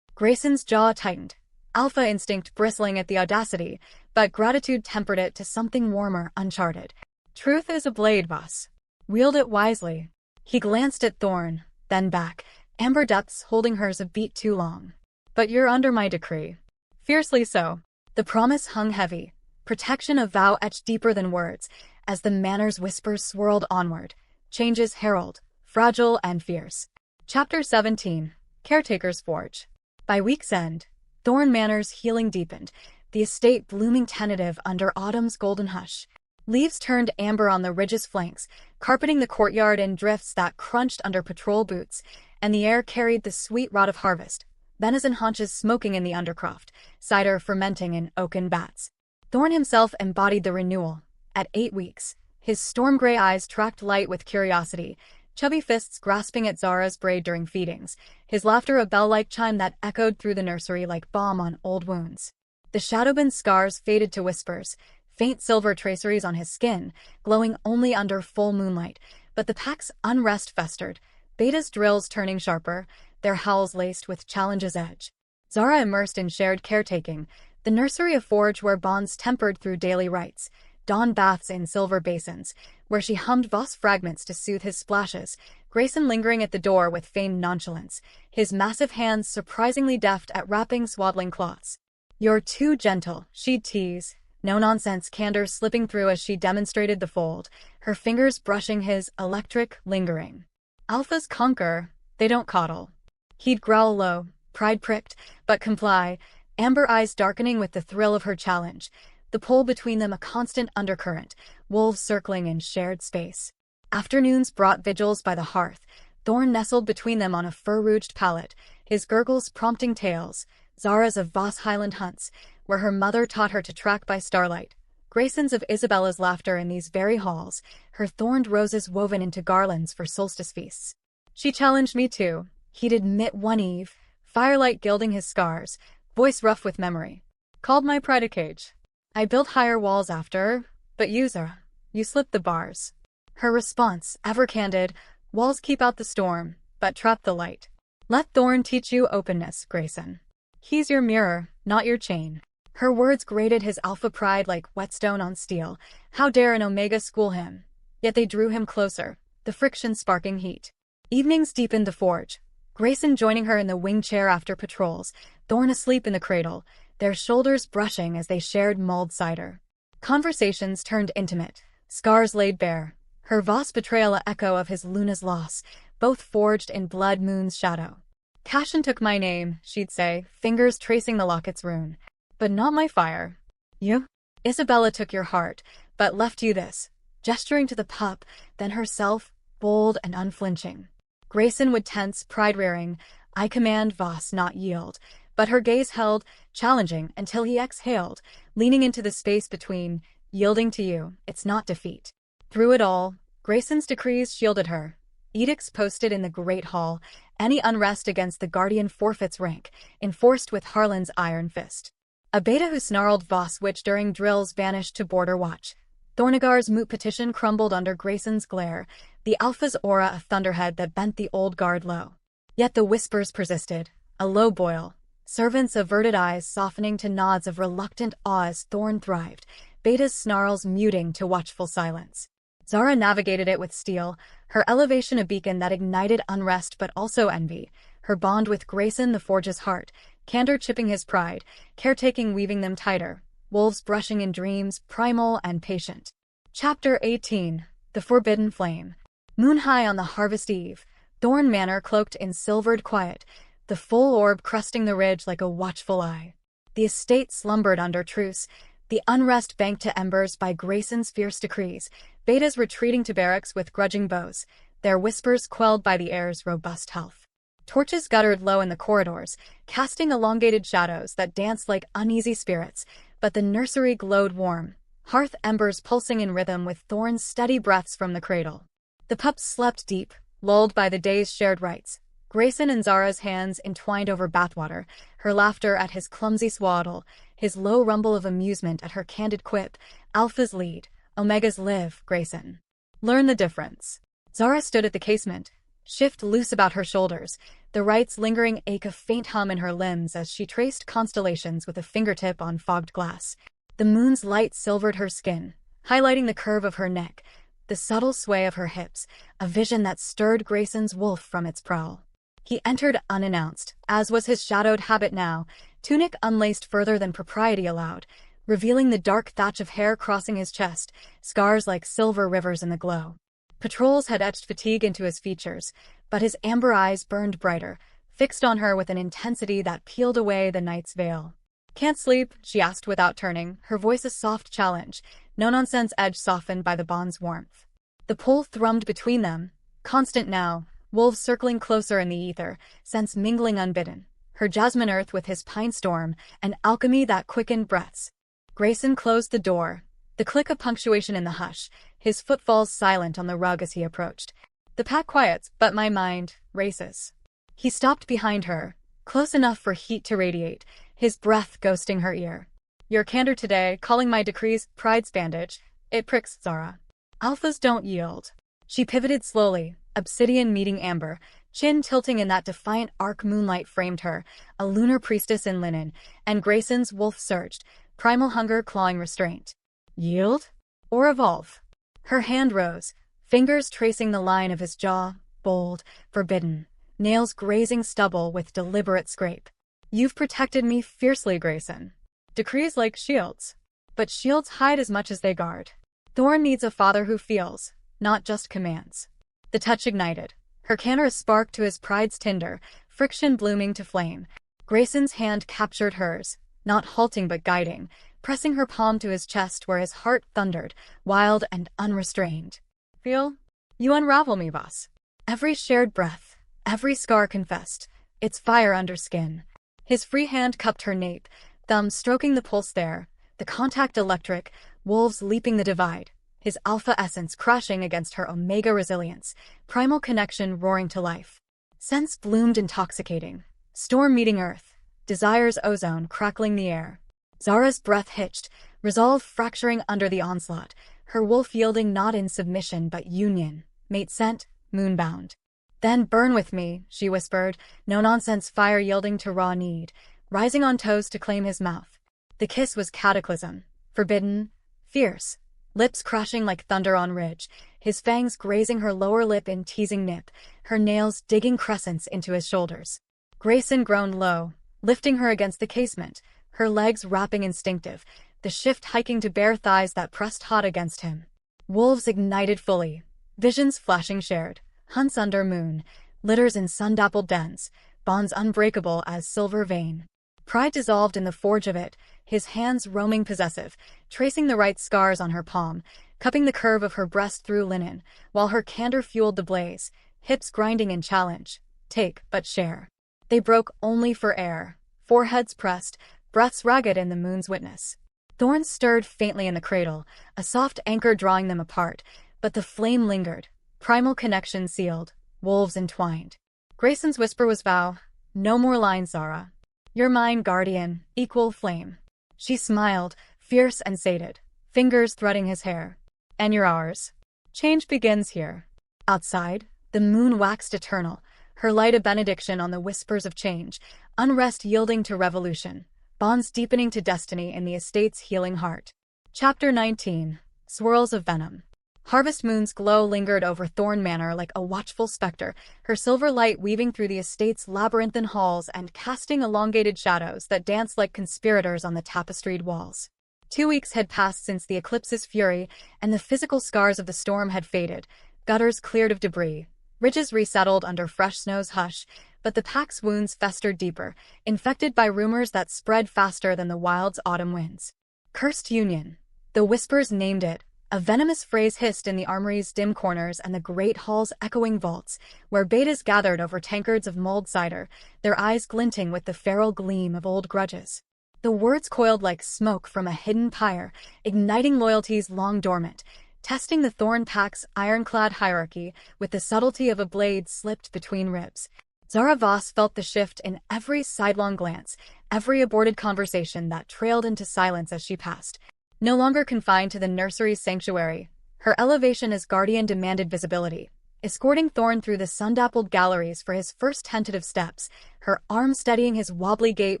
A: Grayson's jaw tightened, Alpha instinct bristling at the audacity, but gratitude tempered it to something warmer, uncharted. Truth is a blade, Voss. Wield it wisely. He glanced at Thorne, then back, amber depths holding hers a beat too long. But you're under my decree. Fiercely so. The promise hung heavy, protection of vow etched deeper than words, as the manor's whispers swirled onward. Changes herald, fragile and fierce. Chapter 17. Caretaker's Forge. By week's end, Thorne Manor's healing deepened, the estate blooming tentative under autumn's golden hush. Leaves turned amber on the ridge's flanks, carpeting the courtyard in drifts that crunched under patrol boots, and the air carried the sweet rot of harvest, venison haunches smoking in the Undercroft, cider fermenting in oaken vats. Thorne himself embodied the renewal. At 8 weeks, his storm-gray eyes tracked light with curiosity, chubby fists grasping at Zara's braid during feedings, his laughter a bell-like chime that echoed through the nursery like balm on old wounds. The shadow-bound scars faded to whispers, faint silver traceries on his skin, glowing only under full moonlight, but the pack's unrest festered, betas' drills turning sharper, their howls laced with challenge's edge. Zara immersed in shared caretaking, The nursery a forge where bonds tempered through daily rites, dawn baths in silver basins, where she hummed Voss fragments to soothe his splashes, Grayson lingering at the door with feigned nonchalance, his massive hands surprisingly deft at wrapping swaddling cloths. "You're too gentle," she'd tease, no-nonsense candor slipping through as she demonstrated the fold, her fingers brushing his electric lingering. "Alphas conquer, they don't coddle." He'd growl low, pride pricked, but comply, amber eyes darkening with the thrill of her challenge, the pull between them a constant undercurrent, wolves circling in shared space. Afternoons brought vigils by the hearth, Thorne nestled between them on a fur-rouged pallet, his gurgles prompting tales, Zara's of Voss Highland hunts, where her mother taught her to track by starlight, Grayson's of Isabella's laughter in these very halls, her thorned roses woven into garlands for solstice feasts. "She challenged me too," he'd admit one eve, firelight gilding his scars, voice rough with memory. "Called my pride a cage. I built higher walls after, but you, Zara, you slipped the bars." Her response, ever candid, "Walls keep out the storm, but trap the light. Let Thorne teach you openness, Grayson. He's your mirror, not your chain." Her words grated his alpha pride like whetstone on steel. How dare an Omega school him? Yet they drew him closer, the friction sparking heat. Evenings deepened the forge, Grayson joining her in the wing chair after patrols, Thorne asleep in the cradle, their shoulders brushing as they shared mulled cider. Conversations turned intimate, scars laid bare, her Voss betrayal a echo of his Luna's loss, both forged in blood moon's shadow. "Cashin took my name," she'd say, fingers tracing the locket's rune. "But not my fire. You? Isabella took your heart, but left you this," gesturing to the pup, then herself, bold and unflinching. Grayson would tense, pride-rearing, "I command Voss, not yield," but her gaze held, challenging, until he exhaled, leaning into the space between, "Yielding to you, it's not defeat." Through it all, Grayson's decrees shielded her. Edicts posted in the Great Hall, any unrest against the Guardian forfeits rank, enforced with Harlan's iron fist. A beta who snarled Voss which during drills vanished to border watch. Thornagar's moot petition crumbled under Grayson's glare, the Alpha's aura a thunderhead that bent the old guard low. Yet the whispers persisted, a low boil, servants' averted eyes softening to nods of reluctant awe as Thorne thrived, Beta's snarls muting to watchful silence. Zara navigated it with steel, her elevation a beacon that ignited unrest but also envy, her bond with Grayson the forge's heart, candor chipping his pride, caretaking weaving them tighter, wolves brushing in dreams, primal and patient. Chapter 18. The Forbidden Flame. Moon high on the harvest eve, Thorne Manor cloaked in silvered quiet, the full orb crusting the ridge like a watchful eye. The estate slumbered under truce, the unrest banked to embers by Grayson's fierce decrees, Betas retreating to barracks with grudging bows, their whispers quelled by the heir's robust health. Torches guttered low in the corridors, casting elongated shadows that danced like uneasy spirits, but the nursery glowed warm, hearth embers pulsing in rhythm with Thorne's steady breaths from the cradle. The pups slept deep, lulled by the day's shared rites. Grayson and Zara's hands entwined over bathwater, her laughter at his clumsy swaddle, his low rumble of amusement at her candid quip, "Alphas lead, Omegas live, Grayson. Learn the difference." Zara stood at the casement, shift loose about her shoulders, the rites lingering ache a faint hum in her limbs as she traced constellations with a fingertip on fogged glass. The moon's light silvered her skin, highlighting the curve of her neck, the subtle sway of her hips, a vision that stirred Grayson's wolf from its prowl. He entered unannounced, as was his shadowed habit now, tunic unlaced further than propriety allowed, revealing the dark thatch of hair crossing his chest, scars like silver rivers in the glow. Patrols had etched fatigue into his features, but his amber eyes burned brighter, fixed on her with an intensity that peeled away the night's veil. "Can't sleep?" she asked without turning, her voice a soft challenge, no-nonsense edge softened by the bond's warmth. The pull thrummed between them, constant now, wolves circling closer in the ether, scents mingling unbidden, her jasmine earth with his pine storm, an alchemy that quickened breaths. Grayson closed the door, the click of punctuation in the hush, his footfalls silent on the rug as he approached. The pack quiets, but my mind races. He stopped behind her, close enough for heat to radiate, his breath ghosting her ear. "Your candor today, calling my decrees pride's bandage. It pricks, Zara. Alphas don't yield." She pivoted slowly, obsidian meeting amber, Chin tilting in that defiant arc moonlight framed her, a lunar priestess in linen, and Grayson's wolf surged, primal hunger clawing restraint. Yield? Or evolve? Her hand rose, fingers tracing the line of his jaw, bold, forbidden, nails grazing stubble with deliberate scrape. You've protected me fiercely, Grayson. Decrees like shields. But shields hide as much as they guard. Thorne needs a father who feels, not just commands. The touch ignited. Her candor sparked to his pride's tinder, friction blooming to flame. Grayson's hand captured hers, not halting but guiding, pressing her palm to his chest where his heart thundered, wild and unrestrained. Feel? You unravel me, Voss. Every shared breath, every scar confessed, its fire under skin. His free hand cupped her nape, thumb stroking the pulse there, the contact electric, wolves leaping the divide, his alpha essence crashing against her omega resilience, primal connection roaring to life. Sense bloomed intoxicating. Storm meeting earth, desire's ozone crackling the air. Zara's breath hitched, resolve fracturing under the onslaught, her wolf yielding not in submission but union, mate sent, moonbound. Then burn with me, she whispered, no-nonsense fire yielding to raw need, rising on toes to claim his mouth. The kiss was cataclysm, forbidden, fierce, lips crashing like thunder on ridge, his fangs grazing her lower lip in teasing nip, her nails digging crescents into his shoulders. Grayson groaned low, lifting her against the casement, her legs wrapping instinctive, the shift hiking to bare thighs that pressed hot against him. Wolves ignited fully, visions flashing shared, hunts under moon, litters in sun-dappled dens, bonds unbreakable as silver vein. Pride dissolved in the forge of it, his hands roaming possessive, tracing the right scars on her palm, cupping the curve of her breast through linen, while her candor fueled the blaze, hips grinding in challenge. Take, but share. They broke only for air, foreheads pressed, breaths ragged in the moon's witness. Thorns stirred faintly in the cradle, a soft anchor drawing them apart, but the flame lingered, primal connection sealed, wolves entwined. Grayson's whisper was vow, no more lines, Zara. You're mine, guardian, equal flame. She smiled, fierce and sated, fingers threading his hair. And you're ours. Change begins here. Outside, the moon waxed eternal, her light a benediction on the whispers of change, unrest yielding to revolution, bonds deepening to destiny in the estate's healing heart. Chapter 19. Swirls of Venom. Harvest moon's glow lingered over Thorne Manor like a watchful specter, her silver light weaving through the estate's labyrinthine halls and casting elongated shadows that danced like conspirators on the tapestried walls. 2 weeks had passed since the eclipse's fury, and the physical scars of the storm had faded, gutters cleared of debris, ridges resettled under fresh snow's hush, but the pack's wounds festered deeper, infected by rumors that spread faster than the wild's autumn winds. Cursed union. The whispers named it. A venomous phrase hissed in the armory's dim corners and the great hall's echoing vaults, where betas gathered over tankards of mulled cider, their eyes glinting with the feral gleam of old grudges. The words coiled like smoke from a hidden pyre, igniting loyalties long dormant, testing the Thorne pack's ironclad hierarchy with the subtlety of a blade slipped between ribs. Zara Voss felt the shift in every sidelong glance, every aborted conversation that trailed into silence as she passed. No longer confined to the nursery's sanctuary, her elevation as guardian demanded visibility, escorting Thorne through the sun-dappled galleries for his first tentative steps, her arm steadying his wobbly gait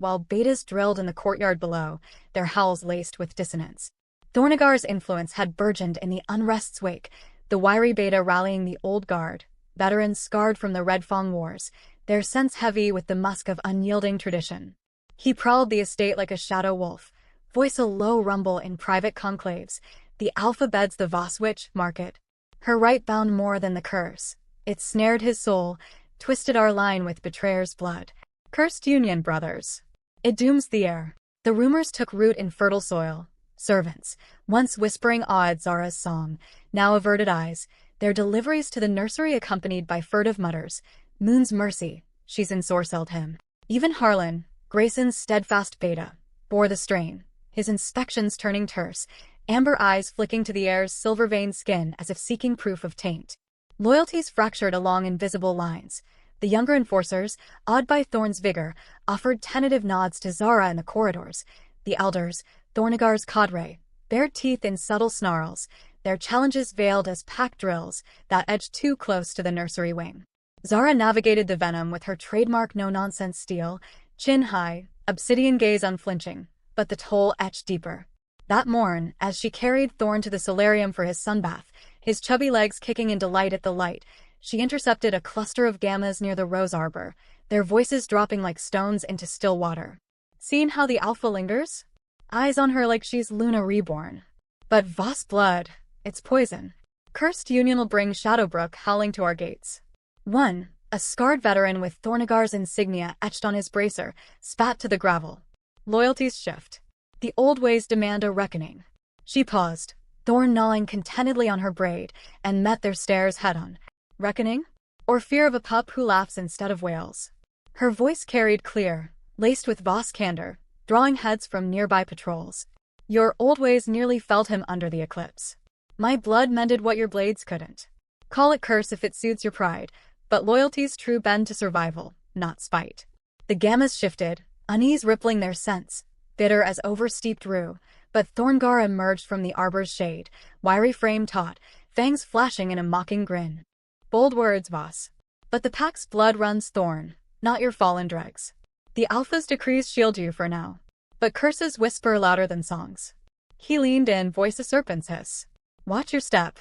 A: while betas drilled in the courtyard below, their howls laced with dissonance. Thornagar's influence had burgeoned in the unrest's wake, the wiry beta rallying the old guard, veterans scarred from the Red Fang Wars, their sense heavy with the musk of unyielding tradition. He prowled the estate like a shadow wolf, voice a low rumble in private conclaves, the alpha beds the Voss witch market. Her right bound more than the curse. It snared his soul, twisted our line with betrayer's blood. Cursed union, brothers. It dooms the heir. The rumors took root in fertile soil. Servants, once whispering awe at Zara's song, now averted eyes, their deliveries to the nursery accompanied by furtive mutters. Moon's mercy, she's ensorcelled him. Even Harlan, Grayson's steadfast beta, bore the strain, his inspections turning terse, amber eyes flicking to the heir's silver-veined skin as if seeking proof of taint. Loyalties fractured along invisible lines. The younger enforcers, awed by Thorne's vigor, offered tentative nods to Zara in the corridors. The elders, Thornagar's cadre, bared teeth in subtle snarls, their challenges veiled as pack drills that edged too close to the nursery wing. Zara navigated the venom with her trademark no-nonsense steel, chin high, obsidian gaze unflinching, but the toll etched deeper. That morn, as she carried Thorne to the solarium for his sunbath, his chubby legs kicking in delight at the light, she intercepted a cluster of gammas near the rose arbor, their voices dropping like stones into still water. Seen how the alpha lingers? Eyes on her like she's Lunar reborn. But Voss blood, it's poison. Cursed union will bring Shadowbrook howling to our gates. 1. A scarred veteran with Thornagar's insignia etched on his bracer, spat to the gravel. Loyalties shift. The old ways demand a reckoning. She paused, Thorne gnawing contentedly on her braid, and met their stares head-on. Reckoning? Or fear of a pup who laughs instead of wails? Her voice carried clear, laced with Voss candor, drawing heads from nearby patrols. Your old ways nearly felled him under the Eclipse. My blood mended what your blades couldn't. Call it curse if it suits your pride, but loyalty's true bend to survival, not spite. The gammas shifted, unease rippling their scents, bitter as oversteeped rue, but Thorngar emerged from the arbor's shade, wiry frame taut, fangs flashing in a mocking grin. Bold words, Voss. But the pack's blood runs Thorne, not your fallen dregs. The Alpha's decrees shield you for now, but curses whisper louder than songs. He leaned in, voice a serpent's hiss. Watch your step.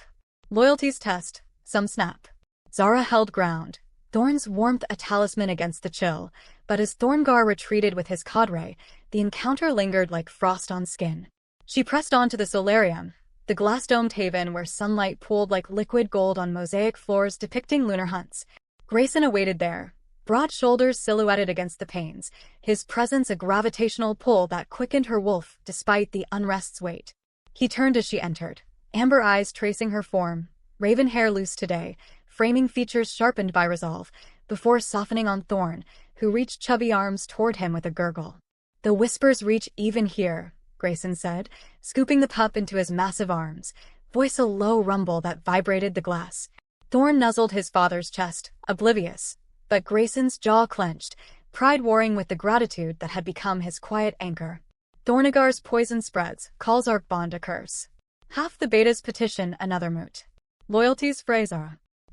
A: Loyalty's test, some snap. Zara held ground, Thorne's warmth a talisman against the chill, but as Thorngar retreated with his cadre, the encounter lingered like frost on skin. She pressed on to the solarium, the glass-domed haven where sunlight pooled like liquid gold on mosaic floors depicting lunar hunts. Grayson awaited there, broad shoulders silhouetted against the panes, his presence a gravitational pull that quickened her wolf despite the unrest's weight. He turned as she entered, amber eyes tracing her form, raven hair loose today, framing features sharpened by resolve, before softening on Thorne, who reached chubby arms toward him with a gurgle. The whispers reach even here, Grayson said, scooping the pup into his massive arms, voice a low rumble that vibrated the glass. Thorne nuzzled his father's chest, oblivious, but Grayson's jaw clenched, pride warring with the gratitude that had become his quiet anchor. Thornagar's poison spreads, calls our bond a curse. Half the betas petition another moot. Loyalty's phrase.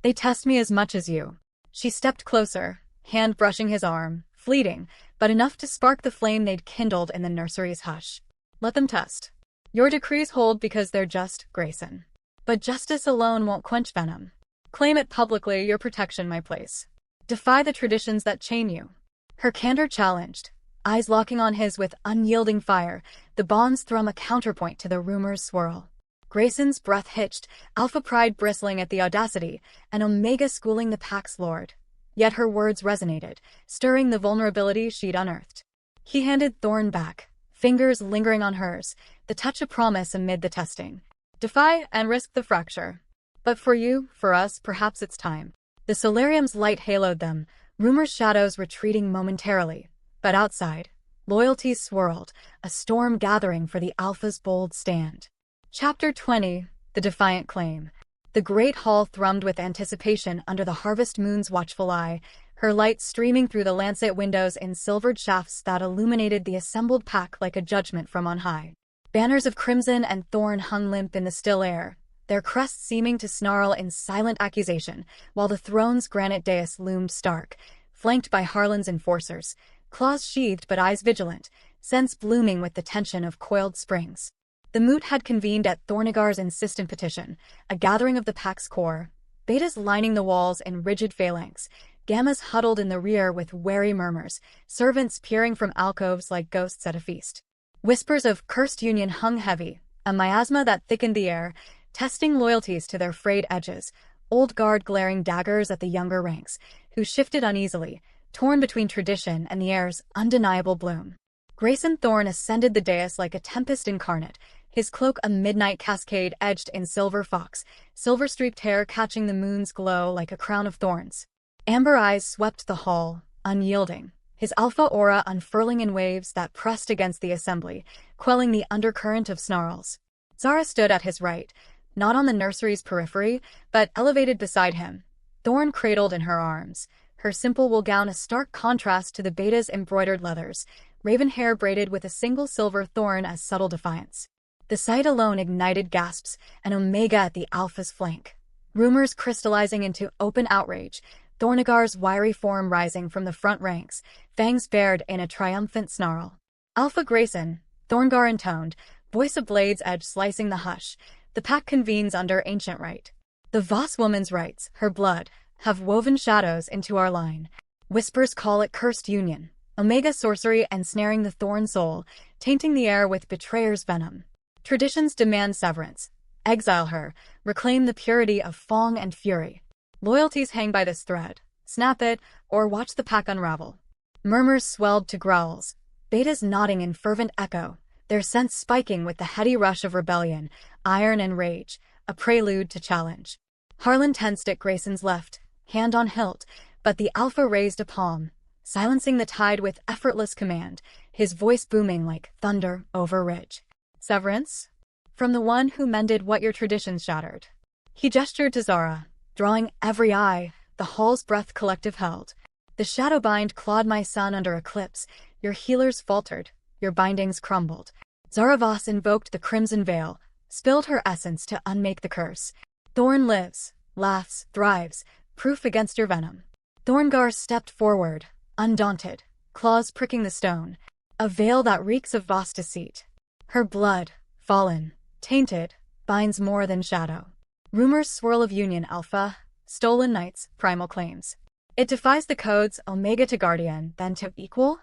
A: They test me as much as you. She stepped closer, hand brushing his arm, fleeting, but enough to spark the flame they'd kindled in the nursery's hush. Let them test. Your decrees hold because they're just, Grayson. But justice alone won't quench venom. Claim it publicly, your protection my place. Defy the traditions that chain you. Her candor challenged, eyes locking on his with unyielding fire, the bonds thrum a counterpoint to the rumor's swirl. Grayson's breath hitched, alpha pride bristling at the audacity, and omega schooling the pack's lord. Yet her words resonated, stirring the vulnerability she'd unearthed. He handed Thorne back, fingers lingering on hers, the touch of promise amid the testing. Defy and risk the fracture. But for you, for us, perhaps it's time. The solarium's light haloed them, rumor's shadows retreating momentarily. But outside, loyalty swirled, a storm gathering for the Alpha's bold stand. Chapter 20, The Defiant Claim. The great hall thrummed with anticipation under the harvest moon's watchful eye, her light streaming through the lancet windows in silvered shafts that illuminated the assembled pack like a judgment from on high. Banners of crimson and thorn hung limp in the still air, their crests seeming to snarl in silent accusation, while the throne's granite dais loomed stark, flanked by Harlan's enforcers, claws sheathed but eyes vigilant, sense blooming with the tension of coiled springs. The moot had convened at Thornagar's insistent petition, a gathering of the pack's core, betas lining the walls in rigid phalanx, gammas huddled in the rear with wary murmurs, servants peering from alcoves like ghosts at a feast. Whispers of cursed union hung heavy, a miasma that thickened the air, testing loyalties to their frayed edges, old guard glaring daggers at the younger ranks, who shifted uneasily, torn between tradition and the air's undeniable bloom. Grayson Thorne ascended the dais like a tempest incarnate, his cloak a midnight cascade edged in silver fox, silver-streaked hair catching the moon's glow like a crown of thorns. Amber eyes swept the hall, unyielding, his alpha aura unfurling in waves that pressed against the assembly, quelling the undercurrent of snarls. Zara stood at his right, not on the nursery's periphery, but elevated beside him, Thorne cradled in her arms, her simple wool gown a stark contrast to the beta's embroidered leathers, raven hair braided with a single silver thorn as subtle defiance. The sight alone ignited gasps, an omega at the Alpha's flank. Rumors crystallizing into open outrage, Thornagar's wiry form rising from the front ranks, fangs bared in a triumphant snarl. Alpha Grayson Thorne intoned, voice a blade's edge slicing the hush. The pack convenes under ancient rite. The Voss woman's rites, her blood, have woven shadows into our line. Whispers call it cursed union, omega sorcery ensnaring the Thorne soul, tainting the air with betrayer's venom. Traditions demand severance. Exile her, reclaim the purity of Fong and fury. Loyalties hang by this thread. Snap it, or watch the pack unravel. Murmurs swelled to growls. Betas nodding in fervent echo, their sense spiking with the heady rush of rebellion, iron and rage, a prelude to challenge. Harlan tensed at Grayson's left, hand on hilt, but the Alpha raised a palm, silencing the tide with effortless command, his voice booming like thunder over ridge. Severance? From the one who mended what your traditions shattered. He gestured to Zara, drawing every eye, the hall's breath collective held. The shadowbind clawed my son under Eclipse, your healers faltered, your bindings crumbled. Zara Voss invoked the crimson veil, spilled her essence to unmake the curse. Thorne lives, laughs, thrives, proof against your venom. Thorngar stepped forward, undaunted, claws pricking the stone, a veil that reeks of Voss deceit. Her blood, fallen, tainted, binds more than shadow. Rumors swirl of union Alpha, stolen knights, primal claims. It defies the codes Omega to Guardian, then to Equal?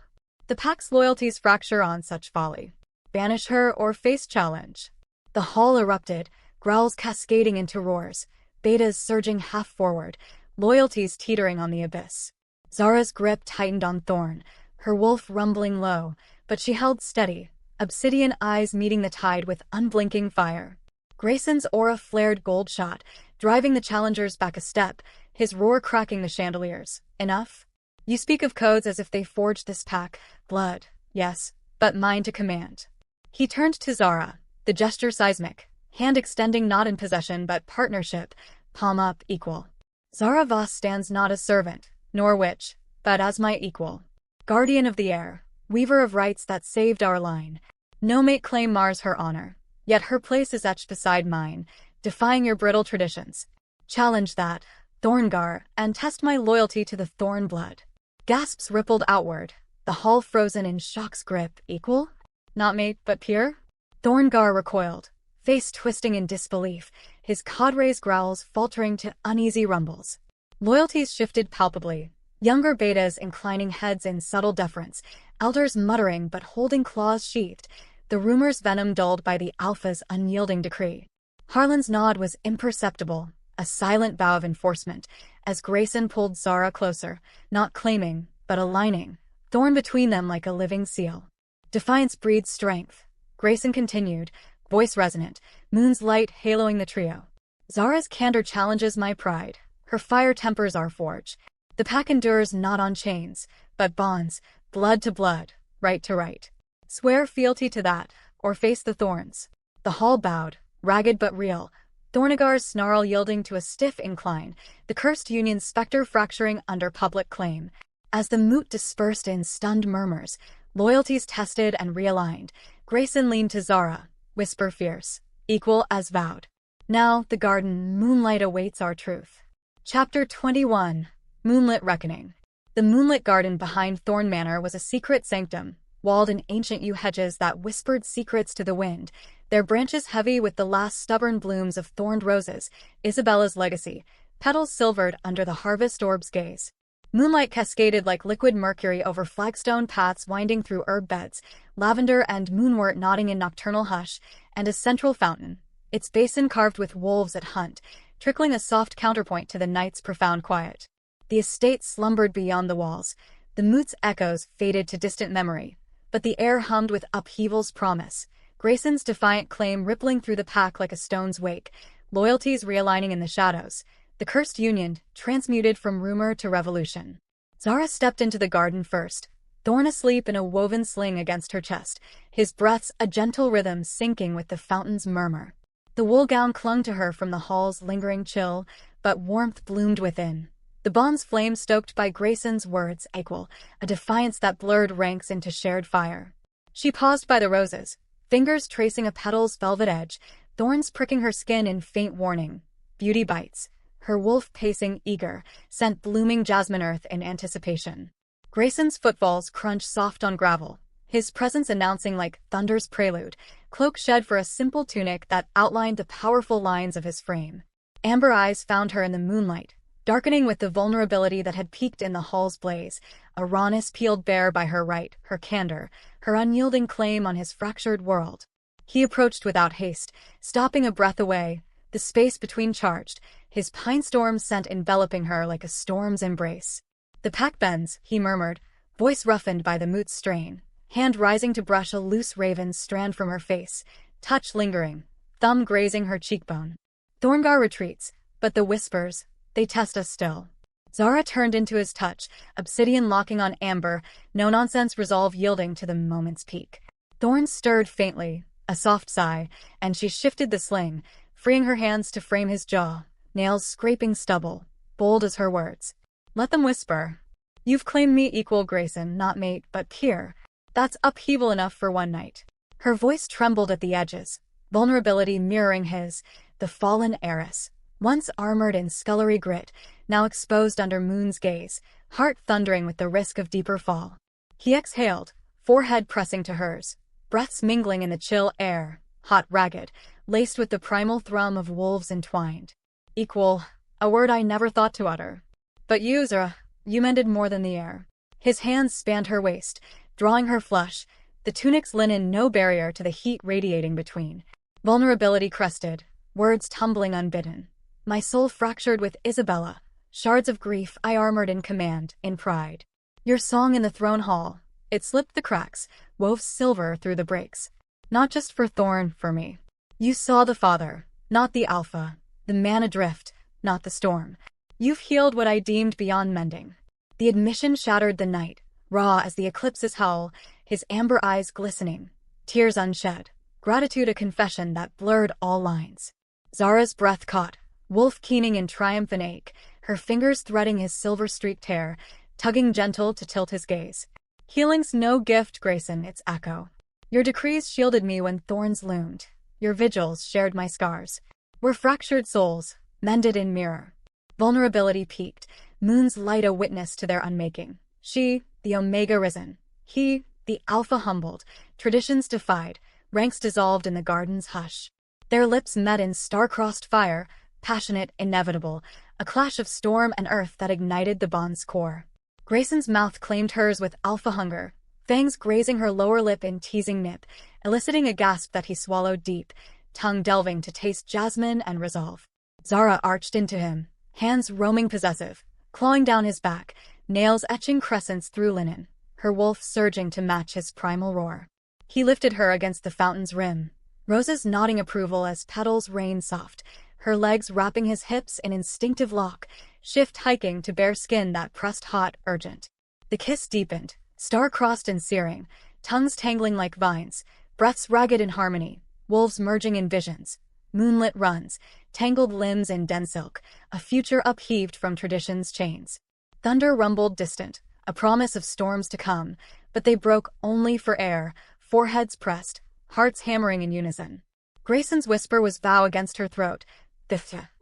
A: The pack's loyalties fracture on such folly. Banish her or face challenge. The hall erupted, growls cascading into roars, betas surging half forward, loyalties teetering on the abyss. Zara's grip tightened on Thorne, her wolf rumbling low, but she held steady, obsidian eyes meeting the tide with unblinking fire. Grayson's aura flared gold shot, driving the challengers back a step, his roar cracking the chandeliers. Enough? You speak of codes as if they forged this pack. Blood, yes, but mine to command. He turned to Zara, the gesture seismic, hand extending not in possession but partnership, palm up, equal. Zara Voss stands not as servant, nor witch, but as my equal. Guardian of the air, weaver of rites that saved our line. No mate claim mars her honor, yet her place is etched beside mine, defying your brittle traditions. Challenge that, Thorngar, and test my loyalty to the Thorne blood. Gasps rippled outward, the hall frozen in shock's grip. Equal? Not mate, but peer? Thorngar recoiled, face twisting in disbelief, his cadre's growls faltering to uneasy rumbles. Loyalties shifted palpably, younger betas inclining heads in subtle deference, elders muttering but holding claws sheathed, the rumor's venom dulled by the Alpha's unyielding decree. Harlan's nod was imperceptible, a silent bow of enforcement, as Grayson pulled Zara closer, not claiming, but aligning, Thorne between them like a living seal. Defiance breeds strength, Grayson continued, voice resonant, moon's light haloing the trio. Zara's candor challenges my pride, her fire tempers our forge. The pack endures not on chains, but bonds, blood to blood, right to right. Swear fealty to that, or face the thorns. The hall bowed, ragged but real, Thornagar's snarl yielding to a stiff incline, the cursed union's specter fracturing under public claim. As the moot dispersed in stunned murmurs, loyalties tested and realigned, Grayson leaned to Zara, whisper fierce, equal as vowed. Now, the garden moonlight awaits our truth. Chapter 21. Moonlit Reckoning. The moonlit garden behind Thorne Manor was a secret sanctum, walled in ancient yew hedges that whispered secrets to the wind, their branches heavy with the last stubborn blooms of thorned roses, Isabella's legacy, petals silvered under the harvest orb's gaze. Moonlight cascaded like liquid mercury over flagstone paths winding through herb beds, lavender and moonwort nodding in nocturnal hush, and a central fountain, its basin carved with wolves at hunt, trickling a soft counterpoint to the night's profound quiet. The estate slumbered beyond the walls, the moot's echoes faded to distant memory, but the air hummed with upheaval's promise. Grayson's defiant claim rippling through the pack like a stone's wake, loyalties realigning in the shadows, the cursed union transmuted from rumor to revolution. Zara stepped into the garden first, Thorne asleep in a woven sling against her chest, his breaths a gentle rhythm syncing with the fountain's murmur. The wool gown clung to her from the hall's lingering chill, but warmth bloomed within. The bond's flame stoked by Grayson's words equal, a defiance that blurred ranks into shared fire. She paused by the roses, fingers tracing a petal's velvet edge, thorns pricking her skin in faint warning. Beauty bites, her wolf pacing eager, scent blooming jasmine earth in anticipation. Grayson's footfalls crunch soft on gravel, his presence announcing like thunder's prelude, cloak shed for a simple tunic that outlined the powerful lines of his frame. Amber eyes found her in the moonlight, darkening with the vulnerability that had peaked in the hall's blaze, a rawness peeled bare by her right, her candor, her unyielding claim on his fractured world. He approached without haste, stopping a breath away, the space between charged, his pine storm scent enveloping her like a storm's embrace. "The pack bends," he murmured, voice roughened by the moot's strain, hand rising to brush a loose raven's strand from her face, touch lingering, thumb grazing her cheekbone. "Thorngar retreats, but the whispers, they test us still." Zara turned into his touch, obsidian locking on amber, no-nonsense resolve yielding to the moment's peak. Thorne stirred faintly, a soft sigh, and she shifted the sling, freeing her hands to frame his jaw, nails scraping stubble, bold as her words. "Let them whisper. You've claimed me equal, Grayson, not mate, but peer. That's upheaval enough for one night." Her voice trembled at the edges, vulnerability mirroring his, the fallen heiress, once armored in scullery grit, now exposed under moon's gaze, heart thundering with the risk of deeper fall. He exhaled, forehead pressing to hers, breaths mingling in the chill air, hot ragged, laced with the primal thrum of wolves entwined. "Equal, a word I never thought to utter. But you, Zara, you mended more than the air." His hands spanned her waist, drawing her flush, the tunic's linen no barrier to the heat radiating between. Vulnerability crested, words tumbling unbidden. "My soul fractured with Isabella, shards of grief I armored in command, in pride. Your song in the throne hall, it slipped the cracks, wove silver through the breaks. Not just for Thorne, for me. You saw the father, not the alpha, the man adrift, not the storm. You've healed what I deemed beyond mending." The admission shattered the night, raw as the eclipse's howl, his amber eyes glistening, tears unshed, gratitude a confession that blurred all lines. Zara's breath caught, wolf keening in triumph and ache, her fingers threading his silver-streaked hair, tugging gentle to tilt his gaze. "Healing's no gift, Grayson, its echo. Your decrees shielded me when thorns loomed. Your vigils shared my scars. We're fractured souls, mended in mirror." Vulnerability peaked, moon's light a witness to their unmaking. She, the Omega risen. He, the Alpha humbled, traditions defied, ranks dissolved in the garden's hush. Their lips met in star-crossed fire, passionate, inevitable, a clash of storm and earth that ignited the bond's core. Grayson's mouth claimed hers with alpha hunger, fangs grazing her lower lip in teasing nip, eliciting a gasp that he swallowed deep, tongue delving to taste jasmine and resolve. Zara arched into him, hands roaming possessive, clawing down his back, nails etching crescents through linen, her wolf surging to match his primal roar. He lifted her against the fountain's rim, roses nodding approval as petals rained soft, her legs wrapping his hips in instinctive lock, shift hiking to bare skin that pressed hot, urgent. The kiss deepened, star-crossed and searing, tongues tangling like vines, breaths ragged in harmony, wolves merging in visions, moonlit runs, tangled limbs in dense silk, a future upheaved from tradition's chains. Thunder rumbled distant, a promise of storms to come, but they broke only for air, foreheads pressed, hearts hammering in unison. Grayson's whisper was vow against her throat.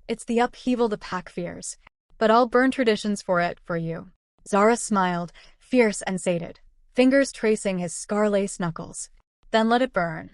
A: It's the upheaval the pack fears. But I'll burn traditions for it, for you." Zara smiled, fierce and sated, fingers tracing his scar-laced knuckles. "Then let it burn.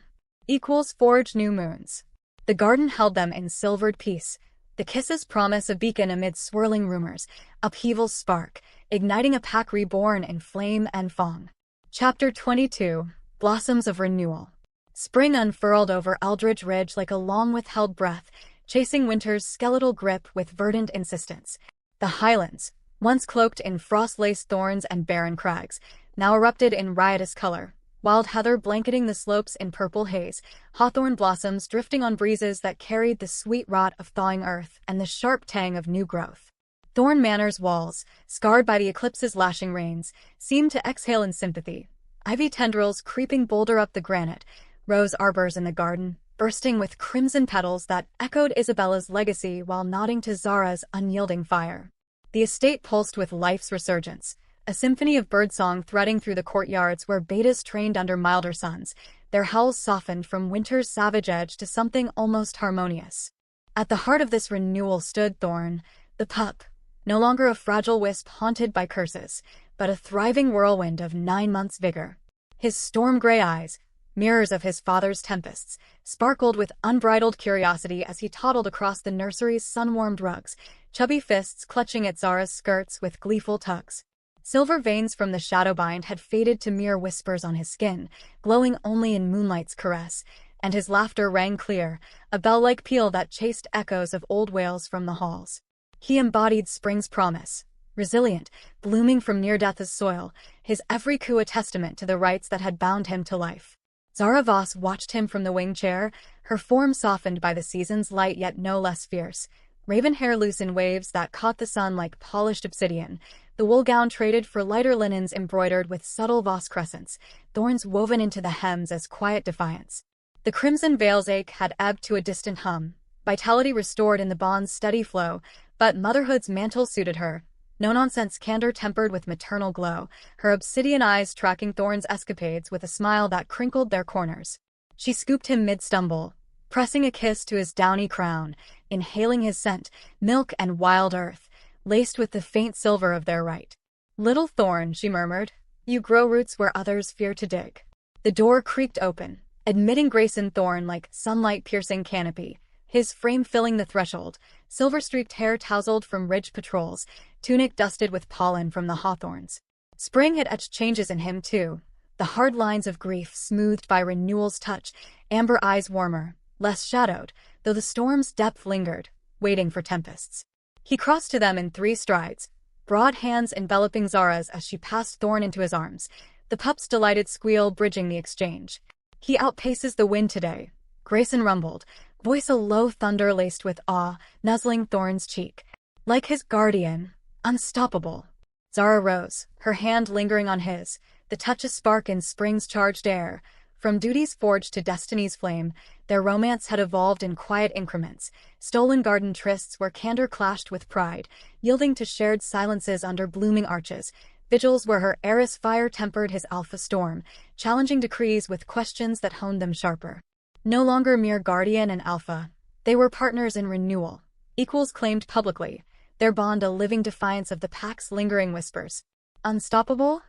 A: Equals forge new moons." The garden held them in silvered peace, the kisses promise a beacon amid swirling rumors, upheaval's spark, igniting a pack reborn in flame and fong. Chapter 22, Blossoms of Renewal. Spring unfurled over Eldridge Ridge like a long-withheld breath, chasing winter's skeletal grip with verdant insistence. The highlands, once cloaked in frost-laced thorns and barren crags, now erupted in riotous color, wild heather blanketing the slopes in purple haze, hawthorn blossoms drifting on breezes that carried the sweet rot of thawing earth and the sharp tang of new growth. Thorne Manor's walls, scarred by the eclipse's lashing rains, seemed to exhale in sympathy, ivy tendrils creeping bolder up the granite, rose arbors in the garden, bursting with crimson petals that echoed Isabella's legacy while nodding to Zara's unyielding fire. The estate pulsed with life's resurgence, a symphony of birdsong threading through the courtyards where betas trained under milder suns, their howls softened from winter's savage edge to something almost harmonious. At the heart of this renewal stood Thorne, the pup, no longer a fragile wisp haunted by curses, but a thriving whirlwind of 9 months' vigor. His storm-gray eyes, mirrors of his father's tempests, sparkled with unbridled curiosity as he toddled across the nursery's sun-warmed rugs, chubby fists clutching at Zara's skirts with gleeful tugs. Silver veins from the shadowbind had faded to mere whispers on his skin, glowing only in moonlight's caress, and his laughter rang clear, a bell-like peal that chased echoes of old wails from the halls. He embodied spring's promise, resilient, blooming from near-death's soil, his every coup a testament to the rites that had bound him to life. Zara Voss watched him from the wing chair, her form softened by the season's light yet no less fierce, raven hair loose in waves that caught the sun like polished obsidian, the wool gown traded for lighter linens embroidered with subtle Voss crescents, thorns woven into the hems as quiet defiance. The crimson veil's ache had ebbed to a distant hum, vitality restored in the bond's steady flow, but motherhood's mantle suited her, no-nonsense candor tempered with maternal glow, her obsidian eyes tracking Thorne's escapades with a smile that crinkled their corners. She scooped him mid-stumble, pressing a kiss to his downy crown, inhaling his scent, milk and wild earth, laced with the faint silver of their rite. "Little Thorne," she murmured, "you grow roots where others fear to dig." The door creaked open, admitting Grayson Thorne like sunlight-piercing canopy, his frame filling the threshold, silver-streaked hair tousled from ridge patrols, tunic dusted with pollen from the hawthorns. Spring had etched changes in him, too, the hard lines of grief smoothed by renewal's touch, amber eyes warmer, less shadowed, though the storm's depth lingered, waiting for tempests. He crossed to them in 3 strides, broad hands enveloping Zara's as she passed Thorne into his arms, the pup's delighted squeal bridging the exchange. "He outpaces the wind today," Grayson rumbled, voice a low thunder laced with awe, nuzzling Thorne's cheek. "Like his guardian, unstoppable." Zara rose, her hand lingering on his, the touch a spark in spring's charged air. From duty's forge to destiny's flame, their romance had evolved in quiet increments, stolen garden trysts where candor clashed with pride, yielding to shared silences under blooming arches, vigils where her heiress fire tempered his alpha storm, challenging decrees with questions that honed them sharper. No longer mere guardian and alpha, they were partners in renewal, equals claimed publicly, their bond a living defiance of the pack's lingering whispers. "Unstoppable?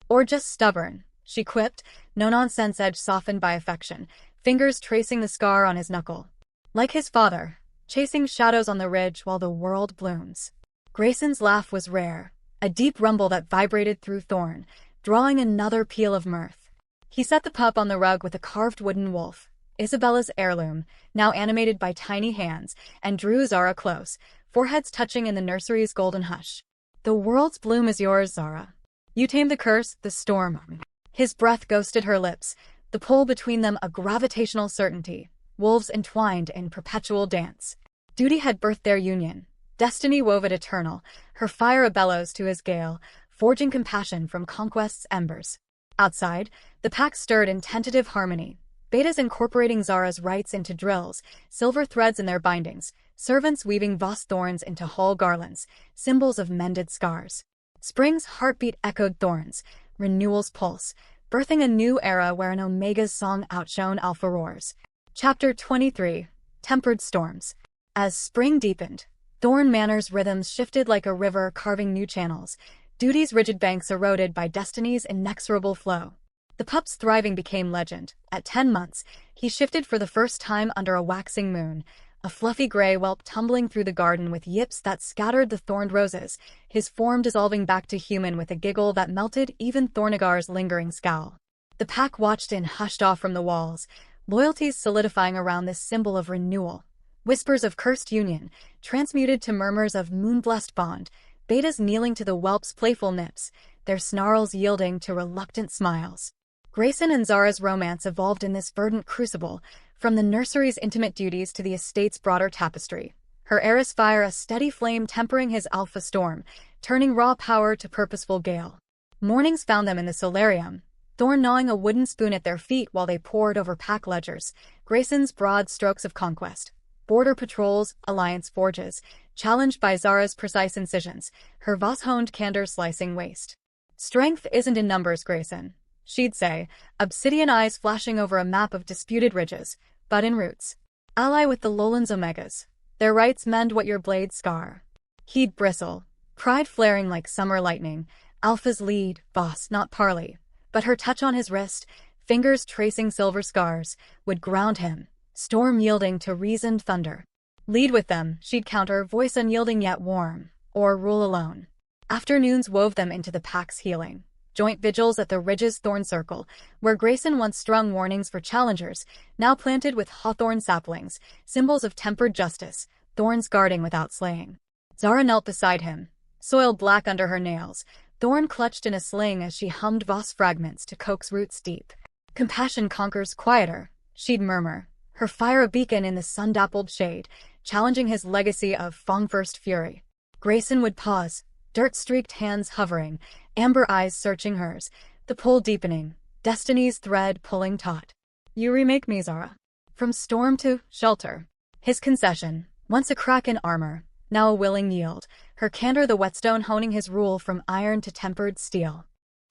A: Or just stubborn?" she quipped, no-nonsense edge softened by affection, fingers tracing the scar on his knuckle. "Like his father, chasing shadows on the ridge while the world blooms." Grayson's laugh was rare, a deep rumble that vibrated through Thorne, drawing another peal of mirth. He set the pup on the rug with a carved wooden wolf, Isabella's heirloom, now animated by tiny hands, and drew Zara close, foreheads touching in the nursery's golden hush. "The world's bloom is yours, Zara. You tamed the curse, the storm." His breath ghosted her lips, the pull between them a gravitational certainty, wolves entwined in perpetual dance. Duty had birthed their union, destiny wove it eternal, her fire a bellows to his gale, forging compassion from conquest's embers. Outside, the pack stirred in tentative harmony, betas incorporating Zara's rites into drills, silver threads in their bindings, servants weaving Voss thorns into hall garlands, symbols of mended scars. Spring's heartbeat echoed Thorne's, renewal's pulse, birthing a new era where an Omega's song outshone Alpha roars. Chapter 23. Tempered Storms. As spring deepened, Thorne Manor's rhythms shifted like a river carving new channels, duty's rigid banks eroded by destiny's inexorable flow. The pup's thriving became legend. At 10 months, he shifted for the first time under a waxing moon, a fluffy gray whelp tumbling through the garden with yips that scattered the thorned roses, his form dissolving back to human with a giggle that melted even Thornagar's lingering scowl. The pack watched in hushed awe from the walls, loyalties solidifying around this symbol of renewal. Whispers of cursed union, transmuted to murmurs of moon-blessed bond, betas kneeling to the whelp's playful nips, their snarls yielding to reluctant smiles. Grayson and Zara's romance evolved in this verdant crucible, from the nursery's intimate duties to the estate's broader tapestry. Her heiress fire a steady flame tempering his alpha storm, turning raw power to purposeful gale. Mornings found them in the solarium, Thorne gnawing a wooden spoon at their feet while they pored over pack ledgers, Grayson's broad strokes of conquest. Border patrols, alliance forges, challenged by Zara's precise incisions, her Voss-honed candor slicing waist. "Strength isn't in numbers, Grayson," she'd say, obsidian eyes flashing over a map of disputed ridges, but in roots. "Ally with the lowlands Omegas." Their rites mend what your blades scar. He'd bristle, pride flaring like summer lightning. Alpha's lead, Voss, not parley. But her touch on his wrist, fingers tracing silver scars, would ground him, Storm yielding to reasoned thunder. Lead with them, she'd counter, voice unyielding yet warm, or rule alone. Afternoons wove them into the pack's healing. Joint vigils at the Ridge's thorn circle, where Grayson once strung warnings for challengers, now planted with hawthorn saplings, symbols of tempered justice, thorns guarding without slaying. Zara knelt beside him, soil black under her nails, thorn clutched in a sling as she hummed Voss fragments to coax roots deep. Compassion conquers quieter, she'd murmur, her fire a beacon in the sun-dappled shade, challenging his legacy of Fong-first fury. Grayson would pause, dirt-streaked hands hovering, amber eyes searching hers, the pull deepening, destiny's thread pulling taut. You remake me, Zara. From storm to shelter. His concession, once a crack in armor, now a willing yield, her candor the whetstone honing his rule from iron to tempered steel.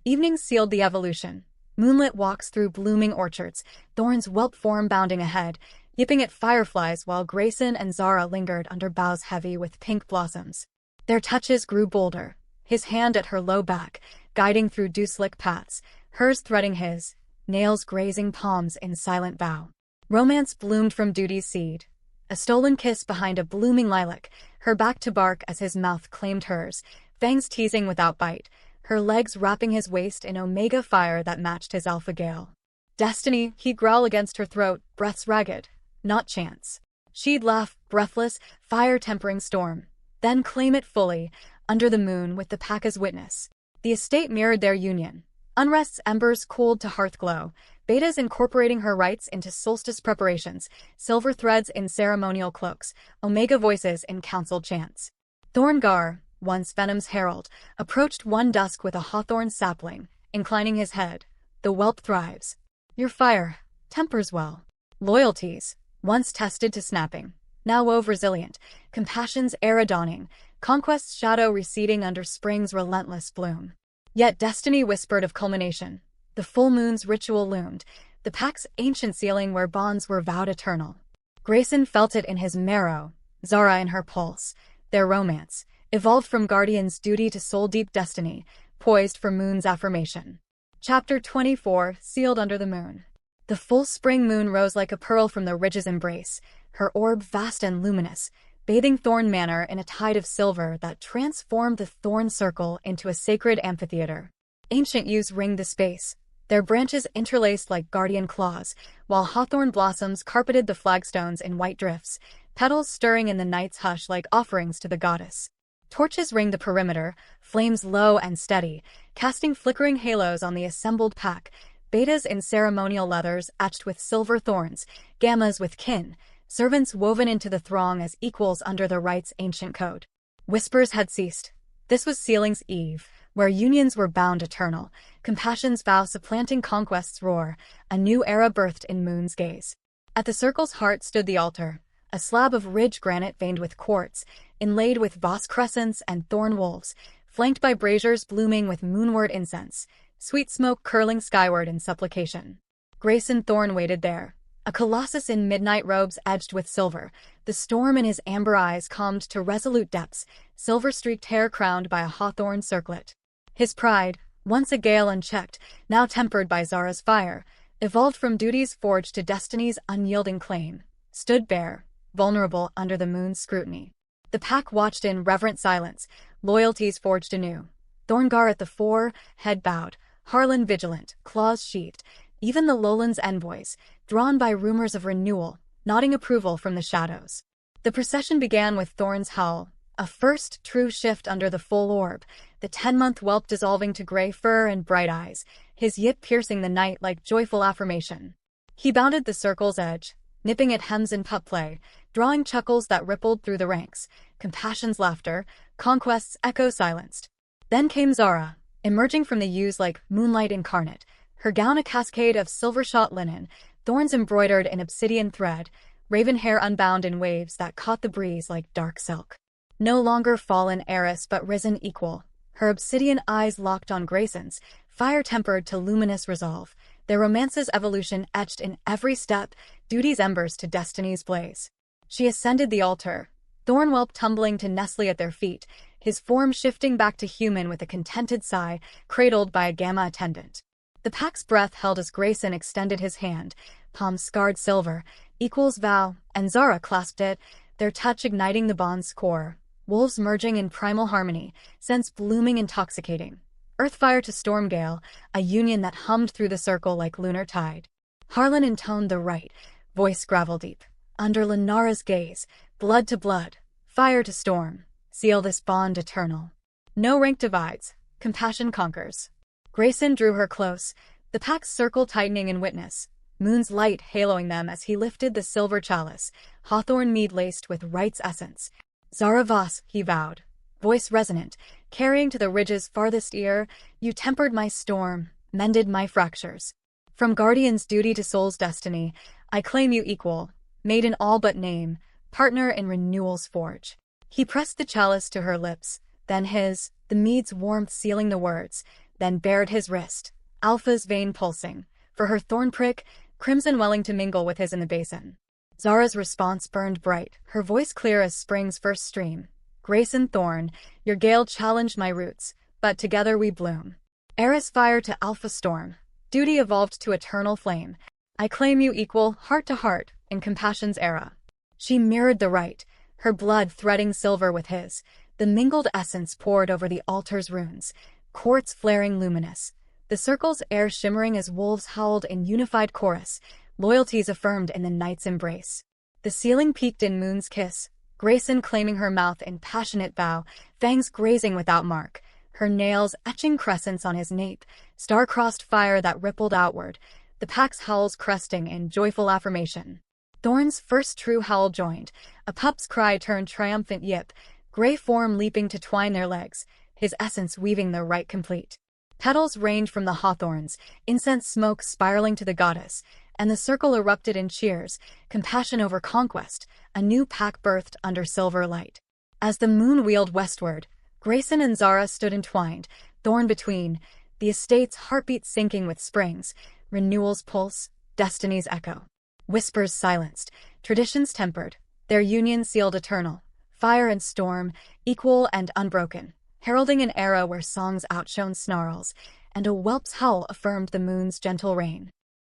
A: Evenings sealed the evolution. Moonlit walks through blooming orchards, Thorne's whelp form bounding ahead, yipping at fireflies while Grayson and Zara lingered under boughs heavy with pink blossoms. Their touches grew bolder, his hand at her low back, guiding through dew-slick paths, hers threading his, nails grazing palms in silent vow. Romance bloomed from duty's seed. A stolen kiss behind a blooming lilac, her back to bark as his mouth claimed hers, fangs teasing without bite, her legs wrapping his waist in omega fire that matched his alpha gale. Destiny, he'd growl against her throat, breaths ragged, not chance. She'd laugh, breathless, fire-tempering storm, then claim it fully, under the moon with the pack as witness. The estate mirrored their union. Unrest's embers cooled to hearth glow, Beta's incorporating her rites into solstice preparations, silver threads in ceremonial cloaks, omega voices in council chants. Thorne Gar, once Venom's herald, approached one dusk with a hawthorn sapling, inclining his head. The whelp thrives. Your fire tempers well. Loyalties, once tested to snapping, now wove resilient, compassion's era dawning, conquest's shadow receding under spring's relentless bloom. Yet destiny whispered of culmination. The full moon's ritual loomed, the pack's ancient sealing where bonds were vowed eternal. Grayson felt it in his marrow, Zara in her pulse. Their romance, evolved from guardian's duty to soul-deep destiny, poised for moon's affirmation. Chapter 24, Sealed Under the Moon. The full spring moon rose like a pearl from the ridge's embrace, her orb vast and luminous, bathing Thorne Manor in a tide of silver that transformed the thorn circle into a sacred amphitheater. Ancient yews ringed the space, their branches interlaced like guardian claws, while hawthorn blossoms carpeted the flagstones in white drifts, petals stirring in the night's hush like offerings to the goddess. Torches ringed the perimeter, flames low and steady, casting flickering halos on the assembled pack, betas in ceremonial leathers etched with silver thorns, gammas with kin, servants woven into the throng as equals under the rite's ancient code. Whispers had ceased. This was sealing's eve, where unions were bound eternal, compassion's vow supplanting conquest's roar, a new era birthed in moon's gaze. At the circle's heart stood the altar, a slab of ridge granite veined with quartz, inlaid with Voss crescents and thorn wolves, flanked by braziers blooming with moonward incense, sweet smoke curling skyward in supplication. Grayson Thorne waited there, a colossus in midnight robes edged with silver, the storm in his amber eyes calmed to resolute depths, silver-streaked hair crowned by a hawthorn circlet. His pride, once a gale unchecked, now tempered by Zara's fire, evolved from duty's forge to destiny's unyielding claim, stood bare, vulnerable under the moon's scrutiny. The pack watched in reverent silence, loyalties forged anew. Thorngar at the fore, head bowed, Harlan vigilant, claws sheathed, even the lowlands envoys, drawn by rumors of renewal, nodding approval from the shadows. The procession began with Thorne's howl, a first true shift under the full orb, the 10-month whelp dissolving to gray fur and bright eyes, his yip piercing the night like joyful affirmation. He bounded the circle's edge, nipping at hems in pup play, drawing chuckles that rippled through the ranks, compassion's laughter, conquest's echo silenced. Then came Zara, emerging from the yews like moonlight incarnate, her gown a cascade of silver-shot linen, thorns embroidered in obsidian thread, raven hair unbound in waves that caught the breeze like dark silk. No longer fallen heiress but risen equal, her obsidian eyes locked on Grayson's, fire-tempered to luminous resolve, their romance's evolution etched in every step, duty's embers to destiny's blaze. She ascended the altar, Thorne whelped tumbling to Nestle at their feet, his form shifting back to human with a contented sigh, cradled by a Gamma attendant. The pack's breath held as Grayson extended his hand, palm scarred silver, equals vow, and Zara clasped it, their touch igniting the bond's core. Wolves merging in primal harmony, sense blooming intoxicating. Earthfire to Stormgale, a union that hummed through the circle like lunar tide. Harlan intoned the rite, voice gravel deep. Under Lunara's gaze, blood to blood, fire to storm, seal this bond eternal. No rank divides, compassion conquers. Grayson drew her close, the pack's circle tightening in witness, moon's light haloing them as he lifted the silver chalice, hawthorn mead laced with Rite's essence. Zara Voss, he vowed, voice resonant, carrying to the ridge's farthest ear, you tempered my storm, mended my fractures. From guardian's duty to soul's destiny, I claim you equal, made in all but name, partner in Renewal's forge. He pressed the chalice to her lips, then his, the mead's warmth sealing the words, then bared his wrist, Alpha's vein pulsing, for her thorn prick, crimson welling to mingle with his in the basin. Zara's response burned bright, her voice clear as spring's first stream. Grayson Thorne, your gale challenged my roots, but together we bloom. Heiress fire to Alpha Storm, duty evolved to eternal flame. I claim you equal, heart to heart, in compassion's era. She mirrored the rite, her blood threading silver with his, the mingled essence poured over the altar's runes, quartz flaring luminous, the circle's air shimmering as wolves howled in unified chorus, loyalties affirmed in the night's embrace. The ceiling peaked in moon's kiss, Grayson claiming her mouth in passionate vow, fangs grazing without mark, her nails etching crescents on his nape, star-crossed fire that rippled outward, the pack's howls cresting in joyful affirmation. Thorne's first true howl joined, a pup's cry turned triumphant yip, gray form leaping to twine their legs, his essence weaving the rite complete. Petals rained from the hawthorns, incense smoke spiraling to the goddess, and the circle erupted in cheers, compassion over conquest, a new pack birthed under silver light. As the moon wheeled westward, Grayson and Zara stood entwined, Thorne between, the estate's heartbeat syncing with springs, Renewal's pulse, destiny's echo. Whispers silenced, traditions tempered, their union sealed eternal, fire and storm, equal and unbroken, heralding an era where songs outshone snarls, and a whelp's howl affirmed the moon's gentle reign.